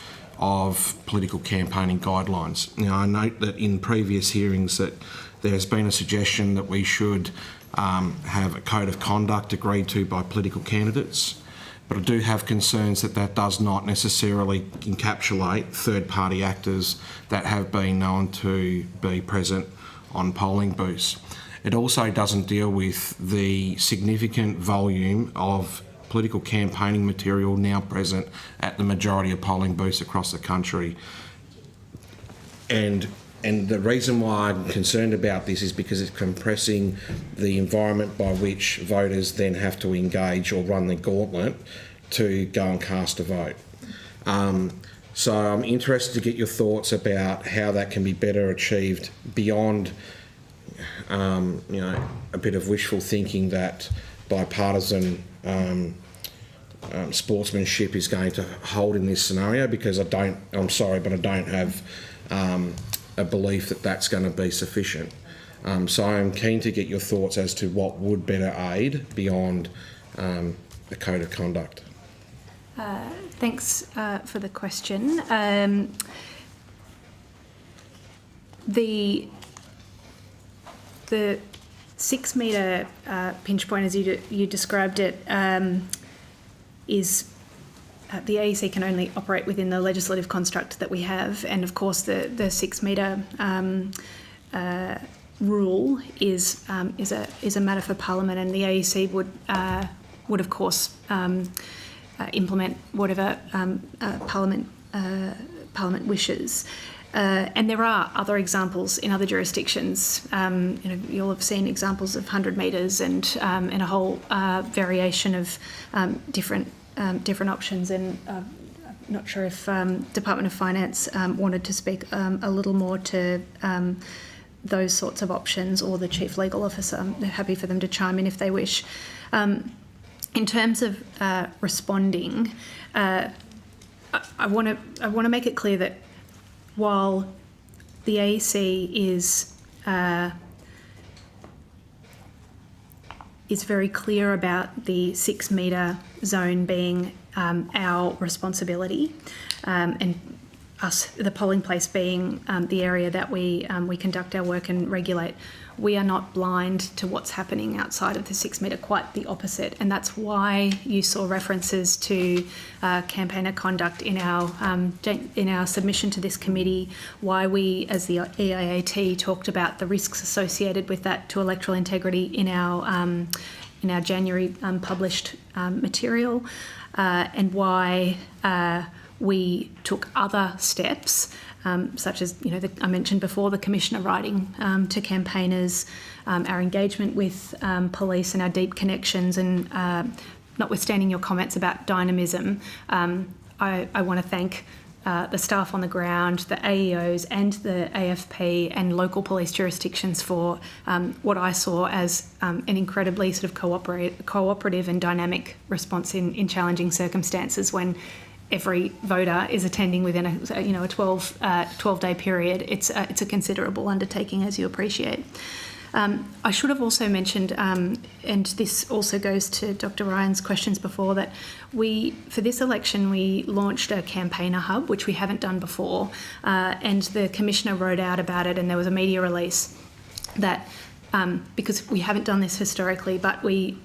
of political campaigning guidelines. Now, I note that in previous hearings that there has been a suggestion that we should have a code of conduct agreed to by political candidates, but I do have concerns that that does not necessarily encapsulate third-party actors that have been known to be present on polling booths. It also doesn't deal with the significant volume of political campaigning material now present at the majority of polling booths across the country. And the reason why I'm concerned about this is because it's compressing the environment by which voters then have to engage or run the gauntlet to go and cast a vote. So I'm interested to get your thoughts about how that can be better achieved beyond a bit of wishful thinking that bipartisan sportsmanship is going to hold in this scenario, because I'm sorry, but I don't have a belief that that's going to be sufficient. So I'm keen to get your thoughts as to what would better aid beyond the code of conduct. Thanks for the question. The 6 metre pinch point, as you described it, is the AEC can only operate within the legislative construct that we have, and of course the 6 metre rule is a matter for Parliament, and the AEC would of course implement whatever Parliament wishes. And there are other examples in other jurisdictions. You'll have seen examples of 100 metres and a whole variation of different options. And I'm not sure if Department of Finance wanted to speak a little more to those sorts of options, or the Chief Legal Officer. I'm happy for them to chime in if they wish. In terms of responding, I want to make it clear that while the AEC is very clear about the 6 metre zone being our responsibility, and us, the polling place, being the area that we conduct our work and regulate, we are not blind to what's happening outside of the 6 metre, quite the opposite. And that's why you saw references to campaigner conduct in our submission to this committee, why we, as the EIAT, talked about the risks associated with that to electoral integrity in our January published material, and why we took other steps such as, I mentioned before, the Commissioner writing to campaigners, our engagement with police and our deep connections, and notwithstanding your comments about dynamism, I want to thank the staff on the ground, the AEOs and the AFP and local police jurisdictions for what I saw as an incredibly sort of cooperative and dynamic response in challenging circumstances when every voter is attending within a 12-day period. It's a considerable undertaking, as you appreciate. I should have also mentioned, and this also goes to Dr. Ryan's questions before, that for this election, we launched a campaigner hub, which we haven't done before, and the Commissioner wrote out about it, and there was a media release that, because we haven't done this historically, but we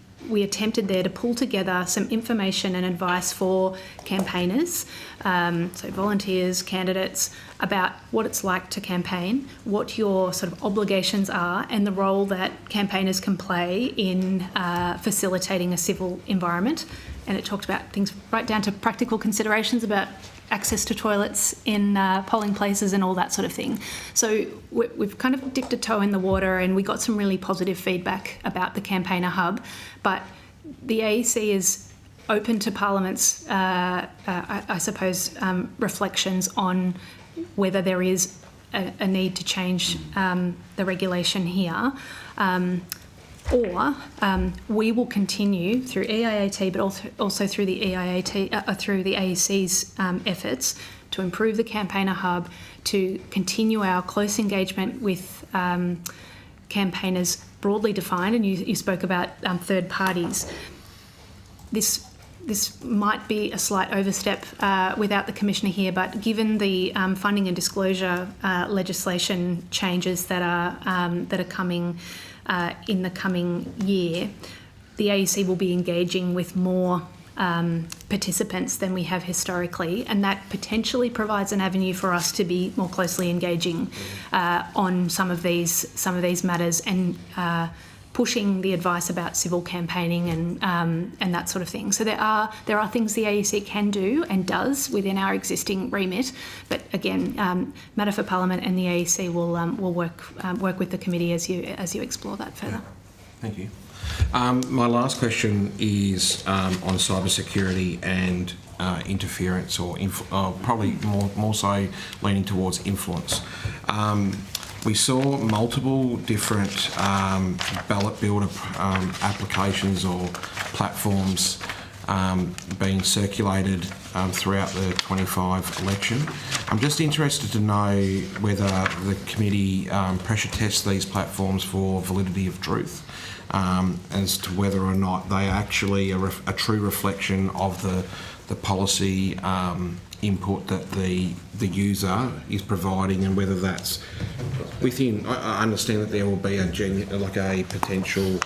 attempted there to pull together some information and advice for campaigners, so volunteers, candidates, about what it's like to campaign, what your sort of obligations are, and the role that campaigners can play in facilitating a civil environment. And it talked about things right down to practical considerations about access to toilets in polling places and all that sort of thing. So we've kind of dipped a toe in the water, and we got some really positive feedback about the Campaigner Hub. But the AEC is open to Parliament's, I suppose, reflections on whether there is a need to change the regulation here. Or we will continue through EIAT, but also through the through the AEC's efforts to improve the Campaigner Hub, to continue our close engagement with campaigners broadly defined, and you spoke about third parties. This might be a slight overstep without the Commissioner here, but given the funding and disclosure legislation changes that are coming in the coming year, the AEC will be engaging with more participants than we have historically, and that potentially provides an avenue for us to be more closely engaging on some of these matters and pushing the advice about civil campaigning and that sort of thing. So there are things the AEC can do and does within our existing remit, but again, matter for Parliament and the AEC will work with the committee as you explore that further. Thank you. My last question is on cybersecurity and interference, or probably more so leaning towards influence. We saw multiple different ballot builder applications or platforms being circulated throughout the 25 election. I'm just interested to know whether the committee pressure tests these platforms for validity of truth, as to whether or not they are actually a true reflection of the policy input that the user is providing, and whether that's within. I understand that there will be a potential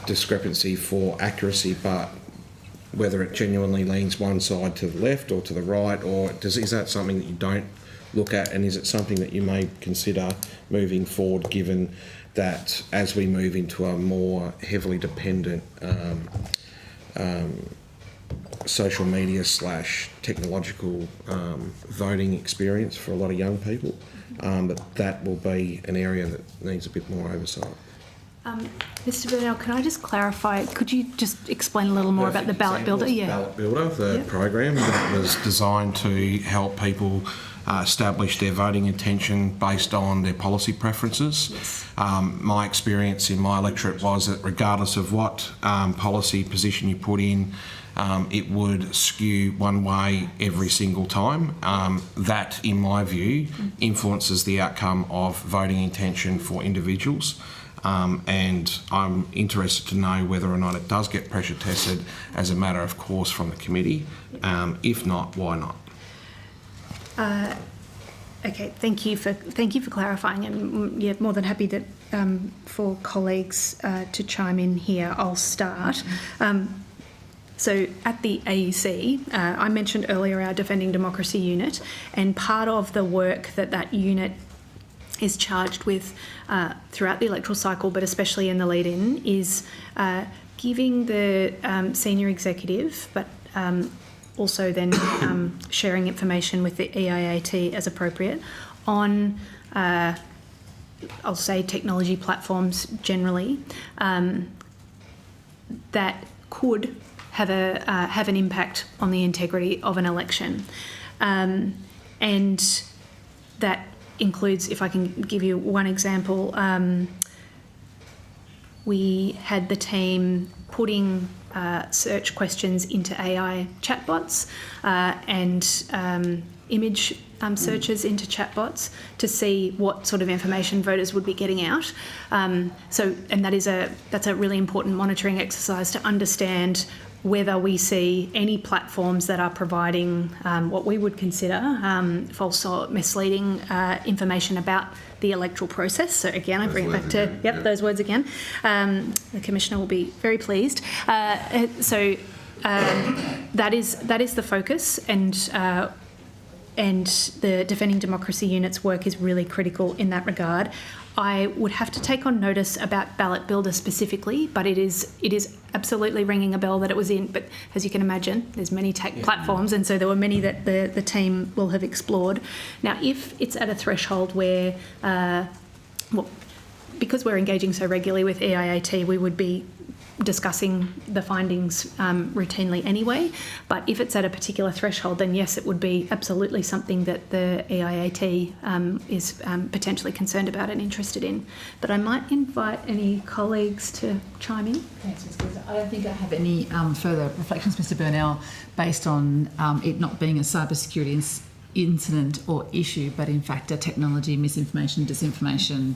discrepancy for accuracy, but whether it genuinely leans one side to the left or to the right, or is that something that you don't look at, and is it something that you may consider moving forward, given that as we move into a more heavily dependent social media / technological voting experience for a lot of young people, that will be an area that needs a bit more oversight. Mr. Burnell, can I just clarify, could you just explain a little more about the Ballot Builder? Ballot Builder, the program that was designed to help people establish their voting intention based on their policy preferences. Yes. My experience in my electorate was that regardless of what policy position you put in, it would skew one way every single time. That, in my view, influences the outcome of voting intention for individuals. And I'm interested to know whether or not it does get pressure tested as a matter of course from the committee. If not, why not? Okay, thank you for clarifying, and more than happy that for colleagues to chime in here. I'll start. So at the AEC, I mentioned earlier our Defending Democracy unit, and part of the work that unit is charged with throughout the electoral cycle, but especially in the lead-in, is giving the senior executive, but also then sharing information with the EIAT as appropriate on, I'll say, technology platforms generally that could have an impact on the integrity of an election, and that includes, if I can give you one example, we had the team putting search questions into AI chatbots and image searches into chatbots to see what sort of information voters would be getting out. And that's a really important monitoring exercise to understand whether we see any platforms that are providing what we would consider false or misleading information about the electoral process. So again, I bring it back to those words again. The Commissioner will be very pleased. That is the focus, and the Defending Democracy Unit's work is really critical in that regard. I would have to take on notice about Ballot Builder specifically, but it is absolutely ringing a bell that it was in. But as you can imagine, there's many tech platforms, and so there were many that the team will have explored. Now, if it's at a threshold where, because we're engaging so regularly with EIAT, we would be discussing the findings routinely anyway, but if it's at a particular threshold, then yes, it would be absolutely something that the EIAT is potentially concerned about and interested in. But I might invite any colleagues to chime in. Thanks, Ms. Gillies. I don't think I have any further reflections, Mr. Burnell, based on it not being a cybersecurity incident or issue, but in fact a technology, misinformation, disinformation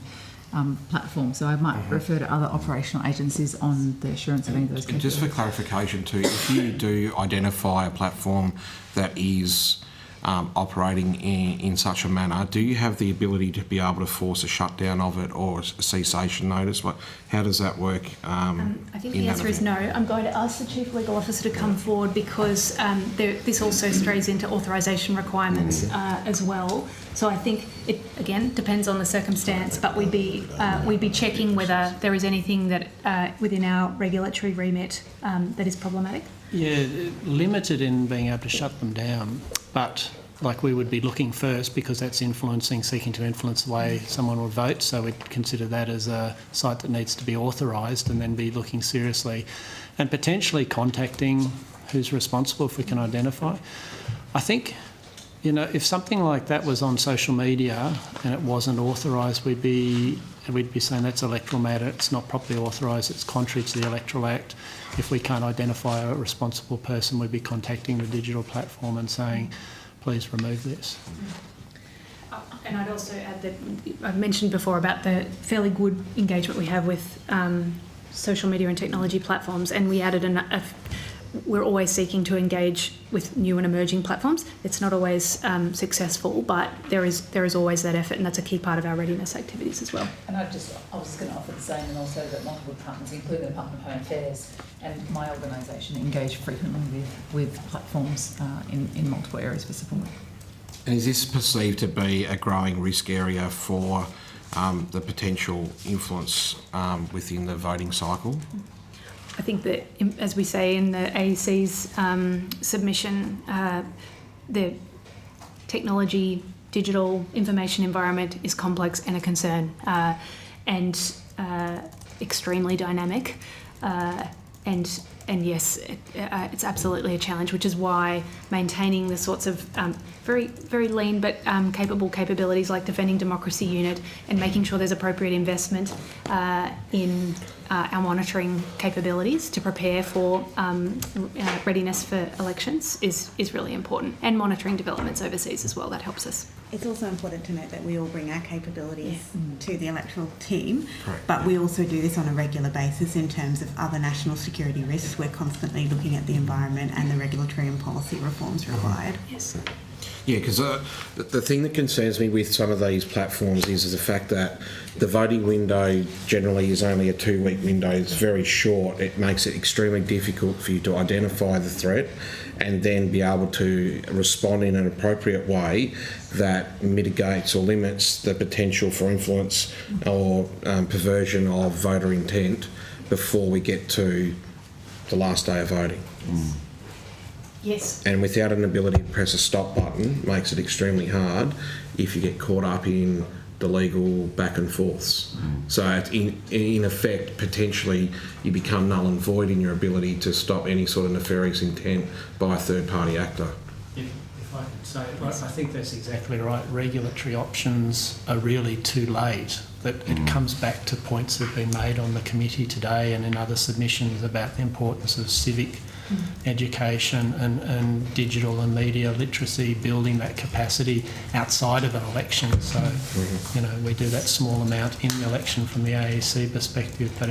platform. So I might refer to other operational agencies on the assurance of any of those cases. Just for clarification too, if you do identify a platform that is operating in such a manner, do you have the ability to be able to force a shutdown of it or a cessation notice? How does that work? I think the answer is no. I'm going to ask the Chief Legal Officer to come forward because this also strays into authorisation requirements as well. So I think it, again, depends on the circumstance, but we'd be checking whether there is anything that within our regulatory remit that is problematic. Yeah, limited in being able to shut them down, but we would be looking first because that's seeking to influence the way someone would vote, so we'd consider that as a site that needs to be authorised and then be looking seriously and potentially contacting who's responsible if we can identify. I think, if something like that was on social media and it wasn't authorised, we'd be saying that's electoral matter, it's not properly authorised, it's contrary to the Electoral Act. If we can't identify a responsible person, we'd be contacting the digital platform and saying, please remove this. And I'd also add that I've mentioned before about the fairly good engagement we have with social media and technology platforms, and we added we're always seeking to engage with new and emerging platforms. It's not always successful, but there is always that effort, and that's a key part of our readiness activities as well. And I was just going to offer the same, and also that multiple departments, including the Department of Home Affairs and my organisation, engage frequently with platforms in multiple areas for support. And is this perceived to be a growing risk area for the potential influence within the voting cycle? I think that, as we say in the AEC's submission, the technology, digital information environment is complex and a concern and extremely dynamic. And yes, it's absolutely a challenge, which is why maintaining the sorts of very, very lean but capable capabilities like Defending Democracy Unit and making sure there's appropriate investment in our monitoring capabilities to prepare for readiness for elections is really important. And monitoring developments overseas as well, that helps us. It's also important to note that we all bring our capabilities to the electoral team, but we also do this on a regular basis in terms of other national security risks. We're constantly looking at the environment and the regulatory and policy reforms required. Yes. Yeah, because the thing that concerns me with some of these platforms is the fact that the voting window generally is only a 2-week window. It's very short. It makes it extremely difficult for you to identify the threat and then be able to respond in an appropriate way that mitigates or limits the potential for influence or perversion of voter intent before we get to the last day of voting. Yes. And without an ability to press a stop button, makes it extremely hard if you get caught up in the legal back and forths. So in effect, potentially, you become null and void in your ability to stop any sort of nefarious intent by a third-party actor. If I could say, I think that's exactly right. Regulatory options are really too late. That it comes back to points that have been made on the committee today and in other submissions about the importance of civic education and digital and media literacy, building that capacity outside of an election. So, we do that small amount in the election from the AEC perspective, but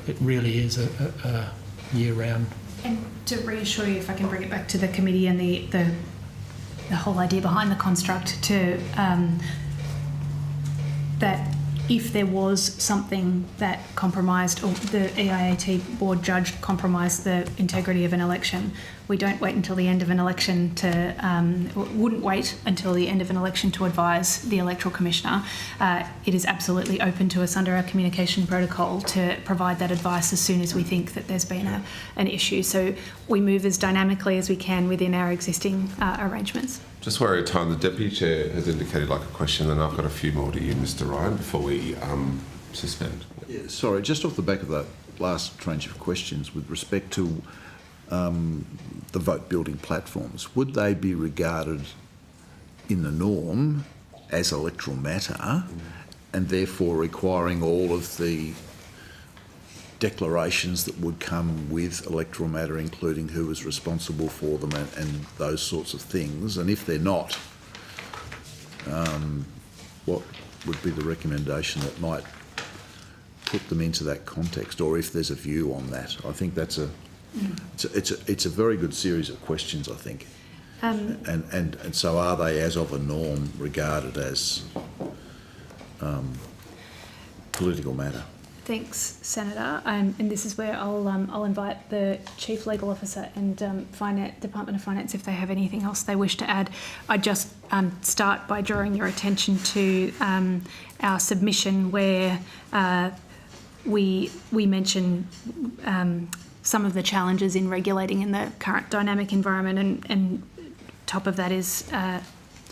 it really is a year-round. And to reassure you, if I can bring it back to the committee and the whole idea behind the construct, that if there was something that compromised, or the EIAT board judged compromised the integrity of an election, we don't wait until the end of an election wouldn't wait until the end of an election to advise the Electoral Commissioner. It is absolutely open to us under our communication protocol to provide that advice as soon as we think that there's been an issue. So we move as dynamically as we can within our existing arrangements. Just worry of time, the Deputy Chair has indicated like a question, and I've got a few more to you, Mr Ryan, before we suspend. Yeah, sorry, just off the back of that last tranche of questions with respect to the vote building platforms, would they be regarded in the norm as electoral matter and therefore requiring all of the declarations that would come with electoral matter, including who was responsible for them and those sorts of things? And if they're not, what would be the recommendation that might put them into that context, or if there's a view on that? I think that's it's a very good series of questions, I think. And so are they, as of a norm, regarded as political matter? Thanks, Senator. And this is where I'll invite the Chief Legal Officer and Department of Finance if they have anything else they wish to add. I'd just start by drawing your attention to our submission where we mention some of the challenges in regulating in the current dynamic environment, and top of that is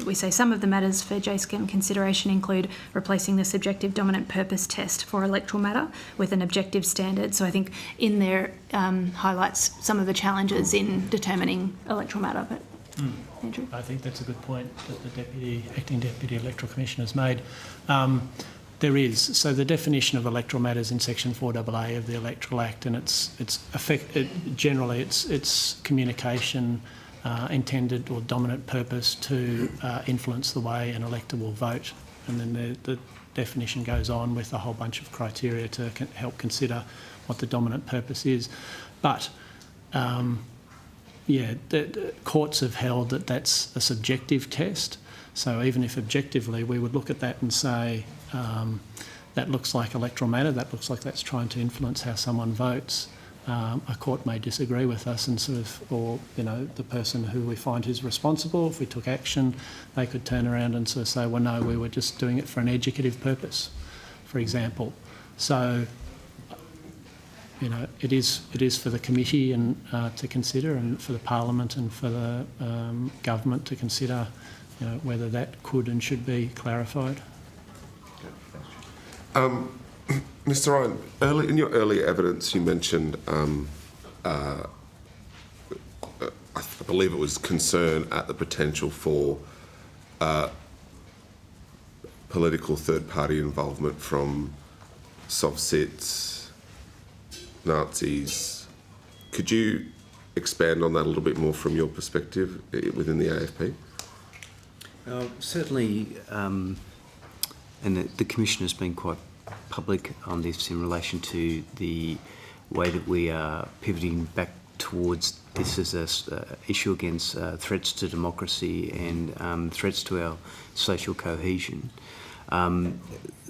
we say some of the matters for JSCM consideration include replacing the subjective dominant purpose test for electoral matter with an objective standard. So I think in there highlights some of the challenges in determining electoral matter. But Andrew? I think that's a good point that the Acting Deputy Electoral Commissioner has made. There is. So the definition of electoral matters in Section 4AA of the Electoral Act, and generally it's communication intended or dominant purpose to influence the way an elector will vote. And then the definition goes on with a whole bunch of criteria to help consider what the dominant purpose is. But the courts have held that that's a subjective test. So even if objectively we would look at that and say that looks like electoral matter, that looks like that's trying to influence how someone votes, a court may disagree with us and the person who we find is responsible, if we took action, they could turn around and sort of say, well, no, we were just doing it for an educative purpose, for example. So, it is for the committee and to consider, and for the Parliament and for the government to consider, whether that could and should be clarified. Mr Ryan, in your earlier evidence you mentioned, I believe it was concern at the potential for political third-party involvement from Sovsits, Nazis. Could you expand on that a little bit more from your perspective within the AFP? Certainly, and the Commissioner's been quite public on this in relation to the way that we are pivoting back towards this as an issue against threats to democracy and threats to our social cohesion,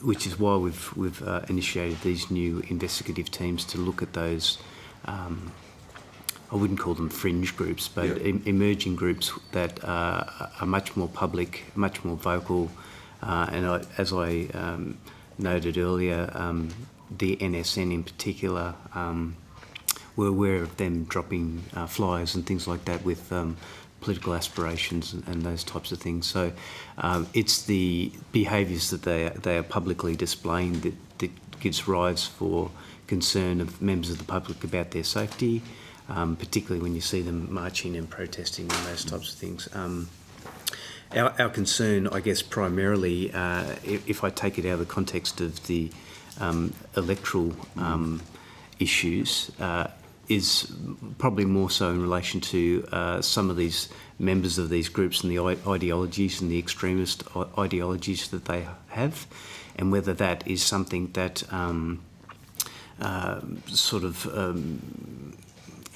which is why we've initiated these new investigative teams to look at those, I wouldn't call them fringe groups, but emerging groups that are much more public, much more vocal, and as I noted earlier, the NSN in particular, we're aware of them dropping flyers and things like that with political aspirations and those types of things. So it's the behaviours that they are publicly displaying that gives rise for concern of members of the public about their safety, particularly when you see them marching and protesting and those types of things. Our concern, I guess, primarily, if I take it out of the context of the electoral issues, is probably more so in relation to some of these members of these groups and the ideologies and the extremist ideologies that they have, and whether that is something that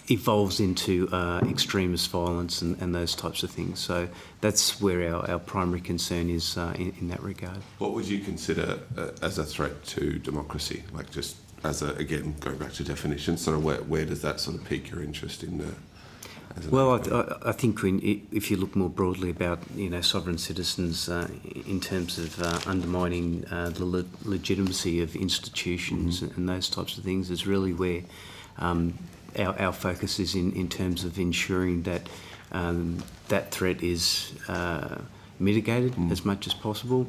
evolves into extremist violence and those types of things. So that's where our primary concern is in that regard. What would you consider as a threat to democracy? Like, just as a, again, going back to definition, sort of where does that sort of pique your interest in the... Well, I think if you look more broadly about sovereign citizens in terms of undermining the legitimacy of institutions and those types of things, is really where our focus is in terms of ensuring that that threat is mitigated as much as possible.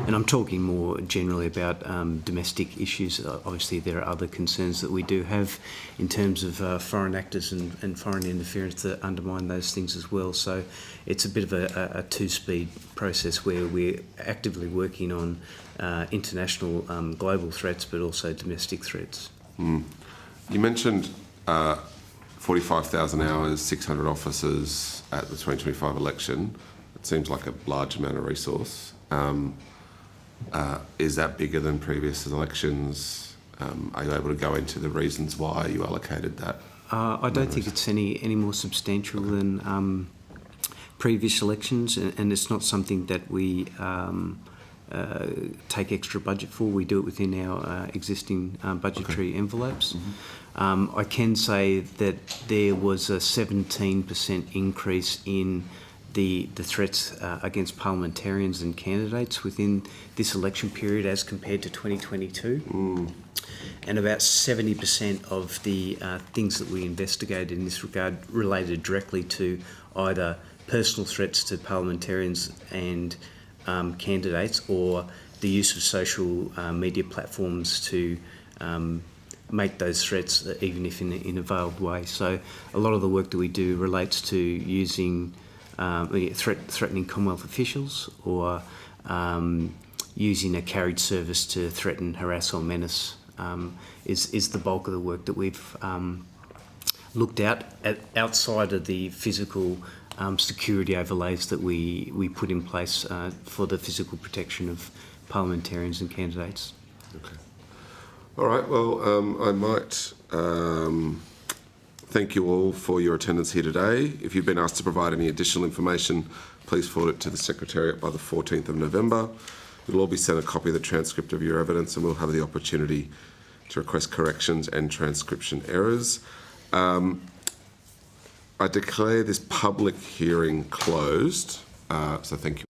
And I'm talking more generally about domestic issues. Obviously, there are other concerns that we do have in terms of foreign actors and foreign interference that undermine those things as well. So it's a bit of a two-speed process where we're actively working on international global threats, but also domestic threats. You mentioned 45,000 hours, 600 officers at the 2025 election. It seems like a large amount of resource. Is that bigger than previous elections? Are you able to go into the reasons why you allocated that? I don't think it's any more substantial than previous elections, and it's not something that we take extra budget for. We do it within our existing budgetary envelopes. I can say that there was a 17% increase in the threats against parliamentarians and candidates within this election period as compared to 2022. And about 70% of the things that we investigated in this regard related directly to either personal threats to parliamentarians and candidates, or the use of social media platforms to make those threats, even if in a veiled way. So a lot of the work that we do relates to using threatening Commonwealth officials, or using a carriage service to threaten, harass or menace is the bulk of the work that we've looked at outside of the physical security overlays that we put in place for the physical protection of parliamentarians and candidates. Okay. All right, well, I might thank you all for your attendance here today. If you've been asked to provide any additional information, please forward it to the Secretariat by the 14th of November. You'll all be sent a copy of the transcript of your evidence, and we'll have the opportunity to request corrections and transcription errors. I declare this public hearing closed, so thank you.